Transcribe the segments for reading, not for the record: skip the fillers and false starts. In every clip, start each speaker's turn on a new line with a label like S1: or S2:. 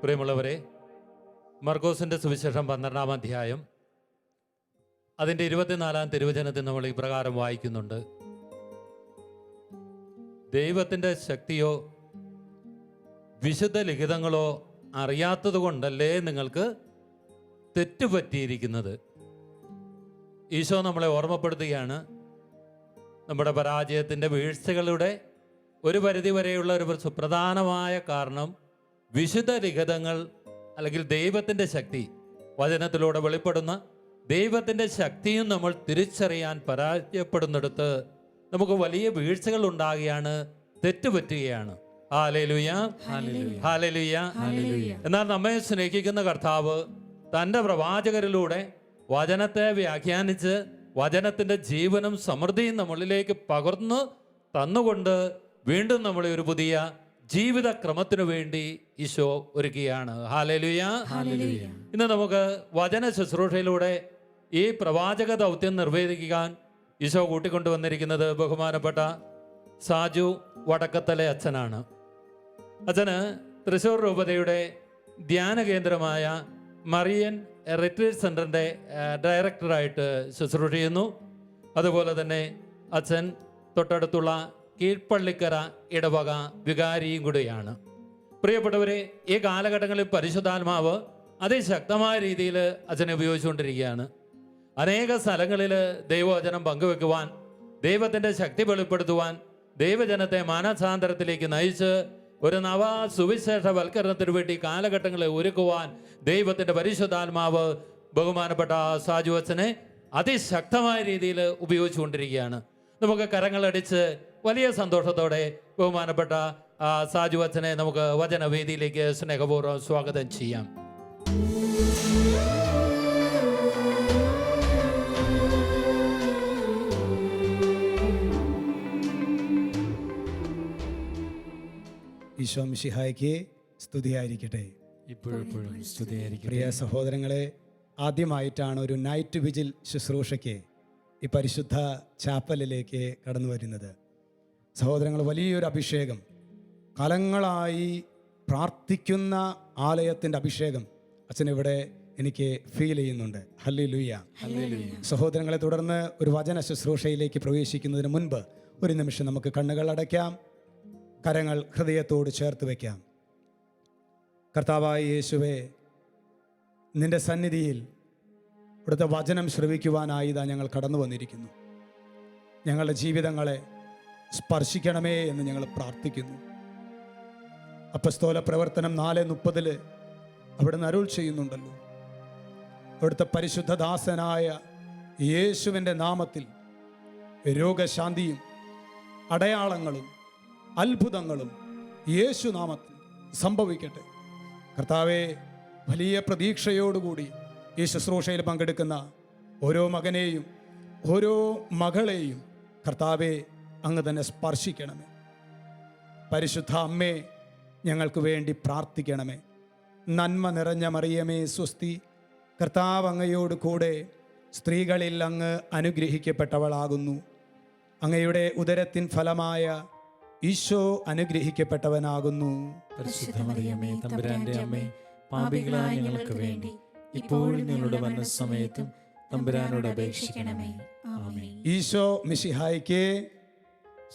S1: പ്രിയമുള്ളവരെ, മർക്കോസിൻ്റെ സുവിശേഷം 12-ാം അധ്യായം അതിൻ്റെ 24-ാം തിരുവചനത്തിൽ നമ്മൾ ഇപ്രകാരം വായിക്കുന്നുണ്ട്: ദൈവത്തിൻ്റെ ശക്തിയോ വിശുദ്ധ ലിഖിതങ്ങളോ അറിയാത്തത് കൊണ്ടല്ലേ നിങ്ങൾക്ക് തെറ്റുപറ്റിയിരിക്കുന്നത്. ഈശോ നമ്മളെ ഓർമ്മപ്പെടുത്തുകയാണ്, നമ്മുടെ പരാജയത്തിൻ്റെ വീഴ്ചകളുടെ ഒരു പരിധിവരെയുള്ള ഒരു സുപ്രധാനമായ കാരണം വിശുദ്ധ ലിഖിതങ്ങൾ അല്ലെങ്കിൽ ദൈവത്തിൻ്റെ ശക്തി, വചനത്തിലൂടെ വെളിപ്പെടുന്ന ദൈവത്തിൻ്റെ ശക്തിയും നമ്മൾ തിരിച്ചറിയാൻ പരാജയപ്പെടുന്നിടത്ത് നമുക്ക് വലിയ വീഴ്ചകൾ ഉണ്ടാകുകയാണ്, തെറ്റുപറ്റുകയാണ്. ഹല്ലേലൂയ, ഹല്ലേലൂയ, ഹല്ലേലൂയ. എന്നാൽ നമ്മെ സ്നേഹിക്കുന്ന കർത്താവ് തൻ്റെ പ്രവാചകരിലൂടെ വചനത്തെ വ്യാഖ്യാനിച്ച് വചനത്തിൻ്റെ ജീവനും സമൃദ്ധിയും നമ്മളിലേക്ക് പകർന്നു തന്നുകൊണ്ട് വീണ്ടും നമ്മളെ ഒരു പുതിയ ജീവിത ക്രമത്തിനു വേണ്ടി ഈശോ ഒരുക്കുകയാണ്. Hallelujah, hallelujah. ഇന്ന് നമുക്ക് വചന ശുശ്രൂഷയിലൂടെ ഈ പ്രവാചക ദൗത്യം നിർവഹിക്കാൻ ഈശോ കൂട്ടിക്കൊണ്ടുവന്നിരിക്കുന്നത് ബഹുമാനപ്പെട്ട സാജു വടക്കത്തലെ അച്ഛനാണ്. അച്ഛന് തൃശ്ശൂർ രൂപതയുടെ ധ്യാന കേന്ദ്രമായ മറിയൻ റിട്രീറ്റ് സെൻ്ററിൻ്റെ ഡയറക്ടറായിട്ട് ശുശ്രൂഷ ചെയ്യുന്നു. അതുപോലെ തന്നെ അച്ഛൻ തൊട്ടടുത്തുള്ള കീഴ്പള്ളിക്കര ഇടവക വികാരിയും കൂടിയാണ്. പ്രിയപ്പെട്ടവരെ, ഈ കാലഘട്ടങ്ങളിൽ പരിശുദ്ധാത്മാവ് അതിശക്തമായ രീതിയിൽ അച്ഛനെ ഉപയോഗിച്ചുകൊണ്ടിരിക്കുകയാണ്. അനേക സ്ഥലങ്ങളിൽ ദൈവവചനം പങ്കുവെക്കുവാൻ, ദൈവത്തിൻ്റെ ശക്തി വെളിപ്പെടുത്തുവാൻ, ദൈവജനത്തെ മാനസാന്തരത്തിലേക്ക് നയിച്ച് ഒരു നവ സുവിശേഷവൽക്കരണത്തിന് വേണ്ടി കാലഘട്ടങ്ങളെ ഒരുക്കുവാൻ ദൈവത്തിൻ്റെ പരിശുദ്ധാത്മാവ് ബഹുമാനപ്പെട്ട സാജു അച്ഛനെ അതിശക്തമായ രീതിയിൽ ഉപയോഗിച്ചുകൊണ്ടിരിക്കുകയാണ്. നമുക്ക് കരങ്ങളടിച്ച് വലിയ സന്തോഷത്തോടെ ബഹുമാനപ്പെട്ട സാജു അച്ഛനെ നമുക്ക് വചനവേദിയിലേക്ക് സ്നേഹപൂർവ്വം സ്വാഗതം ചെയ്യാം.
S2: ഈശോ മിശിഹായ്ക്ക് സ്തുതിയായിരിക്കട്ടെ.
S1: ഇപ്പോഴെപ്പോഴും സ്തുതിയായിരിക്കട്ടെ.
S2: പ്രിയ സഹോദരങ്ങളെ, ആദ്യമായിട്ടാണ് ഒരു നൈറ്റ് വിജിൽ ശുശ്രൂഷയ്ക്ക് ഈ പരിശുദ്ധ ചാപ്പലിലേക്ക് കടന്നു വരുന്നത്. സഹോദരങ്ങൾ, വലിയൊരു അഭിഷേകം, കാലങ്ങളായി പ്രാർത്ഥിക്കുന്ന ആലയത്തിൻ്റെ അഭിഷേകം അച്ഛനിവിടെ എനിക്ക് ഫീൽ ചെയ്യുന്നുണ്ട്. Hallelujah, hallelujah. സഹോദരങ്ങളെ, തുടർന്ന് ഒരു വചന ശുശ്രൂഷയിലേക്ക് പ്രവേശിക്കുന്നതിന് മുൻപ് ഒരു നിമിഷം നമുക്ക് കണ്ണുകൾ അടയ്ക്കാം, കരങ്ങൾ ഹൃദയത്തോട് ചേർത്ത് വയ്ക്കാം. കർത്താവായ യേശുവേ, നിന്റെ സന്നിധിയിൽ ഇവിടുത്തെ വചനം ശ്രവിക്കുവാനായി ഇതാ ഞങ്ങൾ കടന്നു വന്നിരിക്കുന്നു. ഞങ്ങളുടെ ജീവിതങ്ങളെ സ്പർശിക്കണമേ എന്ന് ഞങ്ങൾ പ്രാർത്ഥിക്കുന്നു. അപ്പസ്തോല പ്രവർത്തനം 4:30 അവിടുന്ന് അരുൾ ചെയ്യുന്നുണ്ടല്ലോ, അവിടുത്തെ പരിശുദ്ധദാസനായ യേശുവിൻ്റെ നാമത്തിൽ രോഗശാന്തിയും അടയാളങ്ങളും അത്ഭുതങ്ങളും യേശു നാമത്തിൽ സംഭവിക്കട്ടെ. കർത്താവെ, വലിയ പ്രതീക്ഷയോടുകൂടി ഈ ശുശ്രൂഷയിൽ പങ്കെടുക്കുന്ന ഓരോ മകനെയും ഓരോ മകളെയും കർത്താവെ അങ്ങ് തന്നെ സ്പർശിക്കണമേ. പരിശുദ്ധ അമ്മേ, ഞങ്ങൾക്ക് വേണ്ടി പ്രാർത്ഥിക്കണമേ. നന്മ നിറഞ്ഞ മറിയമേ സ്വസ്തി, കർത്താവ് അങ്ങയോട് കൂടെ സ്ത്രീകളിൽ അങ്ങ് അനുഗ്രഹിക്കപ്പെട്ടവളാകുന്നു. അങ്ങയുടെ ഉദരത്തിൻ ഫലമായ ഈശോ അനുഗ്രഹിക്കപ്പെട്ടവനാകുന്നു.
S3: പരിശുദ്ധ മറിയമേ, തമ്പുരാന്റെ അമ്മേ, പാപികളായ ഞങ്ങൾക്ക് വേണ്ടി ഇപ്പോഴും ഞങ്ങളുടെ മരണസമയത്തും തമ്പുരാനോട് അപേക്ഷിക്കണമേ. ആമേൻ.
S2: ഈശോ മിശിഹായ്ക്ക്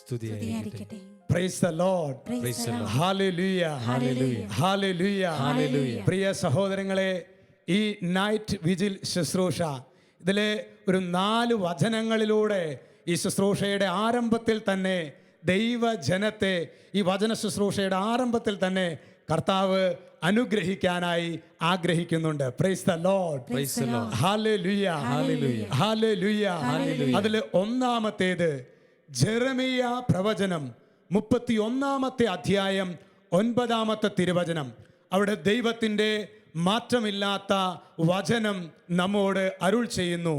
S3: സ്തുതിയായിരിക്കട്ടെ.
S2: Praise the lord.
S3: Praise the lord.
S2: ഹല്ലേലൂയ,
S3: ഹല്ലേലൂയ,
S2: ഹല്ലേലൂയ,
S3: ഹല്ലേലൂയ.
S2: പ്രിയ സഹോദരങ്ങളെ, ഈ നൈറ്റ് വിജിൽ ശുശ്രൂഷ, ഇതിലെ ഒരു 4 വചനങ്ങളിലൂടെ ഈ ശുശ്രൂഷയുടെ ആരംഭത്തിൽ തന്നെ ദൈവജനത്തെ, ഈ വചന ശുശ്രൂഷയുടെ ആരംഭത്തിൽ തന്നെ കർത്താവ് അനുഗ്രഹിക്കാനായി ആഗ്രഹിക്കുന്നുണ്ട്. Price the lord.
S3: Praise the lord.
S2: ഹല്ലേലൂയ,
S3: ഹല്ലേലൂയ,
S2: ഹല്ലേലൂയ,
S3: ഹല്ലേലൂയ.
S2: അതിൽ ഒന്നാമത്തേത് ജെറമിയ പ്രവചനം 31-ാമത്തെ അധ്യായം 9-ാമത്തെ തിരുവചനം. അവിടെ ദൈവത്തിൻ്റെ മാറ്റമില്ലാത്ത വചനം നമ്മോട് അരുൾ ചെയ്യുന്നു.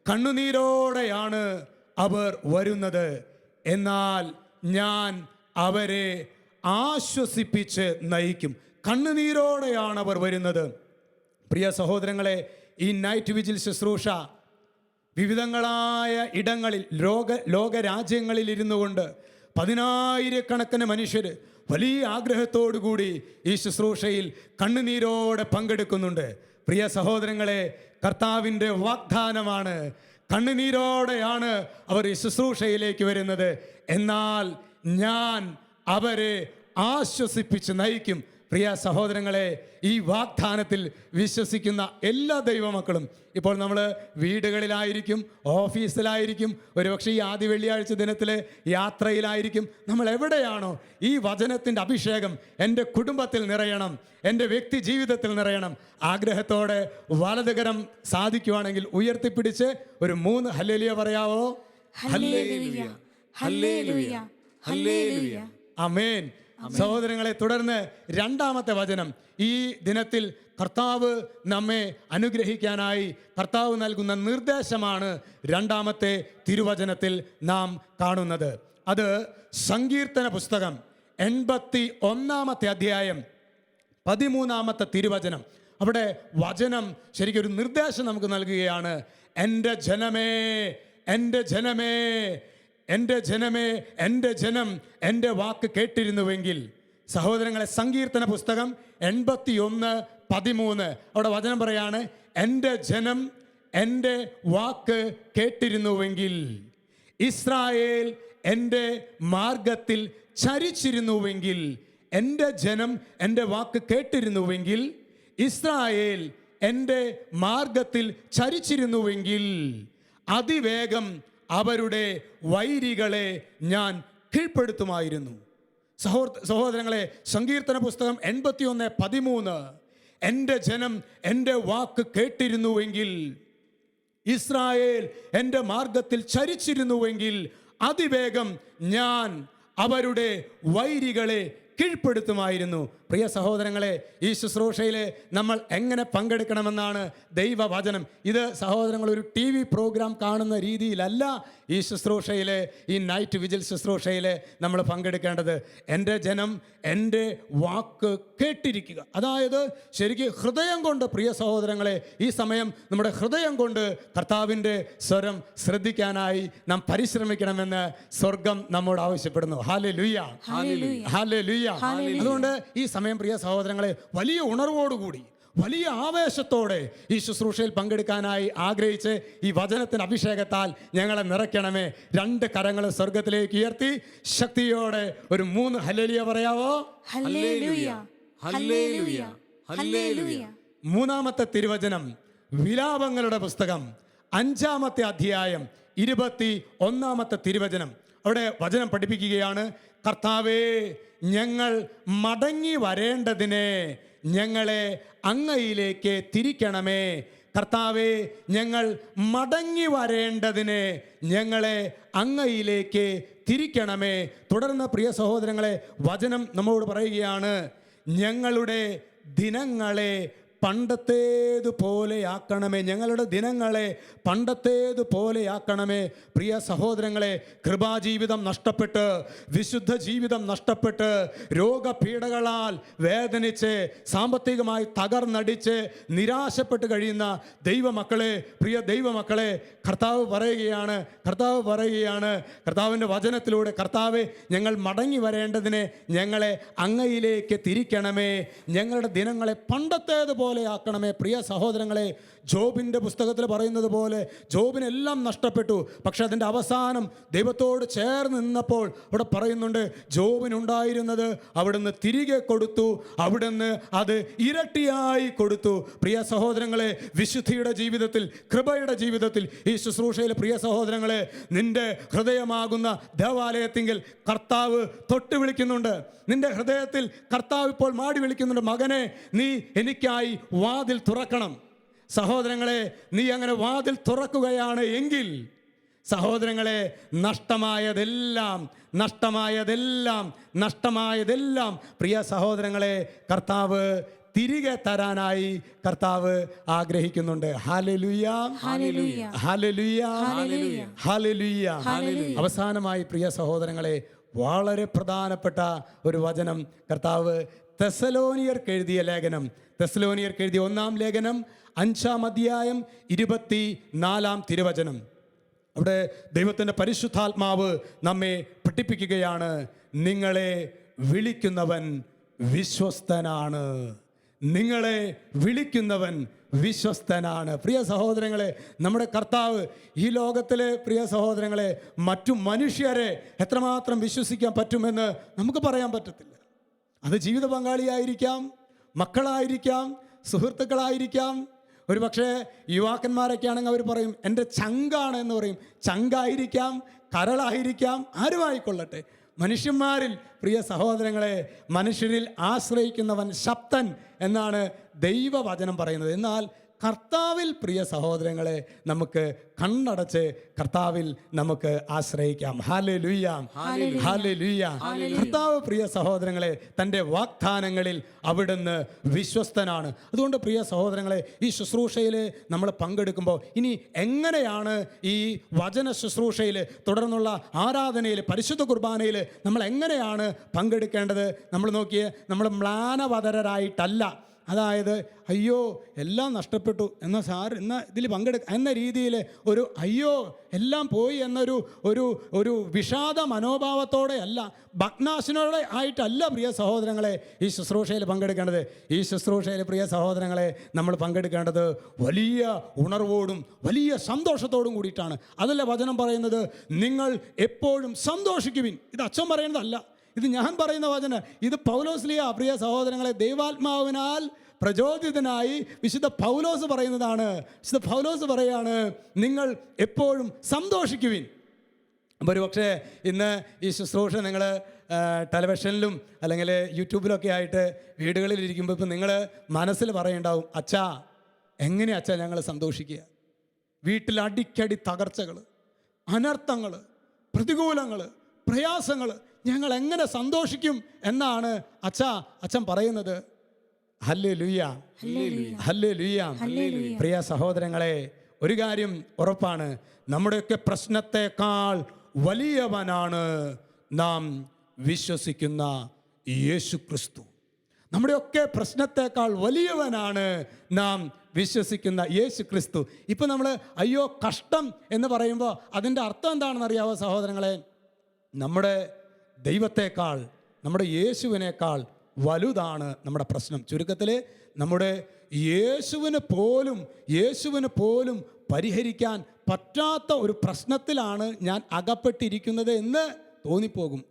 S2: കണ്ണുനീരോടെയാണ് അവർ വരുന്നത്, എന്നാൽ ഞാൻ അവരെ ആശ്വസിപ്പിച്ച് നയിക്കും. കണ്ണുനീരോടെയാണ് അവർ വരുന്നത്. പ്രിയ സഹോദരങ്ങളെ, ഈ നൈറ്റ് വിജിൽ ശുശ്രൂഷ വിവിധങ്ങളായ ഇടങ്ങളിൽ ലോകരാജ്യങ്ങളിൽ ഇരുന്നു കൊണ്ട് പതിനായിരക്കണക്കിന് മനുഷ്യർ വലിയ ആഗ്രഹത്തോടു കൂടി ഈ ശുശ്രൂഷയിൽ കണ്ണുനീരോടെ പങ്കെടുക്കുന്നുണ്ട്. പ്രിയ സഹോദരങ്ങളെ, കർത്താവിൻ്റെ വാഗ്ദാനമാണ്. കണ്ണുനീരോടെയാണ് അവർ ഈ ശുശ്രൂഷയിലേക്ക് വരുന്നത്. എന്നാൽ ഞാൻ അവരെ ആശ്വസിപ്പിച്ച് നയിക്കും. പ്രിയ സഹോദരങ്ങളെ, ഈ വാഗ്ദാനത്തിൽ വിശ്വസിക്കുന്ന എല്ലാ ദൈവമക്കളും ഇപ്പോൾ നമ്മൾ വീടുകളിലായിരിക്കും, ഓഫീസിലായിരിക്കും, ഒരുപക്ഷെ ഈ ആദ്യ വെള്ളിയാഴ്ച ദിനത്തിലെ യാത്രയിലായിരിക്കും. നമ്മൾ എവിടെയാണോ ഈ വചനത്തിൻ്റെ അഭിഷേകം എൻ്റെ കുടുംബത്തിൽ നിറയണം, എൻ്റെ വ്യക്തി ജീവിതത്തിൽ നിറയണം, ആഗ്രഹത്തോടെ വലതുകരം സാധിക്കുവാണെങ്കിൽ ഉയർത്തിപ്പിടിച്ച് ഒരു 3 ഹല്ലേലൂയ പറയാവോ?
S3: ഹല്ലേലൂയ, ഹല്ലേലൂയ, ഹല്ലേലൂയ.
S2: ആമേൻ. സഹോദരങ്ങളെ, തുടർന്ന് 2-ാമത്തെ വചനം. ഈ ദിനത്തിൽ കർത്താവ് നമ്മെ അനുഗ്രഹിക്കാനായി കർത്താവ് നൽകുന്ന നിർദ്ദേശമാണ് 2-ാമത്തെ തിരുവചനത്തിൽ നാം കാണുന്നത്. അത് സങ്കീർത്തന പുസ്തകം 81-ാമത്തെ അധ്യായം 13-ാമത്തെ തിരുവചനം. അവിടെ വചനം ശരിക്കും ഒരു നിർദ്ദേശം നമുക്ക് നൽകുകയാണ്. എൻ്റെ ജനമേ, എൻ്റെ ജനമേ, എൻ്റെ ജനമേ, എൻ്റെ ജനം എൻ്റെ വാക്ക് കേട്ടിരുന്നുവെങ്കിൽ. സഹോദരങ്ങളെ, സങ്കീർത്തന പുസ്തകം 81:13 അവിടെ വചനം പറയാണ്, എൻ്റെ ജനം എൻ്റെ വാക്ക് കേട്ടിരുന്നുവെങ്കിൽ, ഇസ്രായേൽ എൻ്റെ മാർഗത്തിൽ ചരിച്ചിരുന്നുവെങ്കിൽ. എൻ്റെ ജനം എൻ്റെ വാക്ക് കേട്ടിരുന്നുവെങ്കിൽ, ഇസ്രായേൽ എൻ്റെ മാർഗത്തിൽ ചരിച്ചിരുന്നുവെങ്കിൽ, അതിവേഗം അവരുടെ വൈരികളെ ഞാൻ കീഴ്പ്പെടുത്തുമായിരുന്നു. സഹോദരങ്ങളെ, സങ്കീർത്തന പുസ്തകം 81:13 എൻ്റെ ജനം എൻ്റെ വാക്ക് കേട്ടിരുന്നുവെങ്കിൽ, ഇസ്രായേൽ എൻ്റെ മാർഗത്തിൽ ചരിച്ചിരുന്നുവെങ്കിൽ, അതിവേഗം ഞാൻ അവരുടെ വൈരികളെ കീഴ്പ്പെടുത്തുമായിരുന്നു. പ്രിയ സഹോദരങ്ങളെ, ഈ ശുശ്രൂഷയിൽ നമ്മൾ എങ്ങനെ പങ്കെടുക്കണമെന്നാണ് ദൈവവചനം. ഇത് സഹോദരങ്ങൾ ഒരു TV പ്രോഗ്രാം കാണുന്ന രീതിയിലല്ല ഈ ശുശ്രൂഷയിൽ, ഈ നൈറ്റ് വിജിൽ ശുശ്രൂഷയിൽ നമ്മൾ പങ്കെടുക്കേണ്ടത്. എൻ്റെ ജനം എൻ്റെ വാക്ക് കേട്ടിരിക്കുക. അതായത് ശരിക്കും ഹൃദയം കൊണ്ട്, പ്രിയ സഹോദരങ്ങളെ, ഈ സമയം നമ്മുടെ ഹൃദയം കൊണ്ട് കർത്താവിൻ്റെ സ്വരം ശ്രദ്ധിക്കാനായി നാം പരിശ്രമിക്കണമെന്ന് സ്വർഗം നമ്മോട് ആവശ്യപ്പെടുന്നു. ഹല്ലേലൂയ, ഹല്ലേലൂയ. അതുകൊണ്ട് ഈ സമയം, പ്രിയ സഹോദരങ്ങളെ, വലിയ ഉണർവോടുകൂടി, വലിയ ആവേശത്തോടെ ഈ ശുശ്രൂഷയിൽ പങ്കെടുക്കാനായി ആഗ്രഹിച്ച് ഈ വചനത്തിൻ്റെ അഭിഷേകത്താൽ ഞങ്ങളെ നിറയ്ക്കണമേ. 2 കരങ്ങൾ സ്വർഗത്തിലേക്ക് ഉയർത്തി ശക്തിയോടെ ഒരു 3 ഹല്ലേലൂയ പറയാവോ?
S3: ഹല്ലേലൂയ, ഹല്ലേലൂയ, ഹല്ലേലൂയ.
S2: 3-ാമത്തെ തിരുവചനം വിലാപങ്ങളുടെ പുസ്തകം 5-ാമത്തെ അധ്യായം 21-ാമത്തെ തിരുവചനം. അവിടെ വചനം പഠിപ്പിക്കുകയാണ്, കർത്താവേ, ഞങ്ങൾ മടങ്ങി വരേണ്ടതിനെ ഞങ്ങളെ അങ്ങയിലേക്ക് തിരിക്കണമേ. കർത്താവേ, ഞങ്ങൾ മടങ്ങി വരേണ്ടതിനെ ഞങ്ങളെ അങ്ങയിലേക്ക് തിരിക്കണമേ. തുടർന്ന് പ്രിയ സഹോദരങ്ങളെ, വചനം നമ്മോട് പറയുകയാണ്, ഞങ്ങളുടെ ദിനങ്ങളെ പണ്ടത്തേതുപോലെയാക്കണമേ. ഞങ്ങളുടെ ദിനങ്ങളെ പണ്ടത്തേതുപോലെയാക്കണമേ. പ്രിയ സഹോദരങ്ങളെ, കൃപാജീവിതം നഷ്ടപ്പെട്ട്, വിശുദ്ധ ജീവിതം നഷ്ടപ്പെട്ട്, രോഗപീഠകളാൽ വേദനിച്ച്, സാമ്പത്തികമായി തകർന്നടിച്ച് നിരാശപ്പെട്ട് കഴിയുന്ന ദൈവമക്കളെ, പ്രിയ ദൈവമക്കളെ, കർത്താവ് പറയുകയാണ്, കർത്താവിൻ്റെ വചനത്തിലൂടെ, കർത്താവെ, ഞങ്ങൾ മടങ്ങി വരേണ്ടതിനെ ഞങ്ങളെ അങ്ങയിലേക്ക് തിരിക്കണമേ. ഞങ്ങളുടെ ദിനങ്ങളെ പണ്ടത്തേതുപോലെ ആക്കണമേ. പ്രിയ സഹോദരങ്ങളെ, ജോബിൻ്റെ പുസ്തകത്തിൽ പറയുന്നത് പോലെ ജോബിനെല്ലാം നഷ്ടപ്പെട്ടു. പക്ഷെ അതിൻ്റെ അവസാനം ദൈവത്തോട് ചേർന്ന് നിന്നപ്പോൾ അവിടെ പറയുന്നുണ്ട്, ജോബിനുണ്ടായിരുന്നത് അവിടുന്ന് തിരികെ കൊടുത്തു, അവിടുന്ന് അത് ഇരട്ടിയായി കൊടുത്തു. പ്രിയ സഹോദരങ്ങളെ, വിശുദ്ധിയുടെ ജീവിതത്തിൽ, കൃപയുടെ ജീവിതത്തിൽ, ഈ ശുശ്രൂഷയിൽ പ്രിയ സഹോദരങ്ങളെ, നിന്റെ ഹൃദയമാകുന്ന ദേവാലയത്തിങ്കിൽ കർത്താവ് തൊട്ട് വിളിക്കുന്നുണ്ട്. നിന്റെ ഹൃദയത്തിൽ കർത്താവ് ഇപ്പോൾ മാടി വിളിക്കുന്നുണ്ട്, മകനെ, നീ എനിക്കായി വാതിൽ തുറക്കണം. സഹോദരങ്ങളെ, നീ അങ്ങനെ വാതിൽ തുറക്കുകയാണ് എങ്കിൽ, സഹോദരങ്ങളെ, നഷ്ടമായതെല്ലാം പ്രിയ സഹോദരങ്ങളെ, കർത്താവ് തിരികെ തരാനായി കർത്താവ് ആഗ്രഹിക്കുന്നുണ്ട്. ഹല്ലേലൂയ,
S3: ഹല്ലേലൂയ,
S2: ഹല്ലേലൂയ,
S3: ഹല്ലേലൂയ,
S2: ഹല്ലേലൂയ.
S3: ഹല്ലേലൂയ.
S2: അവസാനമായി പ്രിയ സഹോദരങ്ങളെ, വളരെ പ്രധാനപ്പെട്ട ഒരു വചനം കർത്താവ് തെസ്സലോനിയർക്ക് എഴുതിയ ലേഖനം, തെസ്സലോനിയർക്ക് എഴുതിയ 1-ാം ലേഖനം 5-ാം അധ്യായം 24-ാം തിരുവചനം. അവിടെ ദൈവത്തിൻ്റെ പരിശുദ്ധാത്മാവ് നമ്മെ പഠിപ്പിക്കുകയാണ്, നിങ്ങളെ വിളിക്കുന്നവൻ വിശ്വസ്തനാണ്. നിങ്ങളെ വിളിക്കുന്നവൻ വിശ്വസ്തനാണ്. പ്രിയ സഹോദരങ്ങളെ, നമ്മുടെ കർത്താവ് ഈ ലോകത്തിലെ പ്രിയ സഹോദരങ്ങളെ മറ്റു മനുഷ്യരെ എത്രമാത്രം വിശ്വസിക്കാൻ പറ്റുമെന്ന് നമുക്ക് പറയാൻ പറ്റത്തില്ല. അത് ജീവിത പങ്കാളിയായിരിക്കാം, മക്കളായിരിക്കാം, സുഹൃത്തുക്കളായിരിക്കാം. ഒരു പക്ഷേ യുവാക്കന്മാരൊക്കെ ആണെങ്കിൽ അവർ പറയും എൻ്റെ ചങ്കാണ് എന്ന് പറയും. ചങ്കായിരിക്കാം, കരളായിരിക്കാം, ആരുമായിക്കൊള്ളട്ടെ. മനുഷ്യന്മാരിൽ പ്രിയ സഹോദരങ്ങളെ, മനുഷ്യരിൽ ആശ്രയിക്കുന്നവൻ ശക്തൻ എന്നാണ് ദൈവവചനം പറയുന്നത്. എന്നാൽ കർത്താവിൽ പ്രിയ സഹോദരങ്ങളെ നമുക്ക് കണ്ണടച്ച് കർത്താവിൽ നമുക്ക് ആശ്രയിക്കാം. Hallelujah, hallelujah. കർത്താവ് പ്രിയ സഹോദരങ്ങളെ തൻ്റെ വാഗ്ദാനങ്ങളിൽ അവിടുന്ന് വിശ്വസ്തനാണ്. അതുകൊണ്ട് പ്രിയ സഹോദരങ്ങളെ, ഈ ശുശ്രൂഷയിൽ നമ്മൾ പങ്കെടുക്കുമ്പോൾ ഇനി എങ്ങനെയാണ് ഈ വചന ശുശ്രൂഷയിൽ, തുടർന്നുള്ള ആരാധനയിൽ, പരിശുദ്ധ കുർബാനയിൽ നമ്മൾ എങ്ങനെയാണ് പങ്കെടുക്കേണ്ടത്? നമ്മൾ നോക്കിയേ, നമ്മൾ മ്ലാനവതരരായിട്ടല്ല, അതായത് അയ്യോ എല്ലാം നഷ്ടപ്പെട്ടു എന്നാൽ ഇതിൽ പങ്കെടുക്കുക എന്ന രീതിയിൽ ഒരു അയ്യോ എല്ലാം പോയി എന്നൊരു ഒരു ഒരു വിഷാദ മനോഭാവത്തോടെ അല്ല, ഭഗ്നാശനോടെ ആയിട്ടല്ല പ്രിയ സഹോദരങ്ങളെ ഈ ശുശ്രൂഷയിൽ പങ്കെടുക്കേണ്ടത്. ഈ ശുശ്രൂഷയിൽ പ്രിയ സഹോദരങ്ങളെ നമ്മൾ പങ്കെടുക്കേണ്ടത് വലിയ ഉണർവോടും വലിയ സന്തോഷത്തോടും കൂടിയിട്ടാണ്. അതല്ല വചനം പറയുന്നത്, നിങ്ങൾ എപ്പോഴും സന്തോഷിക്കുവിൻ. ഇത് അച്ഛൻ പറയുന്നതല്ല, ഇത് ഞാൻ പറയുന്ന വചനം. ഇത് പൗലോസ്ലിയ പ്രിയ സഹോദരങ്ങളെ ദൈവാത്മാവിനാൽ പ്രചോദിതനായി വിശുദ്ധ പൗലോസ് പറയുന്നതാണ്. വിശുദ്ധ പൗലോസ് പറയാണ്, നിങ്ങൾ എപ്പോഴും സന്തോഷിക്കുവിൻ. അപ്പോൾ ഒരു പക്ഷേ ഇന്ന് ഈ ശുശ്രൂഷ നിങ്ങൾ ടെലിവിഷനിലും അല്ലെങ്കിൽ യൂട്യൂബിലൊക്കെ ആയിട്ട് വീടുകളിലിരിക്കുമ്പോൾ ഇപ്പം നിങ്ങൾ മനസ്സിൽ പറയുണ്ടാവും, അച്ഛാ എങ്ങനെ അച്ഛാ ഞങ്ങൾ സന്തോഷിക്കുക? വീട്ടിൽ അടിക്കടി തകർച്ചകൾ, അനർത്ഥങ്ങൾ, പ്രതികൂലങ്ങൾ, പ്രയാസങ്ങൾ, ഞങ്ങൾ എങ്ങനെ സന്തോഷിക്കും എന്നാണ് അച്ഛൻ പറയുന്നത്. ഹല്ലേലൂയ, ഹല്ലേലൂയ. പ്രിയ സഹോദരങ്ങളെ, ഒരു കാര്യം ഉറപ്പാണ്, നമ്മുടെയൊക്കെ പ്രശ്നത്തെക്കാൾ വലിയവനാണ് നാം വിശ്വസിക്കുന്ന യേശു ക്രിസ്തു. നമ്മുടെയൊക്കെ പ്രശ്നത്തെക്കാൾ വലിയവനാണ് നാം വിശ്വസിക്കുന്ന യേശു ക്രിസ്തു. ഇപ്പം നമ്മൾ അയ്യോ കഷ്ടം എന്ന് പറയുമ്പോൾ അതിൻ്റെ അർത്ഥം എന്താണെന്ന് അറിയാവോ സഹോദരങ്ങളെ? നമ്മുടെ ദൈവത്തെക്കാൾ, നമ്മുടെ യേശുവിനേക്കാൾ വലുതാണ് നമ്മുടെ പ്രശ്നം. ചുരുക്കത്തിൽ നമ്മുടെ യേശുവിന് പോലും പരിഹരിക്കാൻ പറ്റാത്ത ഒരു പ്രശ്നത്തിലാണ് ഞാൻ അകപ്പെട്ടിരിക്കുന്നത് എന്ന് തോന്നിപ്പോകും.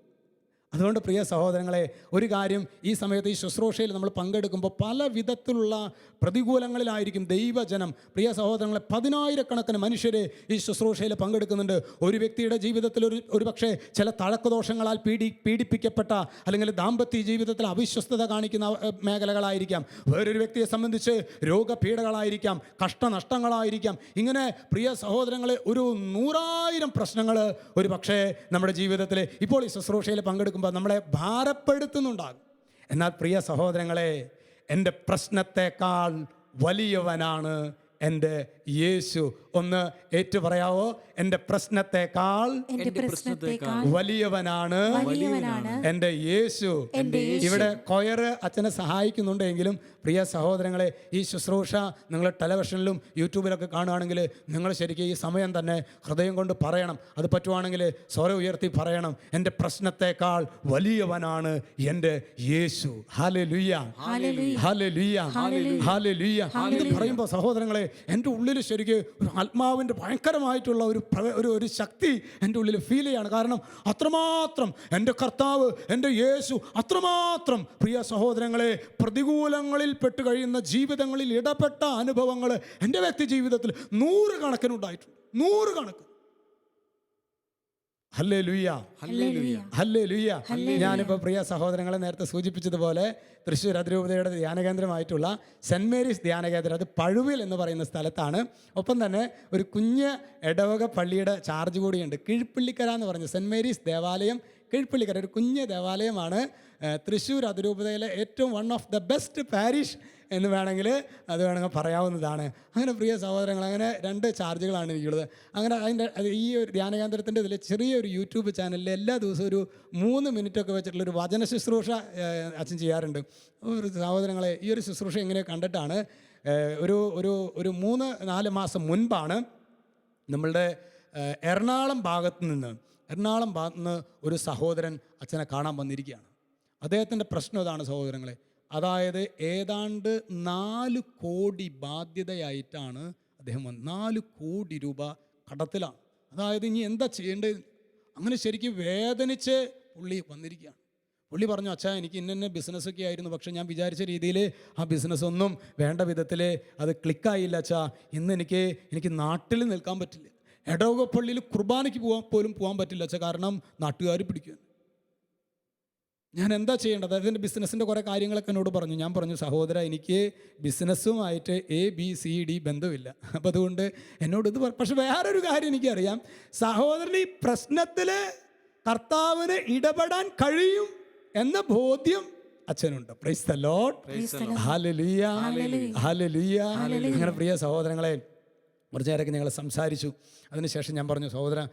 S2: അതുകൊണ്ട് പ്രിയ സഹോദരങ്ങളെ, ഒരു കാര്യം ഈ സമയത്ത് ഈ ശുശ്രൂഷയിൽ നമ്മൾ പങ്കെടുക്കുമ്പോൾ പല വിധത്തിലുള്ള പ്രതികൂലങ്ങളിലായിരിക്കും ദൈവജനം. പ്രിയ സഹോദരങ്ങളെ, 10,000-കണക്കിന് മനുഷ്യർ ഈ ശുശ്രൂഷയിൽ പങ്കെടുക്കുന്നുണ്ട്. ഒരു വ്യക്തിയുടെ ജീവിതത്തിൽ ഒരു പക്ഷേ ചില തഴക്കദോഷങ്ങളാൽ പീഡിപ്പിക്കപ്പെട്ട അല്ലെങ്കിൽ ദാമ്പത്യ ജീവിതത്തിൽ അവിശ്വസ്തത കാണിക്കുന്ന മേഖലകളായിരിക്കാം. വേറൊരു വ്യക്തിയെ സംബന്ധിച്ച് രോഗപീഠകളായിരിക്കാം, കഷ്ടനഷ്ടങ്ങളായിരിക്കാം. ഇങ്ങനെ പ്രിയ സഹോദരങ്ങളെ ഒരു 100,000 പ്രശ്നങ്ങൾ ഒരു പക്ഷേ നമ്മുടെ ജീവിതത്തിൽ ഇപ്പോൾ ഈ ശുശ്രൂഷയിൽ പങ്കെടുക്കുമ്പോൾ നമ്മളെ ഭാരപ്പെടുത്തുന്നുണ്ടാകും. എന്നാൽ പ്രിയ സഹോദരങ്ങളെ, എൻ്റെ പ്രശ്നത്തെക്കാൾ വലിയവനാണ് എൻ്റെ യേശു. ഒന്ന് ഏറ്റു പറയാവോ? എൻ്റെ പ്രശ്നത്തെക്കാൾ വലിയവനാണ് എൻ്റെ യേശു. ഇവിടെ കൊയർ അച്ഛനെ സഹായിക്കുന്നുണ്ടെങ്കിലും പ്രിയ സഹോദരങ്ങളെ, ഈ ശുശ്രൂഷ നിങ്ങൾ ടെലിവിഷനിലും യൂട്യൂബിലൊക്കെ കാണുകയാണെങ്കിൽ നിങ്ങൾ ശരിക്കും ഈ സമയം തന്നെ ഹൃദയം കൊണ്ട് പറയണം. അത് പറ്റുവാണെങ്കിൽ സ്വരം ഉയർത്തി പറയണം, എൻ്റെ പ്രശ്നത്തെക്കാൾ വലിയവനാണ് എൻ്റെ യേശു. ഹല്ലേലൂയ, ഹല്ലേലൂയ, ഹല്ലേലൂയ. ഇത് പറയുമ്പോൾ സഹോദരങ്ങളെ, എൻ്റെ ഉള്ളിൽ ശരിക്കും ഒരു ആത്മാവിൻ്റെ ഭയങ്കരമായിട്ടുള്ള ഒരു ശക്തി എൻ്റെ ഉള്ളിൽ ഫീൽ ചെയ്യാണ്. കാരണം അത്രമാത്രം എൻ്റെ കർത്താവ്, എൻ്റെ യേശു അത്രമാത്രം പ്രിയ സഹോദരങ്ങളെ പ്രതികൂലങ്ങളിൽ പെട്ട് കഴിയുന്ന ജീവിതങ്ങളിൽ ഇടപെട്ട അനുഭവങ്ങൾ എൻ്റെ വ്യക്തി ജീവിതത്തിൽ 100 കണക്കിനുണ്ടായിട്ടുണ്ട്. 100 കണക്ക്. Hallelujah, hallelujah. ഞാനിപ്പോൾ പ്രിയ സഹോദരങ്ങളെ നേരത്തെ സൂചിപ്പിച്ചതുപോലെ തൃശ്ശൂർ അതിരൂപതയുടെ ധ്യാനകേന്ദ്രമായിട്ടുള്ള സെൻറ്റ് മേരീസ് ധ്യാനകേന്ദ്രം, അത് പഴുവിൽ എന്ന് പറയുന്ന സ്ഥലത്താണ്. ഒപ്പം തന്നെ ഒരു കുഞ്ഞ് ഇടവക പള്ളിയുടെ ചാർജ് കൂടിയുണ്ട്. കീഴ്പ്പള്ളിക്കര എന്ന് പറഞ്ഞ സെൻറ്റ് മേരീസ് ദേവാലയം, കീഴ്പ്പള്ളിക്കര ഒരു കുഞ്ഞ് ദേവാലയമാണ്. തൃശ്ശൂർ അതിരൂപതയിലെ ഏറ്റവും one of the best parish എന്ന് വേണമെങ്കിൽ പറയാവുന്നതാണ്. അങ്ങനെ പ്രിയ സഹോദരങ്ങൾ, അങ്ങനെ 2 ചാർജുകളാണ് എനിക്കുള്ളത്. അങ്ങനെ ഈ ഒരു ധ്യാനകേന്ദ്രത്തിൻ്റെ ഇതിൽ ചെറിയൊരു യൂട്യൂബ് ചാനലിൽ എല്ലാ ദിവസവും ഒരു 3 മിനിറ്റൊക്കെ വെച്ചിട്ടുള്ളൊരു വചന ശുശ്രൂഷ അച്ഛൻ ചെയ്യാറുണ്ട്. ഒരു സഹോദരങ്ങളെ, ഈ ഒരു ശുശ്രൂഷ എങ്ങനെ കണ്ടിട്ടാണ് ഒരു 3-4 മാസം മുൻപാണ് നമ്മളുടെ എറണാകുളം ഭാഗത്ത് നിന്ന് ഒരു സഹോദരൻ അച്ഛനെ കാണാൻ വന്നിരിക്കുകയാണ്. അദ്ദേഹത്തിൻ്റെ പ്രശ്നം ഇതാണ് സഹോദരങ്ങളെ, അതായത് ഏതാണ്ട് 4 കോടി ബാധ്യതയായിട്ടാണ് അദ്ദേഹം വന്നത്. 4 കോടി രൂപ കടത്തിലാണ്. അതായത് ഇനി എന്താ ചെയ്യേണ്ടത്, അങ്ങനെ ശരിക്കും വേദനിച്ച് പുള്ളി വന്നിരിക്കുകയാണ്. പുള്ളി പറഞ്ഞു, അച്ഛാ എനിക്ക് ഇന്ന ബിസിനസ്സൊക്കെ ആയിരുന്നു, പക്ഷേ ഞാൻ വിചാരിച്ച രീതിയിൽ ആ ബിസിനസ്സൊന്നും വേണ്ട വിധത്തിൽ അത് ക്ലിക്കായില്ല അച്ഛാ. ഇന്ന് എനിക്ക് നാട്ടിൽ നിൽക്കാൻ പറ്റില്ല. എടവകപ്പള്ളിയിൽ കുർബാനയ്ക്ക് പോലും പോകാൻ പറ്റില്ല അച്ഛാ, കാരണം നാട്ടുകാർ പിടിക്കും. ഞാൻ എന്താ ചെയ്യേണ്ടത്? അതിൻ്റെ ബിസിനസ്സിൻ്റെ കുറേ കാര്യങ്ങളൊക്കെ എന്നോട് പറഞ്ഞു. ഞാൻ പറഞ്ഞു, സഹോദര എനിക്ക് ബിസിനസ്സുമായിട്ട് ABCD ബന്ധമില്ല, അപ്പോൾ അതുകൊണ്ട് എന്നോട് ഇത് പക്ഷെ വേറൊരു കാര്യം എനിക്കറിയാം, സഹോദരൻ ഈ പ്രശ്നത്തിൽ കർത്താവിന് ഇടപെടാൻ കഴിയും എന്ന ബോധ്യം അച്ഛനുണ്ട്. പ്രൈസ് ദി ലോർഡ്, ഹല്ലേലൂയ, ഹല്ലേലൂയ. അങ്ങനെ പ്രിയ സഹോദരങ്ങളെ, കുറച്ച് നേരമൊക്കെ ഞങ്ങൾ സംസാരിച്ചു. അതിനുശേഷം ഞാൻ പറഞ്ഞു, സഹോദരൻ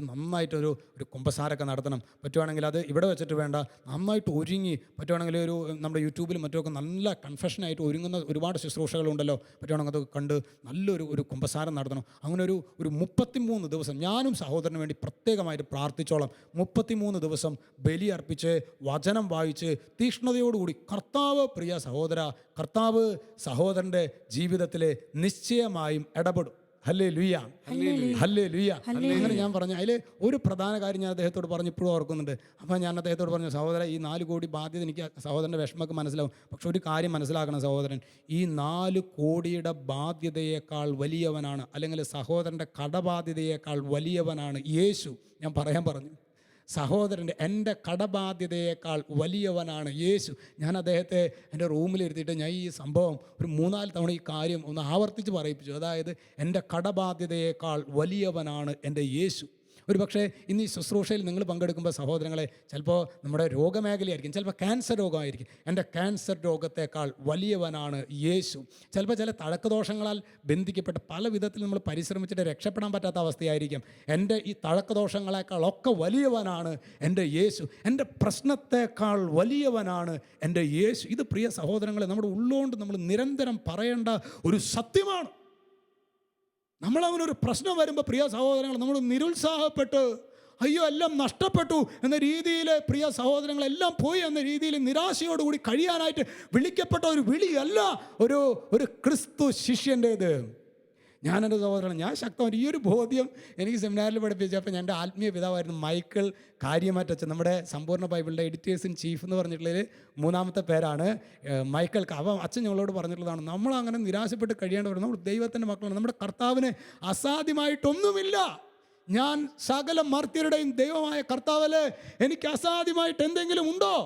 S2: നന്നായിട്ടൊരു കുമ്പസാരമൊക്കെ നടത്തണം, പറ്റുവാണെങ്കിൽ അത് ഇവിടെ വെച്ചിട്ട് വേണ്ട, നന്നായിട്ട് ഒരുങ്ങി പറ്റുവാണെങ്കിൽ നമ്മുടെ യൂട്യൂബിലും മറ്റുമൊക്കെ നല്ല കൺഫെഷനായിട്ട് ഒരുങ്ങുന്ന ഒരുപാട് ശുശ്രൂഷകളുണ്ടല്ലോ, പറ്റുവാണെങ്കിൽ അത് കണ്ട് നല്ലൊരു കുമ്പസാരം നടത്തണം. അങ്ങനെ ഒരു 33 ദിവസം ഞാനും സഹോദരന് വേണ്ടി പ്രത്യേകമായിട്ട് പ്രാർത്ഥിച്ചോളാം. 33 ദിവസം ബലി അർപ്പിച്ച് വചനം വായിച്ച് തീഷ്ണതയോടുകൂടി കർത്താവ് സഹോദരൻ്റെ ജീവിതത്തിൽ നിശ്ചയമായും ഇടപെടും. Hallelujah, hallelujah. അങ്ങനെ ഞാൻ പറഞ്ഞു, അതിൽ ഒരു പ്രധാന കാര്യം ഞാൻ അദ്ദേഹത്തോട് പറഞ്ഞു, ഇപ്പോഴും ഓർക്കുന്നുണ്ട്. അപ്പോൾ ഞാൻ അദ്ദേഹത്തോട് പറഞ്ഞു, സഹോദരൻ ഈ 4 കോടി ബാധ്യത എനിക്ക് സഹോദരൻ്റെ വിഷമമൊക്കെ മനസ്സിലാവും, പക്ഷെ ഒരു കാര്യം മനസ്സിലാക്കണം സഹോദരൻ, ഈ 4 കോടിയുടെ ബാധ്യതയേക്കാൾ വലിയവനാണ്, അല്ലെങ്കിൽ സഹോദരൻ്റെ കടബാധ്യതയേക്കാൾ വലിയവനാണ് യേശു. ഞാൻ പറഞ്ഞു, സഹോദരൻ്റെ എൻ്റെ കടബാധ്യതയേക്കാൾ വലിയവനാണ് യേശു. ഞാൻ അദ്ദേഹത്തെ എൻ്റെ റൂമിലിരുത്തിയിട്ട് ഞാൻ ഈ സംഭവം ഒരു 3-4 തവണ ഈ കാര്യം ഒന്ന് ആവർത്തിച്ച് പറയിപ്പിച്ചു. അതായത് എൻ്റെ കടബാധ്യതയേക്കാൾ വലിയവനാണ് എൻ്റെ യേശു. ഒരു പക്ഷേ ഇന്ന് ഈ ശുശ്രൂഷയിൽ നിങ്ങൾ പങ്കെടുക്കുമ്പോൾ സഹോദരങ്ങളെ, ചിലപ്പോൾ നമ്മുടെ രോഗമേഖലയായിരിക്കും, ചിലപ്പോൾ ക്യാൻസർ രോഗമായിരിക്കും. എൻ്റെ ക്യാൻസർ രോഗത്തേക്കാൾ വലിയവനാണ് യേശു. ചിലപ്പോൾ ചില തഴക്കദോഷങ്ങളാൽ ബന്ധിക്കപ്പെട്ട് പല വിധത്തിൽ നമ്മൾ പരിശ്രമിച്ചിട്ട് രക്ഷപ്പെടാൻ പറ്റാത്ത അവസ്ഥയായിരിക്കും. എൻ്റെ ഈ തഴക്കദോഷങ്ങളെക്കാളൊക്കെ വലിയവനാണ് എൻ്റെ യേശു. എൻ്റെ പ്രശ്നത്തേക്കാൾ വലിയവനാണ് എൻ്റെ യേശു. ഇത് പ്രിയ സഹോദരങ്ങളെ, നമ്മുടെ ഉള്ളുകൊണ്ട് നമ്മൾ നിരന്തരം പറയേണ്ട ഒരു സത്യമാണ്. നമ്മളങ്ങനെ ഒരു പ്രശ്നം വരുമ്പോൾ പ്രിയ സഹോദരങ്ങൾ, നമ്മൾ നിരുത്സാഹപ്പെട്ട് അയ്യോ എല്ലാം നഷ്ടപ്പെട്ടു എന്ന രീതിയിൽ, പ്രിയ സഹോദരങ്ങളെല്ലാം പോയി എന്ന രീതിയിൽ നിരാശയോടുകൂടി കഴിയാനായിട്ട് വിളിക്കപ്പെട്ട ഒരു വിളിയല്ല ഒരു ക്രിസ്തു ശിഷ്യൻ്റേത്. ഞാനെൻ്റെ സഹോദരൻ, ഞാൻ ശക്തമാണ്. ഈ ഒരു ബോധ്യം എനിക്ക് സെമിനാറിൽ പഠിപ്പിച്ചപ്പോൾ എൻ്റെ ആത്മീയ പിതാവായിരുന്നു മൈക്കിൾ കാര്യമാറ്റച്ചൻ. നമ്മുടെ സമ്പൂർണ്ണ ബൈബിളിൻ്റെ എഡിറ്റേഴ്സ് ഇൻ ചീഫ് എന്ന് പറഞ്ഞിട്ടുള്ളതിൽ 3-ാമത്തെ പേരാണ് മൈക്കിൾ. അവൻ അച്ഛൻ ഞങ്ങളോട് പറഞ്ഞിട്ടുള്ളതാണ്, നമ്മളങ്ങനെ നിരാശപ്പെട്ട് കഴിയേണ്ടവർ, നമ്മൾ ദൈവത്തിൻ്റെ മക്കളാണ്, നമ്മുടെ കർത്താവിന് അസാധ്യമായിട്ടൊന്നുമില്ല. ഞാൻ സകല മർത്യരുടെയും ദൈവമായ കർത്താവില് എനിക്ക് അസാധ്യമായിട്ട് എന്തെങ്കിലും ഉണ്ടോ?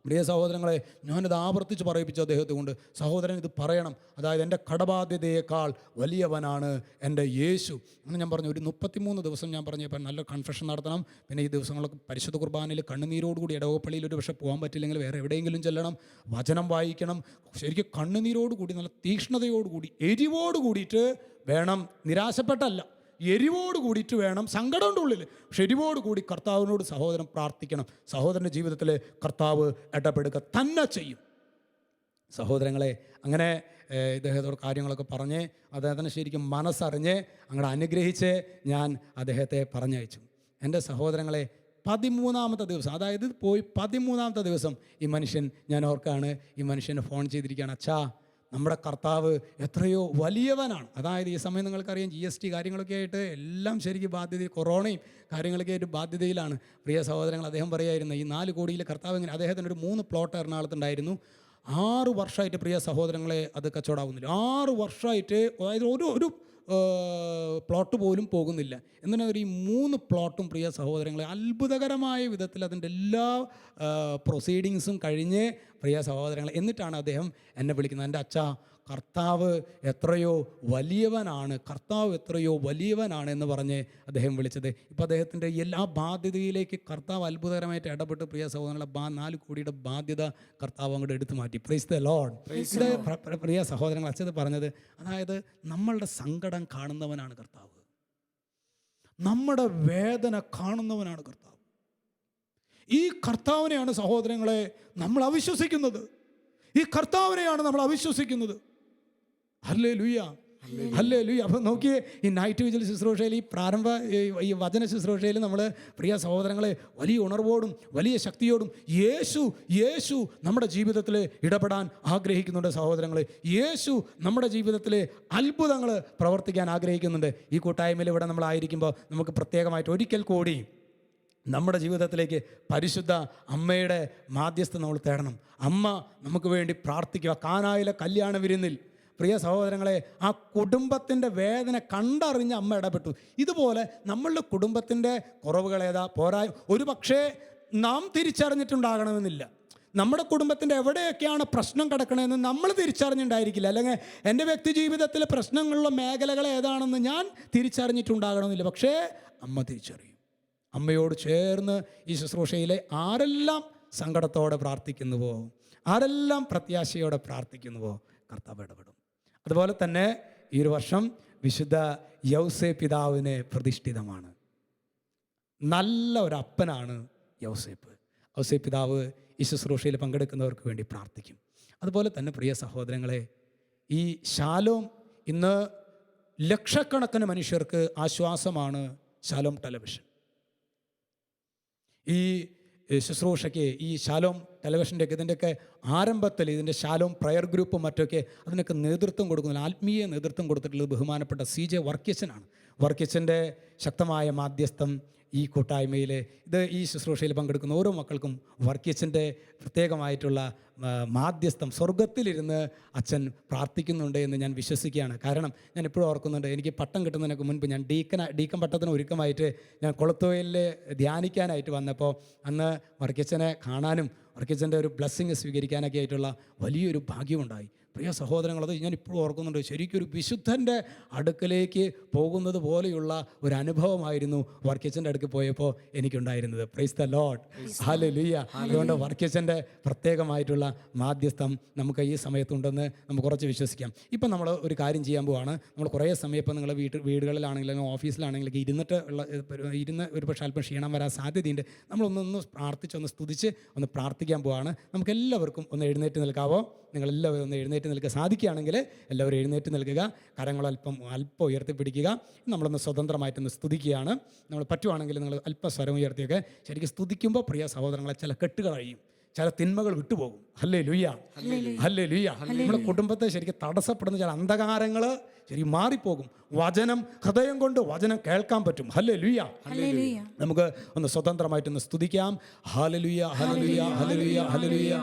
S2: പ്രിയ സഹോദരങ്ങളെ, ഞാനിത് ആവർത്തിച്ച് പറയിപ്പിച്ചു അദ്ദേഹത്തെ കൊണ്ട്, സഹോദരൻ ഇത് പറയണം. അതായത് എൻ്റെ കടബാധ്യതയേക്കാൾ വലിയവനാണ് എൻ്റെ യേശു. അങ്ങനെ ഞാൻ പറഞ്ഞു, ഒരു 33 ദിവസം ഞാൻ പറഞ്ഞപ്പോൾ നല്ല കൺഫെഷൻ നടത്തണം. പിന്നെ ഈ ദിവസങ്ങളൊക്കെ പരിശുദ്ധ കുർബാനയിൽ കണ്ണുനീരോടുകൂടി, ഇടവകപ്പള്ളിയിൽ ഒരു പക്ഷേ പോകാൻ പറ്റില്ലെങ്കിൽ വേറെ എവിടെയെങ്കിലും ചെല്ലണം, വചനം വായിക്കണം. ശരിക്കും കണ്ണുനീരോടുകൂടി, നല്ല തീക്ഷ്ണതയോടുകൂടി, എരിവോട് കൂടിയിട്ട് വേണം, നിരാശപ്പെട്ടല്ല, എരിവോട് കൂടിയിട്ട് വേണം, സങ്കടമുണ്ട് ഉള്ളിൽ, പക്ഷെ എരിവോട് കൂടി കർത്താവിനോട് സഹോദരൻ പ്രാർത്ഥിക്കണം. സഹോദരൻ്റെ ജീവിതത്തിൽ കർത്താവ് ഇടപെടുക തന്നെ ചെയ്യും. സഹോദരങ്ങളെ, അങ്ങനെ ഇദ്ദേഹത്തോട് കാര്യങ്ങളൊക്കെ പറഞ്ഞ് അദ്ദേഹത്തിന് ശരിക്കും മനസ്സറിഞ്ഞ് അങ്ങോട്ട് അനുഗ്രഹിച്ച് ഞാൻ അദ്ദേഹത്തെ പറഞ്ഞയച്ചു. എൻ്റെ സഹോദരങ്ങളെ, 13-ാമത്തെ ദിവസം, അതായത് പോയി 13-ാമത്തെ ദിവസം ഈ മനുഷ്യൻ, ഞാൻ ഓർക്കാണ്, ഈ മനുഷ്യന് ഫോൺ ചെയ്തിരിക്കുകയാണ്, അച്ഛാ നമ്മുടെ കർത്താവ് എത്രയോ വലിയവനാണ്. അതായത് ഈ സമയം നിങ്ങൾക്കറിയാം, GST കാര്യങ്ങളൊക്കെ ആയിട്ട് എല്ലാം ശരിക്കും ബാധ്യത, കൊറോണയും കാര്യങ്ങളൊക്കെ ആയിട്ട് ബാധ്യതയിലാണ്. പ്രിയ സഹോദരങ്ങൾ, അദ്ദേഹം പറയുമായിരുന്നു, ഈ 4 കോടിയിലെ കർത്താവ് ഇങ്ങനെ, അദ്ദേഹത്തിന് ഒരു 3 പ്ലോട്ട് എറണാകുളത്തുണ്ടായിരുന്നു. 6 വർഷമായിട്ട് പ്രിയ സഹോദരങ്ങളെ അത് കച്ചവടമാവുന്നില്ല. 6 വർഷമായിട്ട്, അതായത് ഒരു പ്ലോട്ട് പോലും പോകുന്നില്ല. എന്തിനാണ് ഈ 3 പ്ലോട്ടും പ്രിയ സഹോദരങ്ങളെ അത്ഭുതകരമായ വിധത്തിൽ അതിൻ്റെ എല്ലാ പ്രൊസീഡിങ്സും കഴിഞ്ഞ് പ്രിയ സഹോദരങ്ങളെ, എന്നിട്ടാണ് അദ്ദേഹം എന്നെ വിളിക്കുന്നത്, എൻ്റെ അച്ഛാ കർത്താവ് എത്രയോ വലിയവനാണ്, കർത്താവ് എത്രയോ വലിയവനാണ് എന്ന് പറഞ്ഞ് അദ്ദേഹം വിളിച്ചത്. ഇപ്പം അദ്ദേഹത്തിൻ്റെ എല്ലാ ബാധ്യതയിലേക്ക് കർത്താവ് അത്ഭുതകരമായിട്ട് ഇടപെട്ട് പ്രിയ സഹോദരങ്ങളെ 4 കോടിയുടെ ബാധ്യത കർത്താവ് അങ്ങോട്ട് എടുത്തു മാറ്റി. Price the Lord. ഇത് പ്രിയ സഹോദരങ്ങൾ, അച്ഛത് പറഞ്ഞത്, അതായത് നമ്മളുടെ സങ്കടം കാണുന്നവനാണ് കർത്താവ്, നമ്മുടെ വേദന കാണുന്നവനാണ് കർത്താവ്. ഈ കർത്താവിനെയാണ് സഹോദരങ്ങളെ നമ്മൾ അവിശ്വസിക്കുന്നത്. ഈ കർത്താവിനെയാണ് നമ്മൾ അവിശ്വസിക്കുന്നത്. ഹല്ലേലൂയ. ഹല്ലേലൂയ. അപ്പോൾ നോക്കിയേ, ഈ നൈറ്റ് വിജിൽ ശുശ്രൂഷയിൽ, ഈ പ്രാരംഭ ഈ വചന ശുശ്രൂഷയിൽ നമ്മൾ പ്രിയ സഹോദരങ്ങളെ വലിയ ഉണർവോടും വലിയ ശക്തിയോടും യേശു നമ്മുടെ ജീവിതത്തിൽ ഇടപെടാൻ ആഗ്രഹിക്കുന്നുണ്ട് സഹോദരങ്ങളെ. യേശു നമ്മുടെ ജീവിതത്തിൽ അത്ഭുതങ്ങൾ പ്രവർത്തിക്കാൻ ആഗ്രഹിക്കുന്നുണ്ട്. ഈ കൂട്ടായ്മയിൽ ഇവിടെ നമ്മളായിരിക്കുമ്പോൾ നമുക്ക് പ്രത്യേകമായിട്ട് ഒരിക്കൽ കൂടി നമ്മുടെ ജീവിതത്തിലേക്ക് പരിശുദ്ധ അമ്മയുടെ മാധ്യസ്ഥം നമ്മൾ തേടണം. അമ്മ നമുക്ക് വേണ്ടി പ്രാർത്ഥിക്കുക. കാനായിലെ കല്യാണ വിരുന്നിൽ പ്രിയ സഹോദരങ്ങളെ, ആ കുടുംബത്തിൻ്റെ വേദന കണ്ടറിഞ്ഞ് അമ്മ ഇടപെട്ടു. ഇതുപോലെ നമ്മളുടെ കുടുംബത്തിൻ്റെ കുറവുകൾ ഒരു പക്ഷേ നാം തിരിച്ചറിഞ്ഞിട്ടുണ്ടാകണമെന്നില്ല. നമ്മുടെ കുടുംബത്തിൻ്റെ എവിടെയൊക്കെയാണ് പ്രശ്നം കിടക്കണമെന്ന് നമ്മൾ തിരിച്ചറിഞ്ഞിട്ടുണ്ടായിരിക്കില്ല. അല്ലെങ്കിൽ എൻ്റെ വ്യക്തി ജീവിതത്തിലെ പ്രശ്നങ്ങളുള്ള മേഖലകൾ ഏതാണെന്ന് ഞാൻ തിരിച്ചറിഞ്ഞിട്ടുണ്ടാകണമെന്നില്ല. പക്ഷേ അമ്മ തിരിച്ചറിയും. അമ്മയോട് ചേർന്ന് ഈ ശുശ്രൂഷയിലെ ആരെല്ലാം സങ്കടത്തോടെ പ്രാർത്ഥിക്കുന്നുവോ, ആരെല്ലാം പ്രത്യാശയോടെ പ്രാർത്ഥിക്കുന്നുവോ, കർത്താവ് ഇടപെടും. അതുപോലെ തന്നെ ഈ ഒരു വർഷം വിശുദ്ധ യൗസേപ്പ് പിതാവിനെ പ്രതിഷ്ഠിതമാണ്. നല്ല ഒരു അപ്പനാണ് യൗസേപ്പ്. യൗസേപ്പ് പിതാവ് ഈ ശുശ്രൂഷയിൽ പങ്കെടുക്കുന്നവർക്ക് വേണ്ടി പ്രാർത്ഥിക്കും. അതുപോലെ തന്നെ പ്രിയ സഹോദരങ്ങളെ, ഈ ശാലോം ഇന്ന് ലക്ഷക്കണക്കിന് മനുഷ്യർക്ക് ആശ്വാസമാണ്. ശാലോം ടെലിവിഷൻ ഈ ശുശ്രൂഷയ്ക്ക്, ഈ ശാലോം ടെലിവിഷൻ്റെയൊക്കെ ഇതിൻ്റെയൊക്കെ ആരംഭത്തിൽ ഇതിൻ്റെ ശാലോം പ്രയർ ഗ്രൂപ്പും മറ്റൊക്കെ അതിനൊക്കെ നേതൃത്വം കൊടുക്കുന്ന, ആത്മീയ നേതൃത്വം കൊടുത്തിട്ടുള്ളത് ബഹുമാനപ്പെട്ട CJ വർക്കിച്ചനാണ്. വർക്കിച്ചൻ്റെ ശക്തമായ മാധ്യസ്ഥം ഈ കൂട്ടായ്മയിൽ, ഈ ശുശ്രൂഷയിൽ പങ്കെടുക്കുന്ന ഓരോ മക്കൾക്കും വർക്കിച്ചൻ്റെ പ്രത്യേകമായിട്ടുള്ള മാധ്യസ്ഥം സ്വർഗത്തിലിരുന്ന് അച്ഛൻ പ്രാർത്ഥിക്കുന്നുണ്ട് എന്ന് ഞാൻ വിശ്വസിക്കുകയാണ്. കാരണം ഞാൻ എപ്പോഴും ഓർക്കുന്നുണ്ട്, എനിക്ക് പട്ടം കിട്ടുന്നതിനൊക്കെ മുൻപ് ഞാൻ ഡീക്കൻ പട്ടത്തിന് ഒരുക്കമായിട്ട് ഞാൻ കൊളത്തോയിൽ ധ്യാനിക്കാനായിട്ട് വന്നപ്പോൾ അന്ന് വർക്കിച്ചനെ കാണാനും വർക്കിച്ചൻ്റെ ഒരു ബ്ലെസ്സിങ് സ്വീകരിക്കാനൊക്കെ ആയിട്ടുള്ള വലിയൊരു ഭാഗ്യമുണ്ടായി. പ്രിയ സഹോദരങ്ങളത് ഞാൻ ഇപ്പോഴും ഓർക്കുന്നുണ്ട്. ശരിക്കും ഒരു വിശുദ്ധൻ്റെ അടുക്കലേക്ക് പോകുന്നത് പോലെയുള്ള ഒരു അനുഭവമായിരുന്നു വർക്കിച്ചൻ്റെ അടുക്ക് പോയപ്പോൾ എനിക്കുണ്ടായിരുന്നത്. പ്രൈസ് ദ ലോർഡ്, ഹല്ലേലൂയ. അതുകൊണ്ട് വർക്കിച്ചൻ്റെ പ്രത്യേകമായിട്ടുള്ള മാധ്യസ്ഥം നമുക്ക് ഈ സമയത്തുണ്ടെന്ന് നമുക്ക് കുറച്ച് വിശ്വസിക്കാം. ഇപ്പം നമ്മൾ ഒരു കാര്യം ചെയ്യാൻ പോവാണ്. നമ്മൾ കുറേ സമയം ഇപ്പം നിങ്ങൾ വീടുകളിലാണെങ്കിലും ഓഫീസിലാണെങ്കിലും ഇരുന്ന് ഒരു പക്ഷേ അല്പം ക്ഷീണം വരാൻ സാധ്യതയുണ്ട്. നമ്മളൊന്ന് പ്രാർത്ഥിച്ചൊന്ന് സ്തുതിച്ച് ഒന്ന് പ്രാർത്ഥിക്കാൻ പോവാണ്. നമുക്കെല്ലാവർക്കും ഒന്ന് എഴുന്നേറ്റ് നിൽക്കാവോ? നിങ്ങളെല്ലാവരും ഒന്ന് എഴുന്നേറ്റ് നിൽക്കുക. സാധിക്കുകയാണെങ്കിൽ എല്ലാവരും എഴുന്നേറ്റ് നിൽക്കുക. കരങ്ങൾ അല്പം ഉയർത്തിപ്പിടിക്കുക. നമ്മളൊന്ന് സ്വതന്ത്രമായിട്ടൊന്ന് സ്തുതിക്കുകയാണ്. നമ്മൾ പറ്റുവാണെങ്കിൽ നിങ്ങൾ അല്പം സ്വരം ഉയർത്തിയൊക്കെ ശരിക്കും സ്തുതിക്കുമ്പോൾ പ്രിയ സഹോദരങ്ങളെ ചില കെട്ടുകൾ കഴിയും, ചില തിന്മകൾ വിട്ടുപോകും. Hallelujah, hallelujah. നമ്മുടെ കുടുംബത്തെ ശരിക്കും തടസ്സപ്പെടുന്ന ചില അന്ധകാരങ്ങൾ ശരിക്കും മാറിപ്പോകും. വചനം ഹൃദയം കൊണ്ട് വചനം കേൾക്കാൻ പറ്റും. ഹല്ലേലൂയ. നമുക്ക് ഒന്ന് സ്വതന്ത്രമായിട്ടൊന്ന് സ്തുതിക്കാം. ഹല്ലേലൂയ, ഹല്ലേലൂയ, ഹല്ലേലൂയ, ഹല്ലേലൂയ.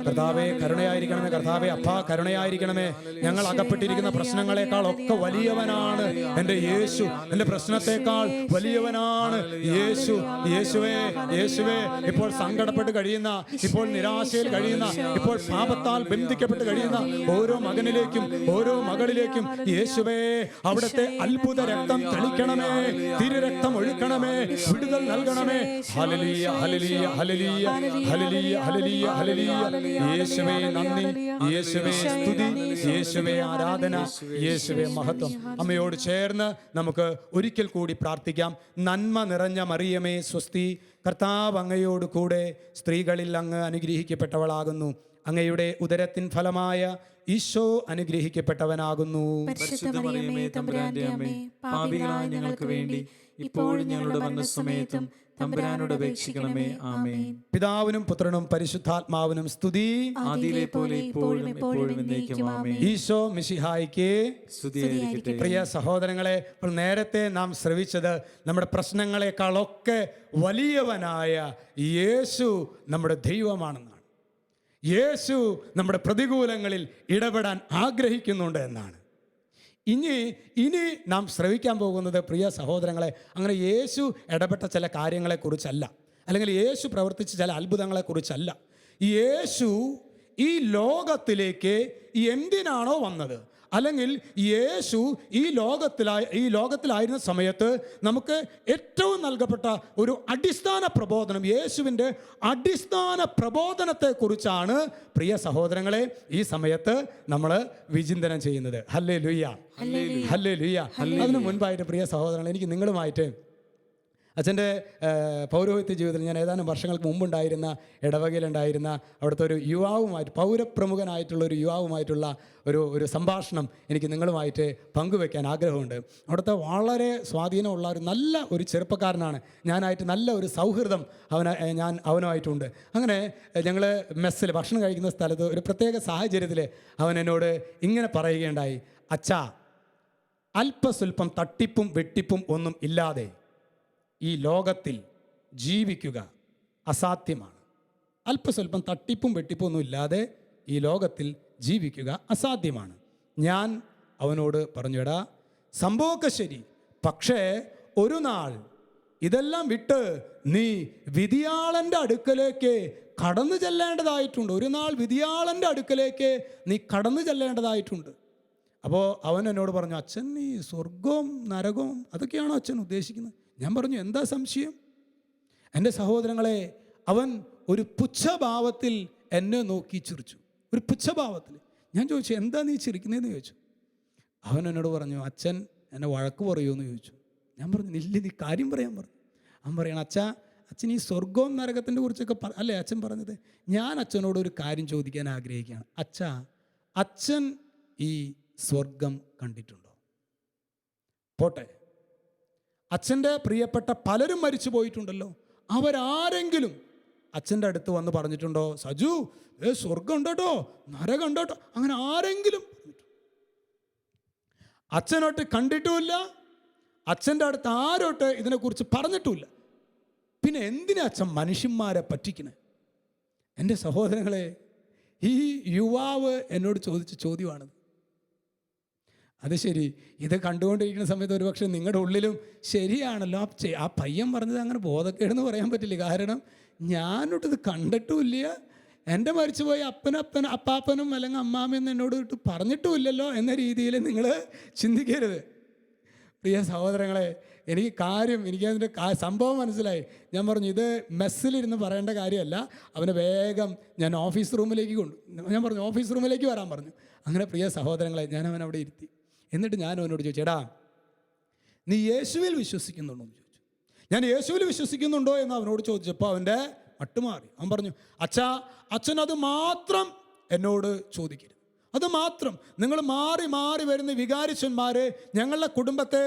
S2: കർത്താവേ കരുണയായിരിക്കണമേ, കർത്താവേ അപ്പാ കരുണയായിരിക്കണമേ. ഞങ്ങൾ അകപ്പെട്ടിരിക്കുന്ന പ്രശ്നങ്ങളെക്കാൾ ഒക്കെ വലിയവനാണ് എൻ്റെ യേശു. എൻ്റെ പ്രശ്നത്തെക്കാൾ വലിയവനാണ് യേശു. യേശുവേ ഇപ്പോൾ സങ്കടപ്പെട്ട് കഴിയുന്ന, ഇപ്പോൾ നിരാശയിൽ കഴിയുന്ന, ഇപ്പോൾ പാപത്താൽ ബന്ധിക്കപ്പെട്ട് കഴിയുന്ന ഓരോ മകനിലേക്കും ഓരോ മകളിലേക്കും യേശുവേ അവിടുത്തെ അത്ഭുത രക്തം തെളിക്കണമേ, തിരുരക്തം ഒഴുക്കണമേ, വിടുതൽ നൽകണമേ. ഹല്ലേലൂയ, ഹല്ലേലൂയ, ഹല്ലേലൂയ, ഹല്ലേലൂയ, ഹല്ലേലൂയ, ഹല്ലേലൂയ. യേശുവേ നന്ദി, യേശുവേ സ്തുതി, യേശുവേ ആരാധന, യേശുവേ മഹത്വം. അമ്മയോട് ചേർന്ന് നമുക്ക് ഒരിക്കൽ കൂടി പ്രാർത്ഥിക്കാം. നന്മ നിറഞ്ഞ മറിയമേ സ്വസ്തി, കർത്താവ് അങ്ങയോട് കൂടെ സ്ത്രീകളിൽ അങ്ങ് അനുഗ്രഹിക്കപ്പെട്ടവളാകുന്നു. അങ്ങയുടെ ഉദരത്തിൻ ഫലമായ ഈശോ അനുഗ്രഹിക്കപ്പെട്ടവനാകുന്നു.
S3: പരിശുദ്ധ മറിയമേ തമ്പുരാന്റെ അമ്മേ, പാപികളായ ഞങ്ങൾക്ക് വേണ്ടി ഇപ്പോഴും ഞങ്ങളുടെ മരണസമയത്തും തമ്പുരാനോട് അപേക്ഷിക്കണമേ. ആമേൻ.
S2: പിതാവിനും പുത്രനും പരിശുദ്ധാത്മാവിനും സ്തുതി,
S3: ആദിയിലെ പോലെ ഇപ്പോഴും എപ്പോഴും എന്നേക്കും. ആമേൻ.
S2: ഈശോ മിശിഹായിക്ക്
S3: സ്തുതിയായിരിക്കട്ടെ.
S2: പ്രിയ സഹോദരങ്ങളെ, ഇപ്പോൾ നേരത്തെ നാം ശ്രവിച്ചത് നമ്മുടെ പ്രശ്നങ്ങളെക്കാളൊക്കെ വലിയവനായ യേശു നമ്മുടെ ദൈവമാണെന്നാണ്. യേശു നമ്മുടെ പ്രതികൂലങ്ങളിൽ ഇടപെടാൻ ആഗ്രഹിക്കുന്നുണ്ട് എന്നാണ്. ഇനി നാം ശ്രവിക്കാൻ പോകുന്നത് പ്രിയ സഹോദരങ്ങളെ, അങ്ങനെ യേശു ഇടപെട്ട ചില കാര്യങ്ങളെക്കുറിച്ചല്ല, അല്ലെങ്കിൽ യേശു പ്രവർത്തിച്ച ചില അത്ഭുതങ്ങളെക്കുറിച്ചല്ല. യേശു ഈ ലോകത്തിലേക്ക് എന്തിനാണോ വന്നത്, അല്ലെങ്കിൽ യേശു ഈ ലോകത്തിലായിരുന്ന സമയത്ത് നമുക്ക് ഏറ്റവും നൽകപ്പെട്ട ഒരു അടിസ്ഥാന പ്രബോധനം, യേശുവിൻ്റെ അടിസ്ഥാന പ്രബോധനത്തെക്കുറിച്ചാണ് പ്രിയ സഹോദരങ്ങളെ ഈ സമയത്ത് നമ്മൾ വിചിന്തനം ചെയ്യുന്നത്. Hallelujah, hallelujah. അതിനു മുൻപായിട്ട് പ്രിയ സഹോദരങ്ങളെ, എനിക്ക് നിങ്ങളുമായിട്ട് അച്ഛൻ്റെ പൗരോഹിത്യ ജീവിതത്തിൽ ഞാൻ ഏതാനും വർഷങ്ങൾക്ക് മുമ്പുണ്ടായിരുന്ന ഇടവകയിലുണ്ടായിരുന്ന അവിടുത്തെ ഒരു യുവാവുമായിട്ട്, പൗരപ്രമുഖനായിട്ടുള്ള ഒരു യുവാവുമായിട്ടുള്ള ഒരു സംഭാഷണം എനിക്ക് നിങ്ങളുമായിട്ട് പങ്കുവെക്കാൻ ആഗ്രഹമുണ്ട്. അവിടുത്തെ വളരെ സ്വാധീനമുള്ള ഒരു ചെറുപ്പക്കാരനാണ്. ഞാനായിട്ട് നല്ല ഒരു സൗഹൃദം അവനുമായിട്ടുണ്ട്. അങ്ങനെ ഞങ്ങൾ മെസ്സിൽ ഭക്ഷണം കഴിക്കുന്ന സ്ഥലത്ത് ഒരു പ്രത്യേക സാഹചര്യത്തിൽ അവൻ എന്നോട് ഇങ്ങനെ പറയുകയുണ്ടായി, അച്ഛാ, അല്പസ്വല്പം തട്ടിപ്പും വെട്ടിപ്പും ഒന്നും ഇല്ലാതെ ഈ ലോകത്തിൽ ജീവിക്കുക അസാധ്യമാണ്. അല്പസ്വല്പം തട്ടിപ്പും വെട്ടിപ്പും ഒന്നും ഇല്ലാതെ ഈ ലോകത്തിൽ ജീവിക്കുക അസാധ്യമാണ്. ഞാൻ അവനോട് പറഞ്ഞു, എടാ, സംഭവമൊക്കെ ശരി, പക്ഷേ ഒരു നാൾ ഇതെല്ലാം വിട്ട് നീ വിധിയാളൻ്റെ അടുക്കലേക്ക് കടന്നു ചെല്ലേണ്ടതായിട്ടുണ്ട്. ഒരു നാൾ വിധിയാളൻ്റെ അടുക്കലേക്ക് നീ കടന്നു ചെല്ലേണ്ടതായിട്ടുണ്ട്. അപ്പോൾ അവൻ എന്നോട് പറഞ്ഞു, അച്ഛൻ ഈ സ്വർഗവും നരകവും അതൊക്കെയാണോ അച്ഛൻ ഉദ്ദേശിക്കുന്നത്? ഞാൻ പറഞ്ഞു, എന്താ സംശയം? എൻ്റെ സഹോദരങ്ങളെ, അവൻ ഒരു പുച്ഛഭാവത്തിൽ എന്നെ നോക്കി ചിരിച്ചു. ഒരു പുച്ഛഭാവത്തിൽ. ഞാൻ ചോദിച്ചു, എന്താ നീ ചിരിക്കുന്നതെന്ന് ചോദിച്ചു. അവൻ എന്നോട് പറഞ്ഞു, അച്ഛൻ എന്നെ വഴക്ക് പറയുമെന്ന് ചോദിച്ചു. ഞാൻ പറഞ്ഞു, ഇല്ല, നീ കാര്യം പറയാൻ പറഞ്ഞു. അവൻ പറയണം, അച്ഛൻ ഈ സ്വർഗവും നരകത്തിൻ്റെ കുറിച്ചൊക്കെ അല്ലേ അച്ഛൻ പറഞ്ഞത്? ഞാൻ അച്ഛനോട് ഒരു കാര്യം ചോദിക്കാൻ ആഗ്രഹിക്കുകയാണ്. അച്ഛൻ ഈ സ്വർഗം കണ്ടിട്ടുണ്ടോ? പോട്ടെ, അച്ഛൻ്റെ പ്രിയപ്പെട്ട പലരും മരിച്ചു പോയിട്ടുണ്ടല്ലോ. അവരാരെങ്കിലും അച്ഛൻ്റെ അടുത്ത് വന്ന് പറഞ്ഞിട്ടുണ്ടോ, സജു സ്വർഗം ഉണ്ടോ, നരകം ഉണ്ടോ? അങ്ങനെ ആരെങ്കിലും അച്ഛനോട്ട് കണ്ടിട്ടുമില്ല, അച്ഛൻ്റെ അടുത്ത് ആരോട്ട് ഇതിനെക്കുറിച്ച് പറഞ്ഞിട്ടുമില്ല. പിന്നെ എന്തിനാ അച്ഛൻ മനുഷ്യന്മാരെ പറ്റിക്കണേ? എൻ്റെ സഹോദരങ്ങളെ, ഈ യുവാവ് എന്നോട് ചോദിച്ച ചോദ്യമാണത്. അത് ശരി, ഇത് കണ്ടുകൊണ്ടിരിക്കുന്ന സമയത്ത് ഒരുപക്ഷെ നിങ്ങളുടെ ഉള്ളിലും ശരിയാണല്ലോ, ആ പയ്യൻ പറഞ്ഞത് അങ്ങനെ ബോധക്കേടെന്ന് പറയാൻ പറ്റില്ല. കാരണം ഞാനൊട്ടിത് കണ്ടിട്ടുമില്ല, എൻ്റെ മരിച്ചുപോയ അപ്പാപ്പനും അല്ലെങ്കിൽ അമ്മാമ്മയൊന്നും എന്നോട് ഇട്ട് പറഞ്ഞിട്ടുമില്ലല്ലോ എന്ന രീതിയിൽ നിങ്ങൾ ചിന്തിക്കരുത്. പ്രിയ സഹോദരങ്ങളെ, എനിക്കതിൻ്റെ സംഭവം മനസ്സിലായി. ഞാൻ പറഞ്ഞു, ഇത് മെസ്സിലിരുന്ന് പറയേണ്ട കാര്യമല്ല. അവനെ വേഗം ഞാൻ ഓഫീസ് റൂമിലേക്ക് ഞാൻ പറഞ്ഞു, ഓഫീസ് റൂമിലേക്ക് വരാൻ പറഞ്ഞു. അങ്ങനെ പ്രിയ സഹോദരങ്ങളെ, ഞാൻ അവനവിടെ ഇരുത്തി. എന്നിട്ട് ഞാൻ അവനോട് ചോദിച്ചു, എടാ, നീ യേശുവിൽ വിശ്വസിക്കുന്നുണ്ടോ എന്ന് ചോദിച്ചു. ഞാൻ യേശുവിൽ വിശ്വസിക്കുന്നുണ്ടോ എന്ന് അവനോട് ചോദിച്ചപ്പോൾ അവൻ്റെ മട്ടുമാറി. അവൻ പറഞ്ഞു, അച്ഛൻ അത് മാത്രം എന്നോട് ചോദിക്കരുത്, അത് മാത്രം. നിങ്ങൾ മാറി മാറി വരുന്ന വികാരിച്ചന്മാർ ഞങ്ങളുടെ കുടുംബത്തെ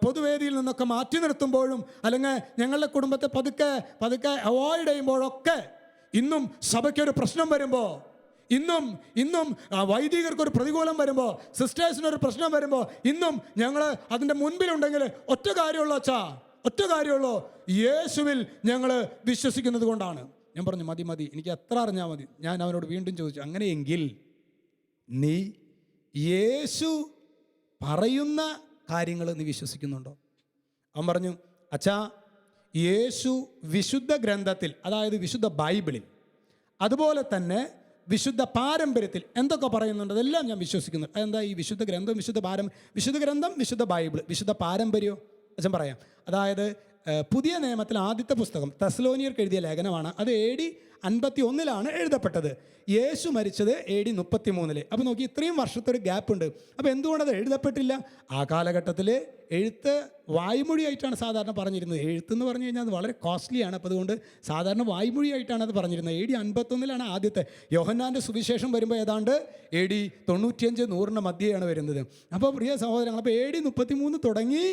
S2: പൊതുവേദിയിൽ നിന്നൊക്കെ മാറ്റി നിർത്തുമ്പോഴും അല്ലെങ്കിൽ ഞങ്ങളുടെ കുടുംബത്തെ പതുക്കെ അവോയ്ഡ് ചെയ്യുമ്പോഴൊക്കെ ഇന്നും സഭയ്ക്കൊരു പ്രശ്നം വരുമ്പോൾ, ഇന്നും വൈദികർക്കൊരു പ്രതികൂലം വരുമ്പോൾ, സിസ്റ്റേഴ്സിനൊരു പ്രശ്നം വരുമ്പോൾ ഇന്നും ഞങ്ങൾ അതിൻ്റെ മുൻപിലുണ്ടെങ്കിൽ ഒറ്റ കാര്യമുള്ളൂ, യേശുവിൽ ഞങ്ങൾ വിശ്വസിക്കുന്നത് കൊണ്ടാണ്. ഞാൻ പറഞ്ഞു, മതി, എനിക്ക് എത്ര അറിഞ്ഞാൽ മതി. ഞാൻ അവനോട് വീണ്ടും ചോദിച്ചു, അങ്ങനെയെങ്കിൽ നീ യേശു പറയുന്ന കാര്യങ്ങൾ നീ വിശ്വസിക്കുന്നുണ്ടോ? അവൻ പറഞ്ഞു, യേശു വിശുദ്ധ ഗ്രന്ഥത്തിൽ, അതായത് വിശുദ്ധ ബൈബിളിൽ, അതുപോലെ തന്നെ വിശുദ്ധ പാരമ്പര്യത്തിൽ എന്തൊക്കെ പറയുന്നുണ്ട് അതെല്ലാം ഞാൻ വിശ്വസിക്കുന്നു. അതെന്താ ഈ വിശുദ്ധ ഗ്രന്ഥം, വിശുദ്ധ ബൈബിൾ, വിശുദ്ധ പാരമ്പര്യം? അച്ഛൻ പറയാം. അതായത് പുതിയ നിയമത്തിലെ ആദ്യത്തെ പുസ്തകം തെസ്സലോനിയർക്ക് എഴുതിയ ലേഖനമാണ്. അത് AD 51 എഴുതപ്പെട്ടത്. യേശു മരിച്ചത് AD 33. അപ്പോൾ നോക്കി, ഇത്രയും വർഷത്തെ ഒരു ഗ്യാപ്പ് ഉണ്ട്. അപ്പോൾ എന്തുകൊണ്ടത് എഴുതപ്പെട്ടില്ല? ആ കാലഘട്ടത്തിൽ എഴുത്ത് വായ്മൊഴിയായിട്ടാണ് സാധാരണ പറഞ്ഞിരുന്നത്. എഴുത്തെന്ന് പറഞ്ഞു കഴിഞ്ഞാൽ അത് വളരെ കോസ്റ്റ്ലിയാണ്. അപ്പോൾ അതുകൊണ്ട് സാധാരണ വായ്മൊഴിയായിട്ടാണ് അത് പറഞ്ഞിരുന്നത്. AD 51 ആദ്യത്തെ യോഹന്നാൻ്റെ സുവിശേഷം വരുമ്പോൾ ഏതാണ്ട് AD 95-100 മധ്യയാണ് വരുന്നത്. അപ്പോൾ പ്രിയ സഹോദരങ്ങൾ, അപ്പോൾ AD 33 തുടങ്ങി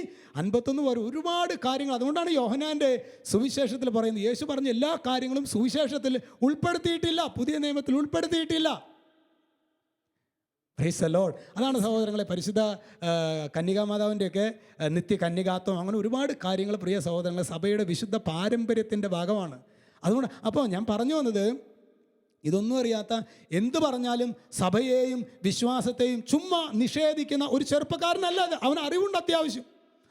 S2: 51 വരെ ഒരുപാട് കാര്യങ്ങൾ. അതുകൊണ്ടാണ് യോഹന്നാൻ്റെ സുവിശേഷത്തിൽ പറയുന്നത്, യേശു പറഞ്ഞ എല്ലാ കാര്യങ്ങളും സുവിശേഷത്തിൽ ഉൾപ്പെടുത്തിയിട്ടില്ല, പുതിയ നിയമത്തിൽ ഉൾപ്പെടുത്തിയിട്ടില്ല. Price the Lord. അതാണ് സഹോദരങ്ങളെ, പരിശുദ്ധ കന്യകാമാതാവിൻ്റെയൊക്കെ നിത്യ കന്യകാത്വം, അങ്ങനെ ഒരുപാട് കാര്യങ്ങൾ പ്രിയ സഹോദരങ്ങളെ സഭയുടെ വിശുദ്ധ പാരമ്പര്യത്തിൻ്റെ ഭാഗമാണ്. അതുകൊണ്ട് അപ്പോൾ ഞാൻ പറഞ്ഞു വന്നത്, ഇതൊന്നും അറിയാത്ത, എന്ത് പറഞ്ഞാലും സഭയെയും വിശ്വാസത്തെയും ചുമ്മാ നിഷേധിക്കുന്ന ഒരു ചെറുപ്പക്കാരനല്ല. അവന് അറിവുണ്ട് അത്യാവശ്യം.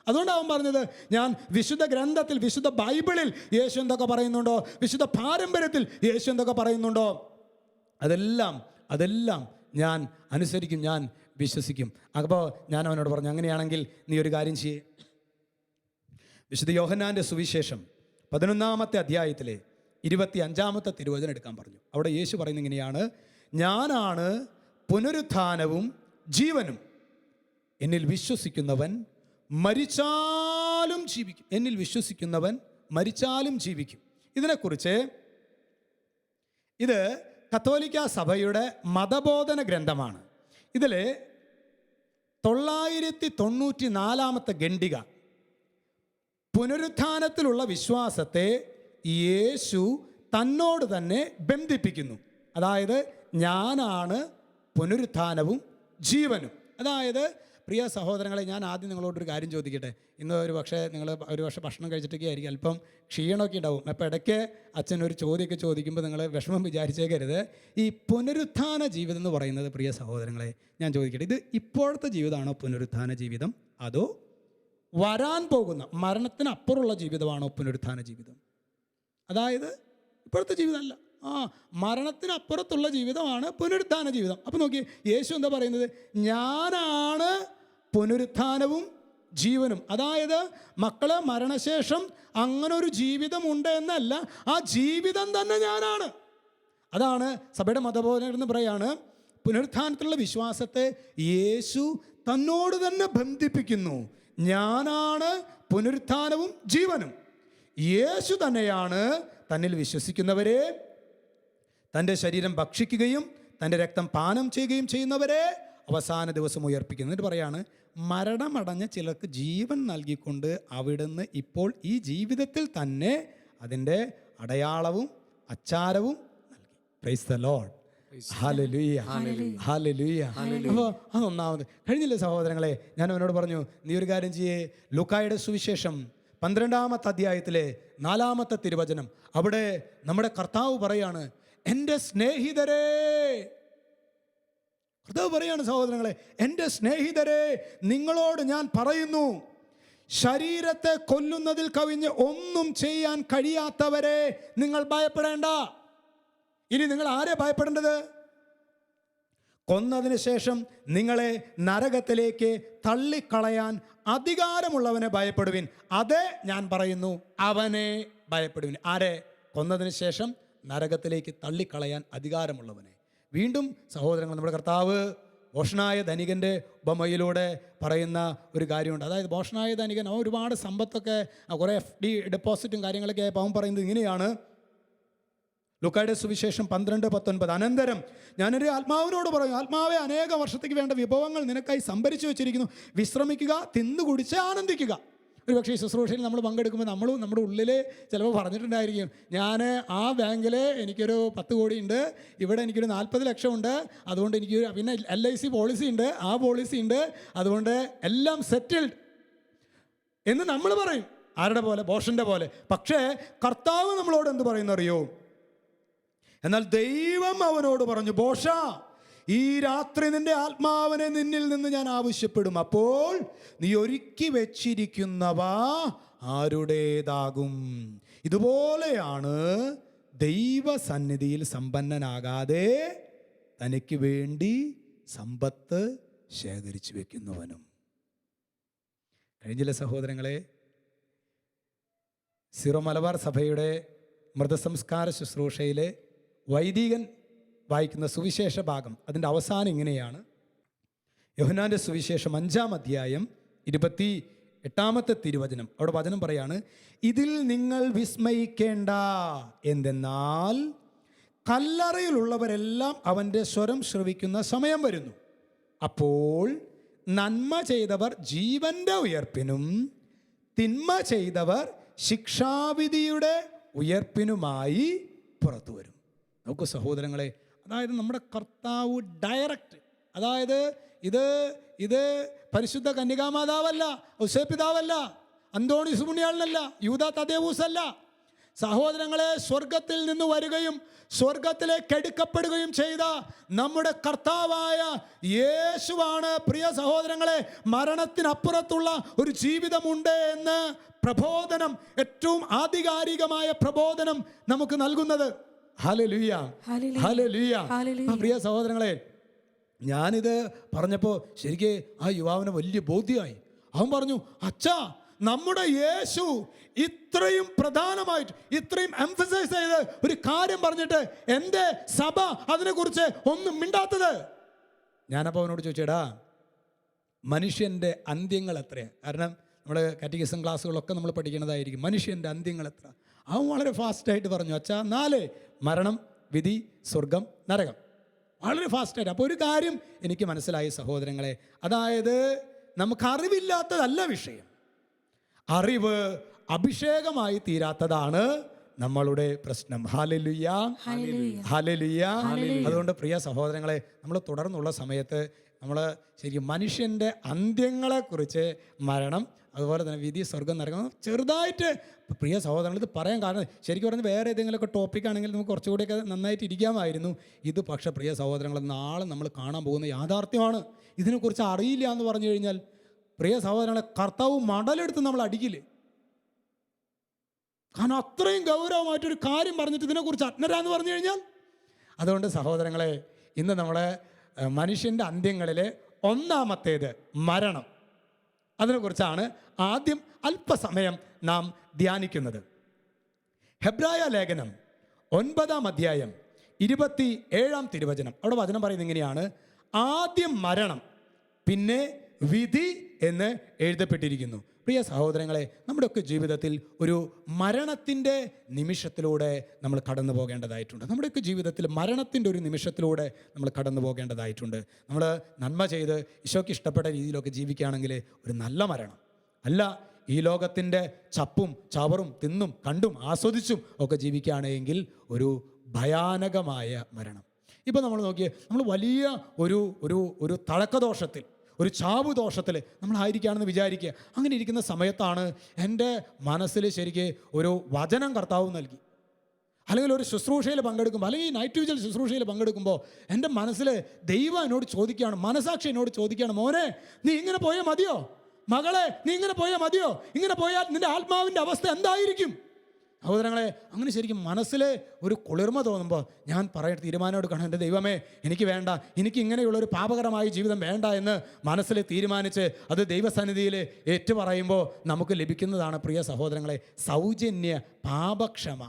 S2: അതുകൊണ്ട് അവൻ പറഞ്ഞത്, ഞാൻ വിശുദ്ധ ഗ്രന്ഥത്തിൽ, വിശുദ്ധ ബൈബിളിൽ യേശു എന്തൊക്കെ പറയുന്നുണ്ടോ, വിശുദ്ധ പാരമ്പര്യത്തിൽ യേശു എന്തൊക്കെ പറയുന്നുണ്ടോ, അതെല്ലാം ഞാൻ അനുസരിക്കും, ഞാൻ വിശ്വസിക്കും. അപ്പോൾ ഞാൻ അവനോട് പറഞ്ഞു, അങ്ങനെയാണെങ്കിൽ നീ ഒരു കാര്യം ചെയ്യേ. വിശുദ്ധ യോഹന്നാൻ്റെ സുവിശേഷം 11-ാമത്തെ അധ്യായത്തിലെ 25-ാമത്തെ തിരുവചനം എടുക്കാൻ പറഞ്ഞു. അവിടെ യേശു പറയുന്നത് ഇങ്ങനെയാണ്, ഞാനാണ് പുനരുത്ഥാനവും ജീവനും. എന്നിൽ വിശ്വസിക്കുന്നവൻ മരിച്ചാലും ജീവിക്കും. എന്നിൽ വിശ്വസിക്കുന്നവൻ മരിച്ചാലും ജീവിക്കും. ഇതിനെക്കുറിച്ച് ഇത് കത്തോലിക്ക സഭയുടെ മതബോധന ഗ്രന്ഥമാണ്. ഇതിൽ 994 ഖണ്ഡിക പുനരുത്ഥാനത്തിലുള്ള വിശ്വാസത്തെ യേശു തന്നോട് തന്നെ ബന്ധിപ്പിക്കുന്നു. അതായത് ഞാനാണ് പുനരുത്ഥാനവും ജീവനും. അതായത് പ്രിയ സഹോദരങ്ങളെ, ഞാൻ ആദ്യം നിങ്ങളോടൊരു കാര്യം ചോദിക്കട്ടെ. ഇന്ന് നിങ്ങൾ ഒരു പക്ഷേ ഭക്ഷണം കഴിച്ചിട്ടൊക്കെ ആയിരിക്കും, അല്പം ക്ഷീണമൊക്കെ ഉണ്ടാവും. അപ്പോൾ ഇടയ്ക്ക് അച്ഛൻ ഒരു ചോദ്യമൊക്കെ ചോദിക്കുമ്പോൾ നിങ്ങൾ വിഷമം വിചാരിച്ചേക്കരുത്. ഈ പുനരുത്ഥാന ജീവിതം എന്ന് പറയുന്നത്, പ്രിയ സഹോദരങ്ങളെ, ഞാൻ ചോദിക്കട്ടെ, ഇത് ഇപ്പോഴത്തെ ജീവിതമാണോ പുനരുത്ഥാന ജീവിതം, അതോ വരാൻ പോകുന്ന മരണത്തിനപ്പുറമുള്ള ജീവിതമാണോ പുനരുത്ഥാന ജീവിതം? അതായത് ഇപ്പോഴത്തെ ജീവിതമല്ല, മരണത്തിനപ്പുറത്തുള്ള ജീവിതമാണ് പുനരുത്ഥാന ജീവിതം. അപ്പോൾ നോക്കി, യേശു എന്താ പറയുന്നത്? ഞാനാണ് പുനരുത്ഥാനവും ജീവനും. അതായത് മക്കളെ, മരണശേഷം അങ്ങനെ ഒരു ജീവിതമുണ്ട് എന്നല്ല, ആ ജീവിതം തന്നെ ഞാനാണ്. അതാണ് സഭയുടെ മതബോധന എന്ന് പറയാണ്, പുനരുത്ഥാനത്തിലുള്ള വിശ്വാസത്തെ യേശു തന്നോട് തന്നെ ബന്ധിപ്പിക്കുന്നു. ഞാനാണ് പുനരുത്ഥാനവും ജീവനും. യേശു തന്നെയാണ് തന്നിൽ വിശ്വസിക്കുന്നവരെ, തൻ്റെ ശരീരം ഭക്ഷിക്കുകയും തൻ്റെ രക്തം പാനം ചെയ്യുകയും ചെയ്യുന്നവരെ അവസാന ദിവസം ഉയർപ്പിക്കുന്നു. എന്നിട്ട് പറയാണ്, മരണമടഞ്ഞ ചിലർക്ക് ജീവൻ നൽകിക്കൊണ്ട് അവിടുന്ന് ഇപ്പോൾ ഈ ജീവിതത്തിൽ തന്നെ അതിൻ്റെ അടയാളവും അച്ചാരവും നൽകി. Price the lord. ഹല്ലേലൂയ, ഹല്ലേലൂയ. അപ്പോൾ അതൊന്നാമത് കഴിഞ്ഞില്ലേ സഹോദരങ്ങളെ? ഞാൻ അവനോട് പറഞ്ഞു, നീ ഒരു കാര്യം ചെയ്യേ, ലൂക്കായുടെ സുവിശേഷം 12-ാമത്തെ അധ്യായത്തിലെ 4-ാമത്തെ തിരുവചനം, അവിടെ നമ്മുടെ കർത്താവ് പറയാണ്, എൻ്റെ സ്നേഹിതരെ, കർത്താവ് പറയാണ് സഹോദരങ്ങളെ, എൻ്റെ സ്നേഹിതരെ, നിങ്ങളോട് ഞാൻ പറയുന്നു, ശരീരത്തെ കൊല്ലുന്നതിൽ കവിഞ്ഞ് ഒന്നും ചെയ്യാൻ കഴിയാത്തവരെ നിങ്ങൾ ഭയപ്പെടേണ്ട. ഇനി നിങ്ങൾ ആരെ ഭയപ്പെടേണ്ടത്? കൊന്നതിന് ശേഷം നിങ്ങളെ നരകത്തിലേക്ക് തള്ളിക്കളയാൻ അധികാരമുള്ളവനെ ഭയപ്പെടുവിൻ. അതേ ഞാൻ പറയുന്നു, അവനെ ഭയപ്പെടുവിൻ. ആരെ? കൊന്നതിന് ശേഷം നരകത്തിലേക്ക് തള്ളിക്കളയാൻ അധികാരമുള്ളവനെ. വീണ്ടും സഹോദരങ്ങൾ, നമ്മുടെ കർത്താവ് ഭോഷനായ ധനികൻ്റെ ഉപമയിലൂടെ പറയുന്ന ഒരു കാര്യമുണ്ട്. അതായത് ഭോഷനായ ധനികൻ ഒരുപാട് സമ്പത്തൊക്കെ, കുറേ FD ഡെപ്പോസിറ്റും കാര്യങ്ങളൊക്കെ അവൻ പറയുന്നത് ഇങ്ങനെയാണ്. ലൂക്കായുടെ സുവിശേഷം 12:19, അനന്തരം ഞാനൊരു ആത്മാവിനോട് പറയും, ആത്മാവെ, അനേക വർഷത്തേക്ക് വേണ്ട വിഭവങ്ങൾ നിനക്കായി സംഭരിച്ചു വെച്ചിരിക്കുന്നു, വിശ്രമിക്കുക, തിന്നുകുടിച്ച് ആനന്ദിക്കുക. ഒരു പക്ഷേ ഈ ശുശ്രൂഷയിൽ നമ്മൾ പങ്കെടുക്കുമ്പോൾ നമ്മുടെ ഉള്ളിൽ ചിലപ്പോൾ പറഞ്ഞിട്ടുണ്ടായിരിക്കും, ഞാൻ ആ ബാങ്കിൽ എനിക്കൊരു 10 കോടി ഉണ്ട്, ഇവിടെ എനിക്കൊരു 40 ലക്ഷം ഉണ്ട്, അതുകൊണ്ട് എനിക്ക് പിന്നെ LIC പോളിസി ഉണ്ട്, ആ പോളിസി ഉണ്ട്, അതുകൊണ്ട് എല്ലാം സെറ്റിൽഡ് എന്ന് നമ്മൾ പറയും. ആരുടെ പോലെ? ഭോഷൻ്റെ പോലെ. പക്ഷേ കർത്താവ് നമ്മളോട് എന്ത് പറയുന്നു അറിയോ? എന്നാൽ ദൈവം അവനോട് പറഞ്ഞു, ഭോഷ, ഈ രാത്രി നിന്റെ ആത്മാവിനെ നിന്നിൽ നിന്ന് ഞാൻ ആവശ്യപ്പെടും. അപ്പോൾ നീ ഒരുക്കി വെച്ചിരിക്കുന്നവ ആരുടേതാകും? ഇതുപോലെയാണ് ദൈവസന്നിധിയിൽ സമ്പന്നനാകാതെ തനിക്ക് വേണ്ടി സമ്പത്ത് ശേഖരിച്ചു വെക്കുന്നവനും. കഴിഞ്ഞില്ല സഹോദരങ്ങളെ, സിറോ മലബാർ സഭയുടെ മൃതസംസ്കാര ശുശ്രൂഷയിലെ വൈദികൻ വായിക്കുന്ന സുവിശേഷ ഭാഗം, അതിൻ്റെ അവസാനം ഇങ്ങനെയാണ്. യോഹന്നാൻ്റെ സുവിശേഷം 5-ാം അധ്യായം 28-ാമത്തെ തിരുവചനം. അവിടെ വചനം പറയാണ്, ഇതിൽ നിങ്ങൾ വിസ്മയിക്കേണ്ട, എന്തെന്നാൽ കല്ലറയിലുള്ളവരെല്ലാം അവൻ്റെ സ്വരം ശ്രവിക്കുന്ന സമയം വരുന്നു. അപ്പോൾ നന്മ ചെയ്തവർ ജീവൻ്റെ ഉയർപ്പിനും തിന്മ ചെയ്തവർ ശിക്ഷാവിധിയുടെ ഉയർപ്പിനുമായി പുറത്തു വരും. നോക്കൂ സഹോദരങ്ങളെ, അതായത് നമ്മുടെ കർത്താവ് ഡയറക്റ്റ്, അതായത് ഇത് പരിശുദ്ധ കന്യകാമാതാവല്ല, ഔസേപ്പിതാവല്ല, അന്തോണീസ് പുണ്യാളനല്ല, യൂദാ തദേവൂസ് അല്ല. സഹോദരങ്ങളെ, സ്വർഗത്തിൽ നിന്ന് വരികയും സ്വർഗത്തിലേക്ക് എടുക്കപ്പെടുകയും ചെയ്ത നമ്മുടെ കർത്താവായ യേശുവാണ്, പ്രിയ സഹോദരങ്ങളെ, മരണത്തിനപ്പുറത്തുള്ള ഒരു ജീവിതമുണ്ട് എന്ന് പ്രബോധനം, ഏറ്റവും ആധികാരികമായ പ്രബോധനം നമുക്ക് നൽകുന്നത്. ഹല്ലേലൂയ, ഹല്ലേലൂയ. പ്രിയ സഹോദരങ്ങളെ, ഞാനിത് പറഞ്ഞപ്പോൾ ശരിക്ക് ആ യുവാവിന് വലിയ ബോധ്യമായി. അവൻ പറഞ്ഞു, അച്ഛാ, നമ്മുടെ യേശു ഇത്രയും പ്രധാനമായിട്ട്, ഇത്രയും എംഫസൈസ് ചെയ്ത് ഒരു കാര്യം പറഞ്ഞിട്ട് എൻ്റെ സഭ അതിനെക്കുറിച്ച് ഒന്നും മിണ്ടാത്തത്. ഞാനപ്പോൾ അവനോട് ചോദിച്ചേടാ, മനുഷ്യൻ്റെ അന്ത്യങ്ങൾ എത്രയാണ്? കാരണം നമ്മൾ കാറ്റഗിസം ക്ലാസ്സുകളൊക്കെ നമ്മൾ പഠിക്കുന്നതായിരിക്കും. മനുഷ്യൻ്റെ അന്ത്യങ്ങൾ എത്ര? അവൻ വളരെ ഫാസ്റ്റായിട്ട് പറഞ്ഞു, അച്ഛാ 4: മരണം, വിധി, സ്വർഗം, നരകം. വളരെ ഫാസ്റ്റായിട്ട്. അപ്പോൾ ഒരു കാര്യം എനിക്ക് മനസ്സിലായി സഹോദരങ്ങളെ, അതായത് നമുക്ക് അറിവില്ലാത്തതല്ല വിഷയം, അറിവ് അഭിഷേകമായി തീരാത്തതാണ് നമ്മളുടെ പ്രശ്നം. ഹല്ലേലൂയ, ഹല്ലേലൂയ. അതുകൊണ്ട് പ്രിയ സഹോദരങ്ങളെ, നമ്മൾ തുടർന്നുള്ള സമയത്ത് നമ്മൾ ശരിക്കും മനുഷ്യൻ്റെ അന്ത്യങ്ങളെക്കുറിച്ച്, മരണം, അതുപോലെ തന്നെ വിധി, സ്വർഗം, നരകം ചെറുതായിട്ട് പ്രിയ സഹോദരങ്ങൾ ഇത് പറയാൻ കാരണം ശരിക്കും പറഞ്ഞാൽ വേറെ ഏതെങ്കിലുമൊക്കെ ടോപ്പിക്കാണെങ്കിൽ നമുക്ക് കുറച്ചുകൂടിയൊക്കെ നന്നായിട്ട് ഇരിക്കാമായിരുന്നു. ഇത് പക്ഷേ പ്രിയ സഹോദരങ്ങൾ നാളെ നമ്മൾ കാണാൻ പോകുന്ന യാഥാർത്ഥ്യമാണ്. ഇതിനെക്കുറിച്ച് അറിയില്ല എന്ന് പറഞ്ഞു കഴിഞ്ഞാൽ പ്രിയ സഹോദരങ്ങളെ, കർത്താവ് മടലെടുത്ത് നമ്മൾ അടിക്കില്ലേ? കാരണം അത്രയും ഗൗരവമായിട്ടൊരു കാര്യം പറഞ്ഞിട്ട് ഇതിനെക്കുറിച്ച് അജ്ഞരാന്ന് പറഞ്ഞു കഴിഞ്ഞാൽ. അതുകൊണ്ട് സഹോദരങ്ങളെ, ഇന്ന് നമ്മളെ മനുഷ്യൻ്റെ അന്ത്യങ്ങളിലെ ഒന്നാമത്തേത് മരണം, അതിനെക്കുറിച്ചാണ് ആദ്യം അല്പസമയം നാം ധ്യാനിക്കുന്നത്. ഹെബ്രായ ലേഖനം 9-ാം അധ്യായം 27-ാം തിരുവചനം. അവിടെ വചനം പറയുന്നത് ഇങ്ങനെയാണ്: ആദ്യം മരണം, പിന്നെ വിധി എന്ന് എഴുതപ്പെട്ടിരിക്കുന്നു. പ്രിയ സഹോദരങ്ങളെ, നമ്മുടെയൊക്കെ ജീവിതത്തിൽ ഒരു മരണത്തിൻ്റെ നിമിഷത്തിലൂടെ നമ്മൾ കടന്നു പോകേണ്ടതായിട്ടുണ്ട്. നമ്മുടെയൊക്കെ ജീവിതത്തിൽ മരണത്തിൻ്റെ ഒരു നിമിഷത്തിലൂടെ നമ്മൾ കടന്നു പോകേണ്ടതായിട്ടുണ്ട്. നമ്മൾ നന്മ ചെയ്ത് ഈശോയ്ക്ക് ഇഷ്ടപ്പെട്ട രീതിയിലൊക്കെ ജീവിക്കുകയാണെങ്കിൽ ഒരു നല്ല മരണം അല്ല, ഈ ലോകത്തിൻ്റെ ചപ്പും ചവറും തിന്നും കണ്ടും ആസ്വദിച്ചും ഒക്കെ ജീവിക്കുകയാണെങ്കിൽ ഒരു ഭയാനകമായ മരണം. ഇപ്പം നമ്മൾ നോക്കിയേ, നമ്മൾ വലിയ ഒരു ഒരു ഒരു തഴക്കദോഷത്തിൽ, ഒരു ചാവുദോഷത്തിൽ നമ്മളായിരിക്കുകയാണെന്ന് വിചാരിക്കുക. അങ്ങനെ ഇരിക്കുന്ന സമയത്താണ് എൻ്റെ മനസ്സിൽ ശരിക്ക് ഒരു വചനം കർത്താവ് നൽകി, അല്ലെങ്കിൽ ഒരു ശുശ്രൂഷയിൽ പങ്കെടുക്കുമ്പോൾ, അല്ലെങ്കിൽ നൈറ്റ് വിജിൽ ശുശ്രൂഷയിൽ പങ്കെടുക്കുമ്പോൾ എൻ്റെ മനസ്സിൽ ദൈവം എന്നോട് ചോദിക്കുകയാണ്, മനസാക്ഷി എന്നോട് ചോദിക്കുകയാണ്, മോനെ നീ ഇങ്ങനെ പോയാൽ മതിയോ? മകളെ നീ ഇങ്ങനെ പോയാൽ മതിയോ? ഇങ്ങനെ പോയാൽ നിൻ്റെ ആത്മാവിൻ്റെ അവസ്ഥ എന്തായിരിക്കും? സഹോദരങ്ങളെ, അങ്ങനെ ശരിക്കും മനസ്സിൽ ഒരു കുളിർമ തോന്നുമ്പോൾ ഞാൻ പറയുന്ന തീരുമാനം എടുക്കണം, എൻ്റെ ദൈവമേ എനിക്ക് വേണ്ട, എനിക്ക് ഇങ്ങനെയുള്ളൊരു പാപകരമായ ജീവിതം വേണ്ട എന്ന് മനസ്സിൽ തീരുമാനിച്ച് അത് ദൈവസന്നിധിയിൽ ഏറ്റുപറയുമ്പോൾ നമുക്ക് ലഭിക്കുന്നതാണ് പ്രിയ സഹോദരങ്ങളെ സൗജന്യ പാപക്ഷമ.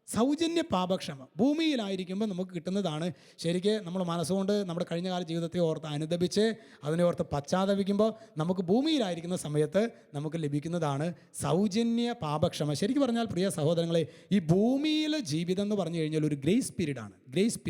S2: സൗജന്യ പാപക്ഷമ ഭൂമിയിലായിരിക്കുമ്പോൾ നമുക്ക് കിട്ടുന്നതാണ്. ശരിക്ക് നമ്മൾ മനസ്സുകൊണ്ട് നമ്മുടെ കഴിഞ്ഞകാല ജീവിതത്തെ ഓർത്ത് അനുദപിച്ച് അതിനെ ഓർത്ത് പശ്ചാത്തപിക്കുമ്പോൾ നമുക്ക് ഭൂമിയിലായിരിക്കുന്ന സമയത്ത് നമുക്ക് ലഭിക്കുന്നതാണ് സൗജന്യ പാപക്ഷമ. ശരിക്കും പറഞ്ഞാൽ പ്രിയ സഹോദരങ്ങളെ, ഈ ഭൂമിയിലെ ജീവിതം എന്ന് പറഞ്ഞു കഴിഞ്ഞാൽ ഒരു ഗ്രേസ് പീരീഡാണ്. ഗ്രേസ്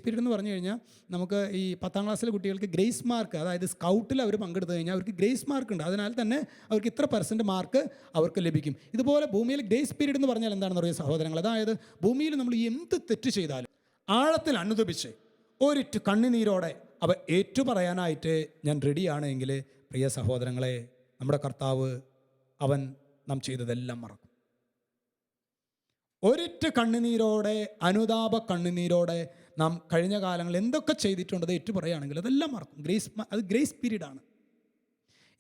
S2: പീരീഡ് എന്ന് പറഞ്ഞു കഴിഞ്ഞാൽ നമുക്ക് ഈ 10ാം ക്ലാസ്സിലെ കുട്ടികൾക്ക് ഗ്രേസ് മാർക്ക്, അതായത് സ്കൗട്ടിൽ അവർ പങ്കെടുത്തു കഴിഞ്ഞാൽ അവർക്ക് ഗ്രേസ് മാർക്ക് ഉണ്ട്. അതിനാൽ തന്നെ അവർക്ക് ഇത്ര % മാർക്ക് അവർക്ക് ലഭിക്കും. ഇതുപോലെ ഭൂമിയിൽ ഗ്രേസ് പീരീഡ് എന്ന് പറഞ്ഞാൽ എന്താണെന്ന് പറയുക സഹോദരങ്ങൾ, അതായത് ഭൂമിയിൽ നമ്മൾ എന്ത് തെറ്റ് ചെയ്താലും ആഴത്തിൽ അനുദപിച്ച് ഒരിറ്റ് കണ്ണുനീരോടെ അവ ഏറ്റുപറയാനായിട്ട് ഞാൻ റെഡിയാണ് എങ്കിൽ പ്രിയ സഹോദരങ്ങളെ, നമ്മുടെ കർത്താവ് അവൻ നാം ചെയ്തതെല്ലാം മറക്കും. ഒരിറ്റ് കണ്ണുനീരോടെ, അനുതാപ കണ്ണുനീരോടെ നാം കഴിഞ്ഞ കാലങ്ങളിൽ എന്തൊക്കെ ചെയ്തിട്ടുണ്ടത് ഏറ്റു പറയുകയാണെങ്കിൽ അതെല്ലാം മറക്കും. അത് ഗ്രേസ് പീരീഡാണ്.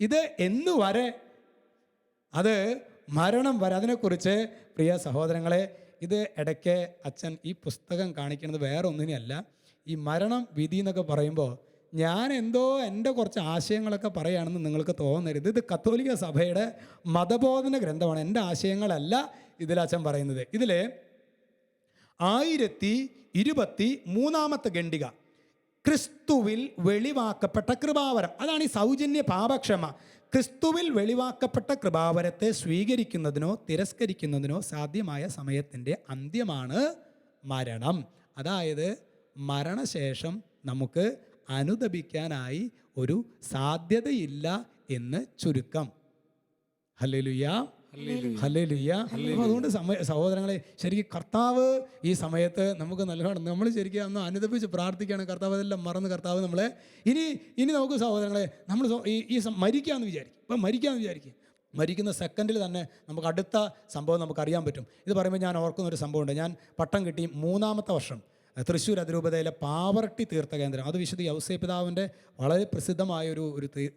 S2: ഇത് എന്നുവരെ? അത് മരണം വരെ. അതിനെക്കുറിച്ച് പ്രിയ സഹോദരങ്ങളെ, ഇത് ഇടയ്ക്ക് അച്ഛൻ ഈ പുസ്തകം കാണിക്കുന്നത് വേറെ ഒന്നിനെയല്ല. ഈ മരണം, വിധി എന്നൊക്കെ പറയുമ്പോൾ ഞാൻ എന്തോ എൻ്റെ കുറച്ച് ആശയങ്ങളൊക്കെ പറയുകയാണെന്ന് നിങ്ങൾക്ക് തോന്നരുത്. ഇത് കത്തോലിക്ക സഭയുടെ മതബോധന ഗ്രന്ഥമാണ്. എൻ്റെ ആശയങ്ങളല്ല ഇതിൽ അച്ഛൻ പറയുന്നത്. ഇതിൽ 1023-ാമത്തെ ഖണ്ഡിക, ക്രിസ്തുവിൽ വെളിവാക്കപ്പെട്ട കൃപാവരം. അതാണ് ഈ സൗജന്യ പാപക്ഷമ. ക്രിസ്തുവിൽ വെളിവാക്കപ്പെട്ട കൃപാവരത്തെ സ്വീകരിക്കുന്നതിനോ തിരസ്കരിക്കുന്നതിനോ സാധ്യമായ സമയത്തിൻ്റെ അന്ത്യമാണ് മരണം. അതായത് മരണശേഷം നമുക്ക് അനുദപിക്കാനായി ഒരു സാധ്യതയില്ല എന്ന് ചുരുക്കം. ഹല്ലേലൂയ, ഹല്ലേലൂയ. അതുകൊണ്ട് സഹോദരങ്ങളെ, ശരിക്കും കർത്താവ് ഈ സമയത്ത് നമുക്ക് നൽകണം. നമ്മൾ ശരിക്കും ഒന്ന് അനുദപിച്ച് പ്രാർത്ഥിക്കുകയാണ്, കർത്താവ് അതെല്ലാം മറന്ന് കർത്താവ് നമ്മളെ ഇനി നമുക്ക് സഹോദരങ്ങളെ, നമ്മൾ ഈ മരിക്കാമെന്ന് വിചാരിക്കും. ഇപ്പം മരിക്കാമെന്ന് വിചാരിക്കും, മരിക്കുന്ന സെക്കൻഡിൽ തന്നെ നമുക്ക് അടുത്ത സംഭവം നമുക്കറിയാൻ പറ്റും. ഇത് പറയുമ്പോൾ ഞാൻ ഓർക്കുന്നൊരു സംഭവമുണ്ട്. ഞാൻ പട്ടം കിട്ടി 3-ാമത്തെ വർഷം തൃശ്ശൂർ അതിരൂപതയിലെ പാവർട്ടി തീർത്ഥകേന്ദ്രം, അത് വിശുദ്ധ യൗസേ പിതാവിൻ്റെ വളരെ പ്രസിദ്ധമായൊരു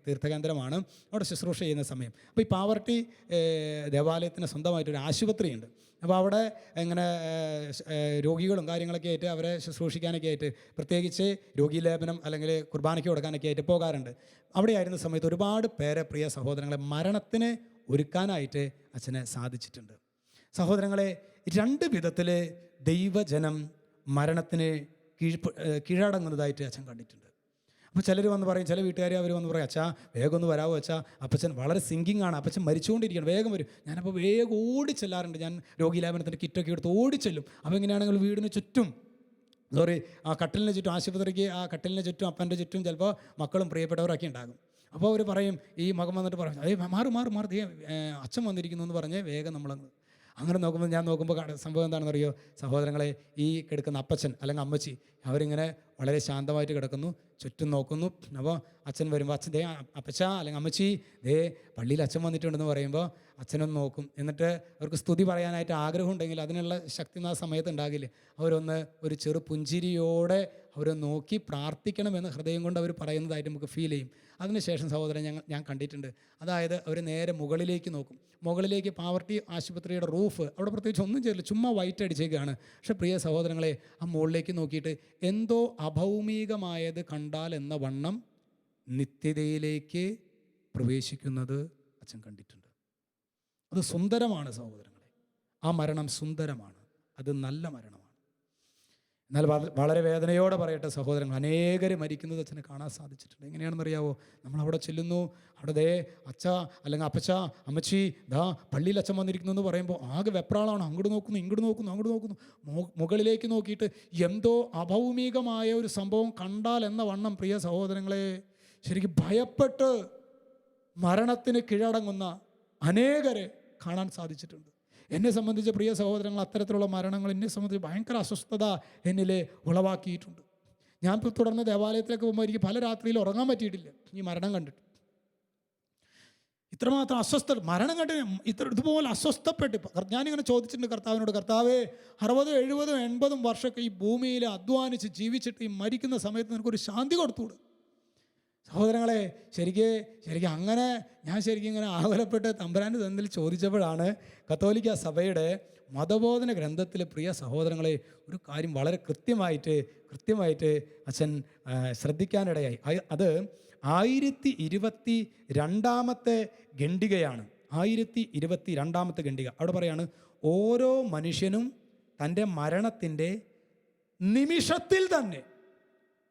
S2: തീർത്ഥകേന്ദ്രമാണ്. അവിടെ ശുശ്രൂഷ ചെയ്യുന്ന സമയം അപ്പോൾ ഈ പാവർട്ടി ദേവാലയത്തിന് സ്വന്തമായിട്ടൊരു ആശുപത്രിയുണ്ട്. അപ്പോൾ അവിടെ ഇങ്ങനെ രോഗികളും കാര്യങ്ങളൊക്കെ ആയിട്ട് അവരെ ശുശ്രൂഷിക്കാനൊക്കെ ആയിട്ട്, പ്രത്യേകിച്ച് രോഗീലേപനം അല്ലെങ്കിൽ കുർബാനയ്ക്ക് കൊടുക്കാനൊക്കെ ആയിട്ട് പോകാറുണ്ട്. അവിടെ ആയിരുന്ന സമയത്ത് ഒരുപാട് പേരെ, പ്രിയ സഹോദരങ്ങളെ, മരണത്തിന് ഒരുക്കാനായിട്ട് അച്ഛന് സാധിച്ചിട്ടുണ്ട്. സഹോദരങ്ങളെ, 2 വിധത്തിൽ ദൈവജനം മരണത്തിന് കീഴടങ്ങുന്നതായിട്ട് അച്ഛൻ കണ്ടിട്ടുണ്ട്. അപ്പോൾ ചിലർ വന്ന് പറയും, ചില വീട്ടുകാർ അവർ വന്ന് പറയും, അച്ഛാ വേഗം ഒന്ന് വരാമോ അച്ഛാ, അപ്പച്ചൻ വളരെ സിങ്കിങ് ആണ്, അപ്പച്ചൻ മരിച്ചുകൊണ്ടിരിക്കണം, വേഗം വരും. ഞാനപ്പോൾ വേഗം ഓടിച്ചെല്ലാറുണ്ട്. ഞാൻ രോഗീലാപനത്തിൻ്റെ കിറ്റൊക്കെ എടുത്ത് ഓടിച്ചെല്ലും. അപ്പോൾ എങ്ങനെയാണെങ്കിൽ വീടിന് ചുറ്റും ആ കട്ടിലിന് ചുറ്റും, ആശുപത്രിക്ക് ആ കട്ടിലിന് ചുറ്റും അപ്പൻ്റെ ചുറ്റും ചിലപ്പോൾ മക്കളും പ്രിയപ്പെട്ടവരൊക്കെ ഉണ്ടാകും. അപ്പോൾ അവർ പറയും, ഈ മകൻ വന്നിട്ട് പറയും, അതേ മാറി അച്ഛൻ വന്നിരിക്കുന്നു എന്ന് പറഞ്ഞ് വേഗം നമ്മളങ്ങ് അങ്ങനെ നോക്കുമ്പോൾ, ഞാൻ നോക്കുമ്പോൾ സംഭവം എന്താണെന്നറിയോ സഹോദരങ്ങളെ, ഈ കിടക്കുന്ന അപ്പച്ചൻ അല്ലെങ്കിൽ അമ്മച്ചി അവരിങ്ങനെ വളരെ ശാന്തമായിട്ട് കിടക്കുന്നു, ചുറ്റും നോക്കുന്നു. അപ്പോൾ അച്ഛൻ വരുമ്പോൾ, അച്ഛൻ ദേ അപ്പച്ച അല്ലെങ്കിൽ അമ്മച്ചി ദേ പള്ളിയിൽ അച്ഛൻ വന്നിട്ടുണ്ടെന്ന് പറയുമ്പോൾ അച്ഛനൊന്ന് നോക്കും. എന്നിട്ട് അവർക്ക് സ്തുതി പറയാനായിട്ട് ആഗ്രഹം ഉണ്ടെങ്കിൽ അതിനുള്ള ശക്തി ആ സമയത്ത് ഉണ്ടാകില്ല. അവരൊന്ന് ഒരു ചെറു പുഞ്ചിരിയോടെ അവരൊന്ന് നോക്കി പ്രാർത്ഥിക്കണമെന്ന് ഹൃദയം കൊണ്ട് അവർ പറയുന്നതായിട്ട് നമുക്ക് ഫീൽ ചെയ്യും. അതിനുശേഷം സഹോദരൻ ഞാൻ കണ്ടിട്ടുണ്ട്, അതായത് അവർ നേരെ മുകളിലേക്ക് നോക്കും. മുകളിലേക്ക് പാവർട്ടി ആശുപത്രിയുടെ റൂഫ്, അവിടെ പ്രത്യേകിച്ച് ഒന്നും ചെയ്തില്ല, ചുമ്മാ വൈറ്റ് അടിച്ചേക്കാണ്. പക്ഷേ പ്രിയ സഹോദരങ്ങളെ, ആ മുകളിലേക്ക് നോക്കിയിട്ട് എന്തോ അഭൗമികമായത് കണ്ടാൽ എന്ന വണ്ണം നിത്യതയിലേക്ക് പ്രവേശിക്കുന്നത് അച്ഛൻ കണ്ടിട്ടുണ്ട്. അത് സുന്ദരമാണ് സഹോദരങ്ങളെ, ആ മരണം സുന്ദരമാണ്, അത് നല്ല മരണമാണ്. എന്നാൽ വളരെ വേദനയോടെ പറയട്ടെ സഹോദരങ്ങൾ, അനേകർ മരിക്കുന്നത് അച്ഛനെ കാണാൻ സാധിച്ചിട്ടുണ്ട്. എങ്ങനെയാണെന്നറിയാവോ, നമ്മളവിടെ ചെല്ലുന്നു, അവിടെ ദേ അച്ഛ അല്ലെങ്കിൽ അപ്പച്ച അമ്മച്ചി ദാ പള്ളിയിൽ അച്ഛൻ വന്നിരിക്കുന്നു എന്ന് പറയുമ്പോൾ ആകെ വെപ്രാളാണ്. അങ്ങോട്ട് നോക്കുന്നു, ഇങ്ങോട്ട് നോക്കുന്നു, അങ്ങോട്ട് നോക്കുന്നു, മുകളിലേക്ക് നോക്കിയിട്ട് എന്തോ അഭൗമികമായ ഒരു സംഭവം കണ്ടാൽ എന്ന വണ്ണം പ്രിയ സഹോദരങ്ങളെ ശരിക്കും ഭയപ്പെട്ട് മരണത്തിന് കീഴടങ്ങുന്ന അനേകരെ കാണാൻ സാധിച്ചിട്ടുണ്ട്. എന്നെ സംബന്ധിച്ച് പ്രിയ സഹോദരങ്ങൾ, അത്തരത്തിലുള്ള മരണങ്ങൾ എന്നെ സംബന്ധിച്ച് ഭയങ്കര അസ്വസ്ഥത എന്നിൽ ഉളവാക്കിയിട്ടുണ്ട്. ഞാൻ തുടർന്ന് ദേവാലയത്തിലേക്ക് പോകുമ്പോൾ എനിക്ക് പല രാത്രിയിൽ ഉറങ്ങാൻ പറ്റിയിട്ടില്ല ഈ മരണം കണ്ടിട്ട്. ഇത്രമാത്രം അസ്വസ്ഥ മരണം കണ്ട് ഇതുപോലെ അസ്വസ്ഥപ്പെട്ട് ഞാനിങ്ങനെ ചോദിച്ചിട്ടുണ്ട് കർത്താവിനോട്, കർത്താവേ 60, 70, 80 വർഷമൊക്കെ ഈ ഭൂമിയിൽ അധ്വാനിച്ച് ജീവിച്ചിട്ട് ഈ മരിക്കുന്ന സമയത്ത് നിനക്കൊരു ശാന്തി കൊടുത്തുകൂടെ? സഹോദരങ്ങളെ, ശരിക്കും അങ്ങനെ ഞാൻ ശരിക്കും ഇങ്ങനെ ആകുലപ്പെട്ട് തമ്പുരാൻ്റെ തന്നിൽ ചോദിച്ചപ്പോഴാണ് കത്തോലിക്ക സഭയുടെ മതബോധന ഗ്രന്ഥത്തിൽ പ്രിയ സഹോദരങ്ങളെ ഒരു കാര്യം വളരെ കൃത്യമായിട്ട് അച്ഛൻ ശ്രദ്ധിക്കാനിടയായി. അത് 1022 ഖണ്ഡികയാണ്. 1022 ഖണ്ഡിക. അവിടെ പറയാണ്, ഓരോ മനുഷ്യനും തൻ്റെ മരണത്തിൻ്റെ നിമിഷത്തിൽ തന്നെ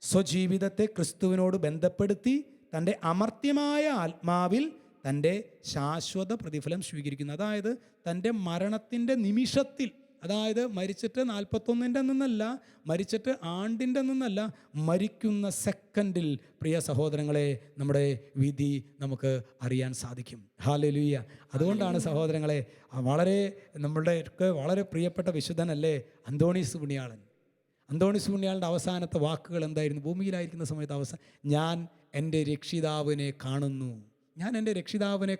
S2: സ്വജീവിതത്തെ ക്രിസ്തുവിനോട് ബന്ധപ്പെടുത്തി തൻ്റെ അമർത്യമായ ആത്മാവിൽ തൻ്റെ ശാശ്വത പ്രതിഫലം സ്വീകരിക്കുന്നു. അതായത് തൻ്റെ മരണത്തിൻ്റെ നിമിഷത്തിൽ, അതായത് മരിച്ചിട്ട് 41 നിന്നല്ല, മരിച്ചിട്ട് ആണ്ടിൻ്റെ നിന്നല്ല, മരിക്കുന്ന സെക്കൻഡിൽ പ്രിയ സഹോദരങ്ങളെ നമ്മുടെ വിധി നമുക്ക് അറിയാൻ സാധിക്കും. ഹല്ലേലൂയ. അതുകൊണ്ടാണ് സഹോദരങ്ങളെ നമ്മളുടെയൊക്കെ വളരെ പ്രിയപ്പെട്ട വിശുദ്ധനല്ലേ അന്തോണീസ് പുണ്യാളൻ. അന്തോണീസ് പുണ്യാളൻ്റെ അവസാനത്തെ വാക്കുകൾ എന്തായിരുന്നു? ഭൂമിയിലായിരിക്കുന്ന സമയത്ത് ഞാൻ എൻ്റെ രക്ഷിതാവിനെ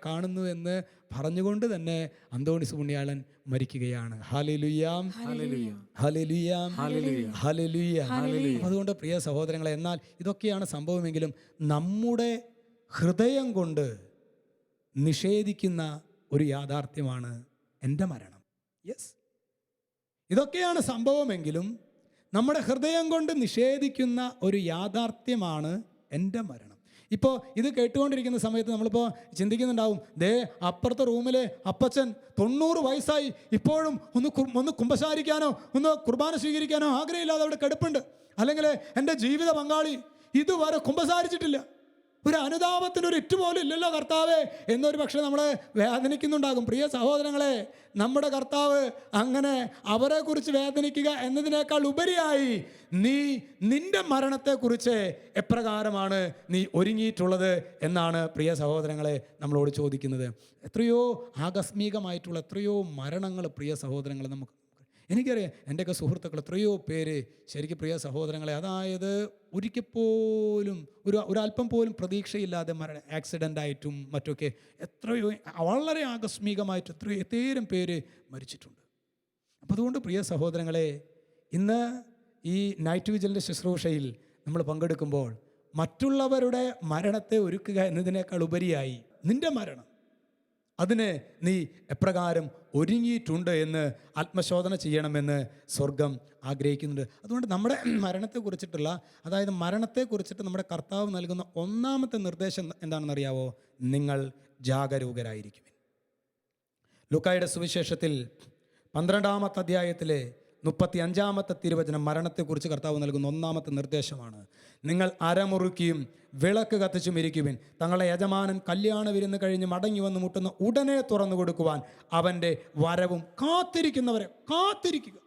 S2: കാണുന്നു എന്ന് പറഞ്ഞുകൊണ്ട് തന്നെ അന്തോണീസ് പുണ്യാളൻ മരിക്കുകയാണ്. ഹല്ലേലൂയ, ഹല്ലേലൂയ, ഹല്ലേലൂയ. അതുകൊണ്ട് പ്രിയ സഹോദരങ്ങളെ, എന്നാൽ ഇതൊക്കെയാണ് സംഭവമെങ്കിലും നമ്മുടെ ഹൃദയം കൊണ്ട് നിഷേധിക്കുന്ന ഒരു യാഥാർത്ഥ്യമാണ് എൻ്റെ മരണം. യെസ്, ഇതൊക്കെയാണ് സംഭവമെങ്കിലും നമ്മുടെ ഹൃദയം കൊണ്ട് നിഷേധിക്കുന്ന ഒരു യാഥാർത്ഥ്യമാണ് എൻ്റെ മരണം. ഇപ്പോൾ ഇത് കേട്ടുകൊണ്ടിരിക്കുന്ന സമയത്ത് നമ്മളിപ്പോൾ ചിന്തിക്കുന്നുണ്ടാവും, ദേ അപ്പുറത്തെ റൂമിലെ അപ്പച്ചൻ 90 വയസ്സായി, ഇപ്പോഴും ഒന്ന് കുമ്പസാരിക്കാനോ ഒന്ന് കുർബാന സ്വീകരിക്കാനോ ആഗ്രഹമില്ലാതെ അവിടെ കിടപ്പുണ്ട്. അല്ലെങ്കിൽ എൻ്റെ ജീവിത പങ്കാളി ഇതുവരെ കുമ്പസാരിച്ചിട്ടില്ല, ഒരു അനുതാപത്തിനൊരു ഇറ്റ് പോലും ഇല്ലല്ലോ കർത്താവേ എന്നൊരു പക്ഷേ നമ്മളെ വേദനിക്കുന്നുണ്ടാകും. പ്രിയ സഹോദരങ്ങളെ, നമ്മുടെ കർത്താവ് അങ്ങനെ അവരെക്കുറിച്ച് വേദനിക്കുക എന്നതിനേക്കാൾ ഉപരിയായി നിന്റെ മരണത്തെക്കുറിച്ച് എപ്രകാരമാണ് നീ ഒരുങ്ങിയിട്ടുള്ളത് എന്നാണ് പ്രിയ സഹോദരങ്ങളെ നമ്മളോട് ചോദിക്കുന്നത്. എത്രയോ ആകസ്മികമായിട്ടുള്ള എത്രയോ മരണങ്ങൾ പ്രിയ സഹോദരങ്ങളെ എനിക്കറിയാം. എൻ്റെയൊക്കെ സുഹൃത്തുക്കൾ എത്രയോ പേര് ശരിക്കും പ്രിയ സഹോദരങ്ങളെ, അതായത് ഒരിക്കൽ പോലും ഒരല്പം പോലും പ്രതീക്ഷയില്ലാതെ ആക്സിഡൻ്റായിട്ടും മറ്റൊക്കെ എത്രയോ വളരെ ആകസ്മികമായിട്ട് എത്രയും പേര് മരിച്ചിട്ടുണ്ട്. അപ്പോൾ അതുകൊണ്ട് പ്രിയ സഹോദരങ്ങളെ, ഇന്ന് ഈ നൈറ്റ് വിജിലിൻ്റെ ശുശ്രൂഷയിൽ നമ്മൾ പങ്കെടുക്കുമ്പോൾ മറ്റുള്ളവരുടെ മരണത്തെ ഒരുക്കുക എന്നതിനേക്കാൾ ഉപരിയായി നിൻ്റെ മരണം, അതിന് നീ എപ്രകാരം ഒരുങ്ങിയിട്ടുണ്ട് എന്ന് ആത്മശോധന ചെയ്യണമെന്ന് സ്വർഗം ആഗ്രഹിക്കുന്നുണ്ട്. അതുകൊണ്ട് നമ്മുടെ മരണത്തെക്കുറിച്ചിട്ടുള്ള, അതായത് മരണത്തെക്കുറിച്ചിട്ട് നമ്മുടെ കർത്താവ് നൽകുന്ന ഒന്നാമത്തെ നിർദ്ദേശം എന്താണെന്നറിയാവോ? നിങ്ങൾ ജാഗരൂകരായിരിക്കുവിൻ. ലൂക്കായുടെ സുവിശേഷത്തിൽ 12-ാമത്തെ അധ്യായത്തിലെ 35 തിരുവചനം മരണത്തെക്കുറിച്ച് കർത്താവ് നൽകുന്ന ഒന്നാമത്തെ നിർദ്ദേശമാണ്. നിങ്ങൾ അരമുറുക്കിയും വിളക്ക് കത്തിച്ചും ഇരിക്കുവിൻ. തങ്ങളുടെ യജമാനൻ കല്യാണ വിരുന്ന് കഴിഞ്ഞ് മടങ്ങി വന്ന് മുട്ടുന്ന ഉടനെ തുറന്നു കൊടുക്കുവാൻ അവൻ്റെ വരവും കാത്തിരിക്കുന്നവരെ കാത്തിരിക്കുക.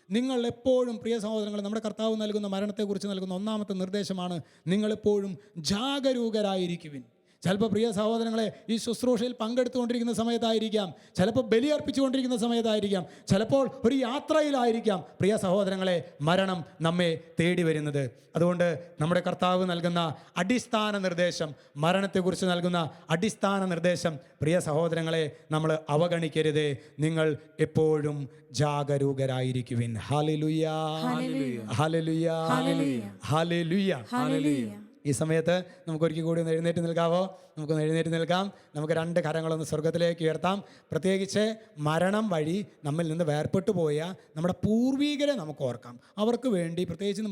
S2: നിങ്ങൾ എപ്പോഴും, പ്രിയ സഹോദരങ്ങളെ, നമ്മുടെ കർത്താവ് നൽകുന്ന മരണത്തെക്കുറിച്ച് നൽകുന്ന ഒന്നാമത്തെ നിർദ്ദേശമാണ് നിങ്ങളെപ്പോഴും ജാഗരൂകരായിരിക്കുവിൻ. ചിലപ്പോൾ പ്രിയ സഹോദരങ്ങളെ ഈ ശുശ്രൂഷയിൽ പങ്കെടുത്തുകൊണ്ടിരിക്കുന്ന സമയത്തായിരിക്കാം, ചിലപ്പോൾ ബലിയർപ്പിച്ചുകൊണ്ടിരിക്കുന്ന സമയത്തായിരിക്കാം, ചിലപ്പോൾ ഒരു യാത്രയിലായിരിക്കാം പ്രിയ സഹോദരങ്ങളെ മരണം നമ്മെ തേടി വരുന്നത്. അതുകൊണ്ട് നമ്മുടെ കർത്താവ് നൽകുന്ന അടിസ്ഥാന നിർദ്ദേശം, മരണത്തെക്കുറിച്ച് നൽകുന്ന അടിസ്ഥാന നിർദ്ദേശം പ്രിയ സഹോദരങ്ങളെ നമ്മൾ അവഗണിക്കരുത്. നിങ്ങൾ എപ്പോഴും ജാഗരൂകരായിരിക്കുവിൻ. ഹല്ലേലൂയ, ഹല്ലേലൂയ, ഹല്ലേലൂയ, ഹല്ലേലൂയ. ഈ സമയത്ത് നമുക്ക് ഒരിക്കൽ കൂടി ഒന്ന് എഴുന്നേറ്റ് നിൽക്കാവോ? നമുക്കൊന്ന് എഴുന്നേറ്റ് നിൽക്കാം. നമുക്ക് 2 കരങ്ങളൊന്ന് സ്വർഗത്തിലേക്ക് ഉയർത്താം. പ്രത്യേകിച്ച് മരണം വഴി നമ്മിൽ നിന്ന് വേർപെട്ടു പോയ നമ്മുടെ പൂർവീകരെ നമുക്ക് ഓർക്കാം. അവർക്ക് വേണ്ടി, പ്രത്യേകിച്ച്